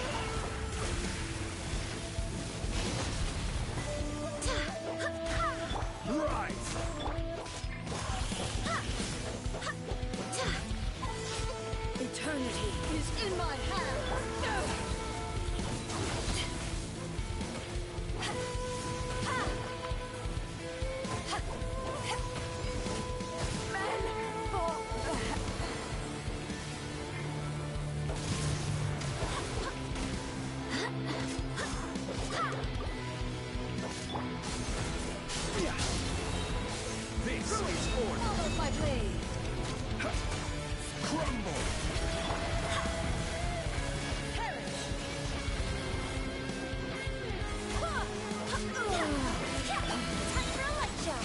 Rise! Eternity is in my hands. This is order. Follow my blade. Crumble! Perish. Time for a light show.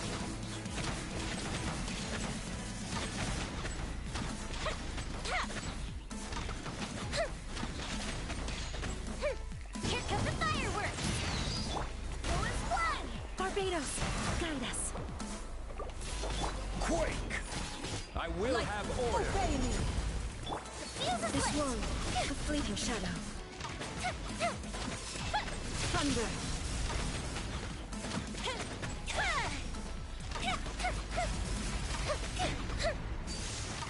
will have order. Obey me. This one, a fleeting shadow. Thunder.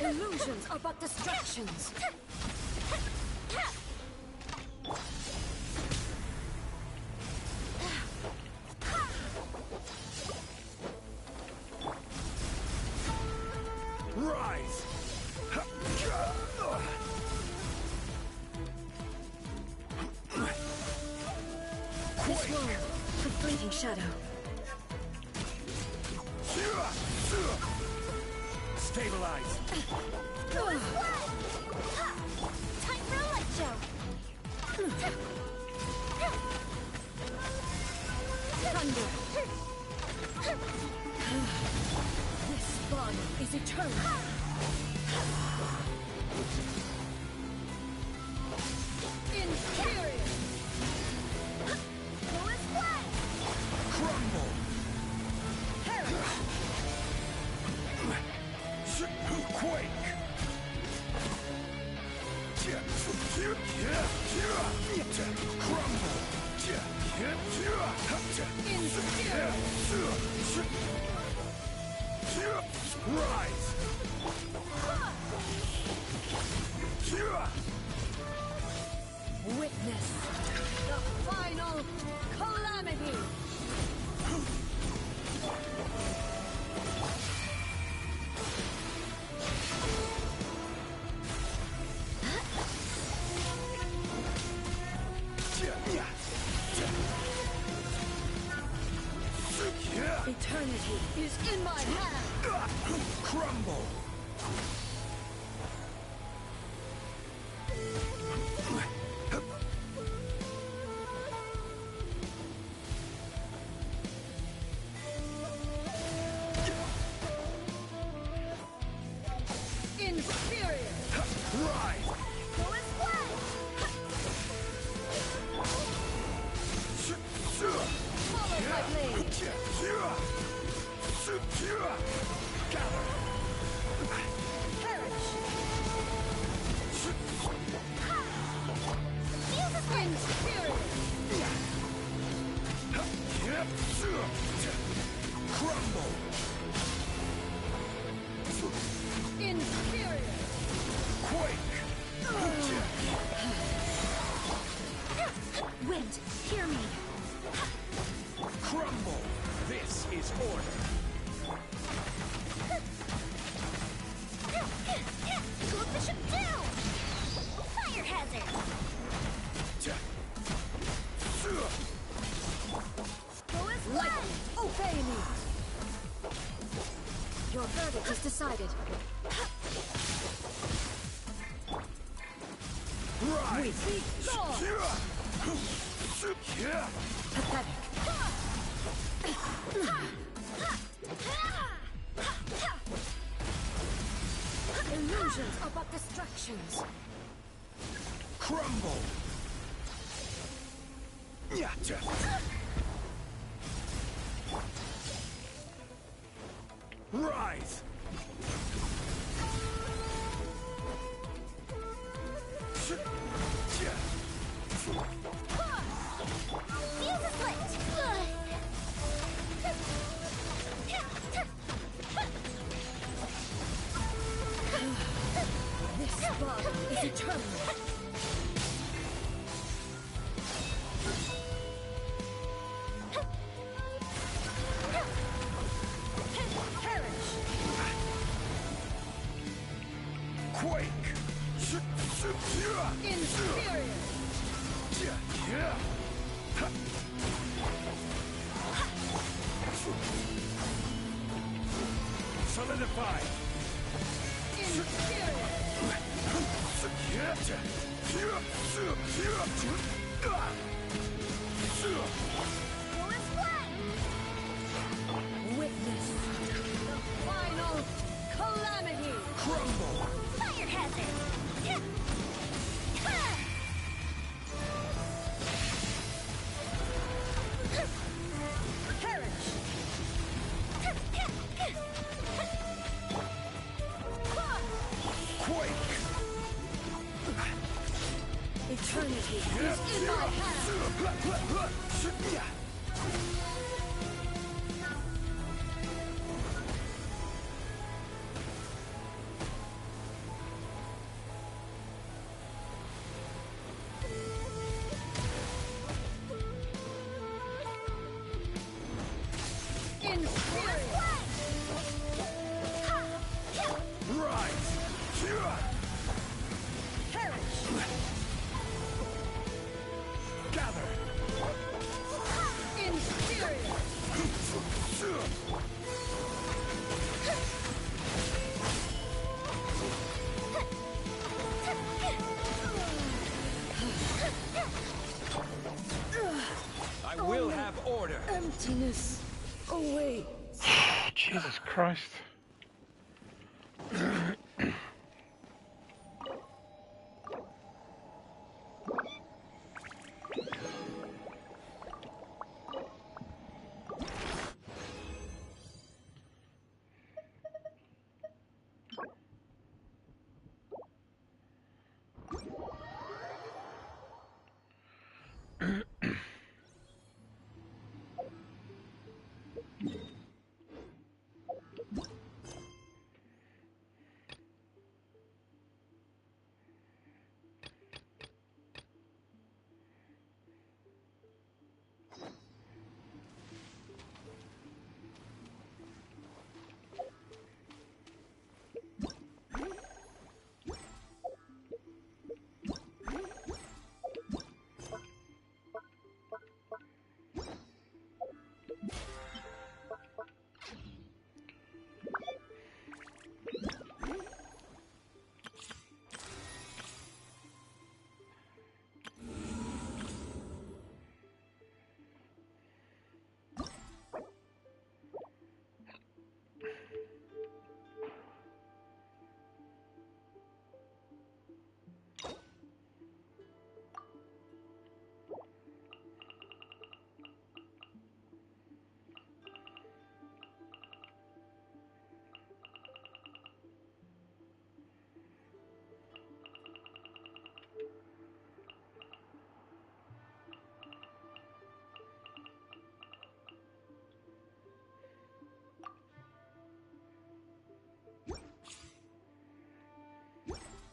Illusions are but distractions. Rise! This one, a fleeting shadow. Stabilize! Time for a light show! Thunder. This bond is eternal. Inferior. Who is what? Crumble! Quake! Rise! Witness the final calamity. Eternity is in my hand. Crumble! Inferior. Rise! Who is what? Follow my blade. Gather! Perish. Inferior. Crumble! Inferior. Quake! Wind, hear me. Crumble! This is order. Coefficient down! Fire hazard! Who is what? Lightning, obey me. Your verdict is decided. Rise! Pathetic. Illusions are but distractions. Crumble! Rise! Fuse is lit! This body is eternal. Perish. Quake! Inferior. Solidify! Inferior. Who is what? Witness the final calamity. Crumble! Fire hazard! Perish. In my path! In spirit! Rise! Perish! Gather! In spirit! I will have order. Emptiness away. Jesus Christ.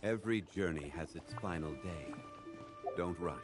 Every journey has its final day. Don't rush.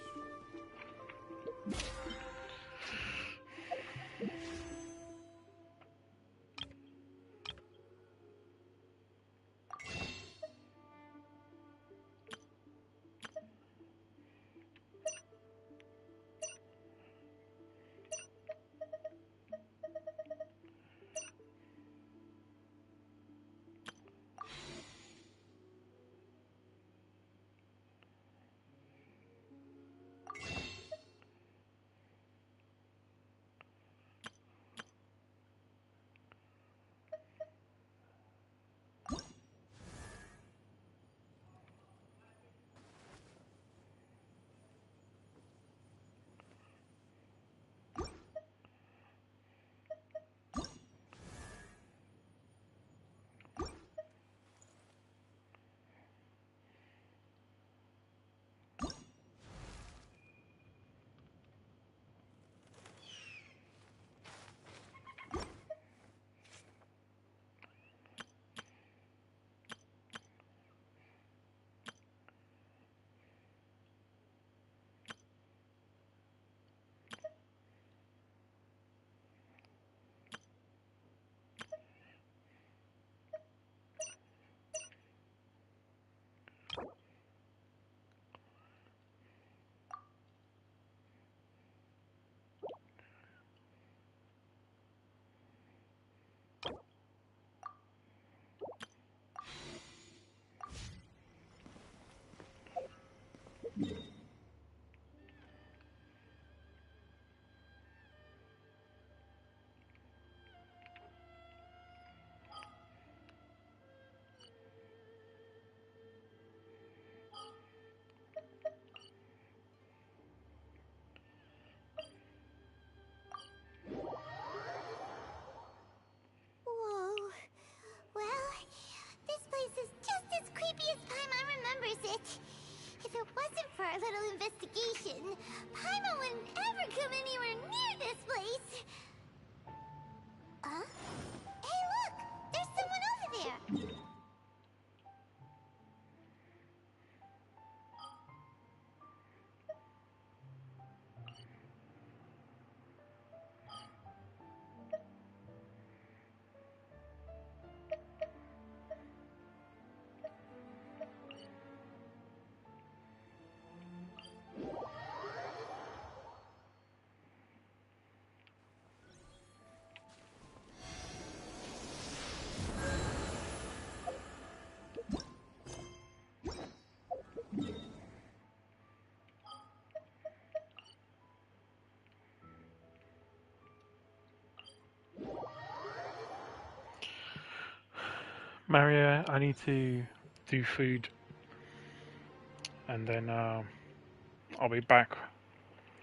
anywhere near this place. Huh? Hey, look! There's someone over there. Maria, I need to do food, and then I'll be back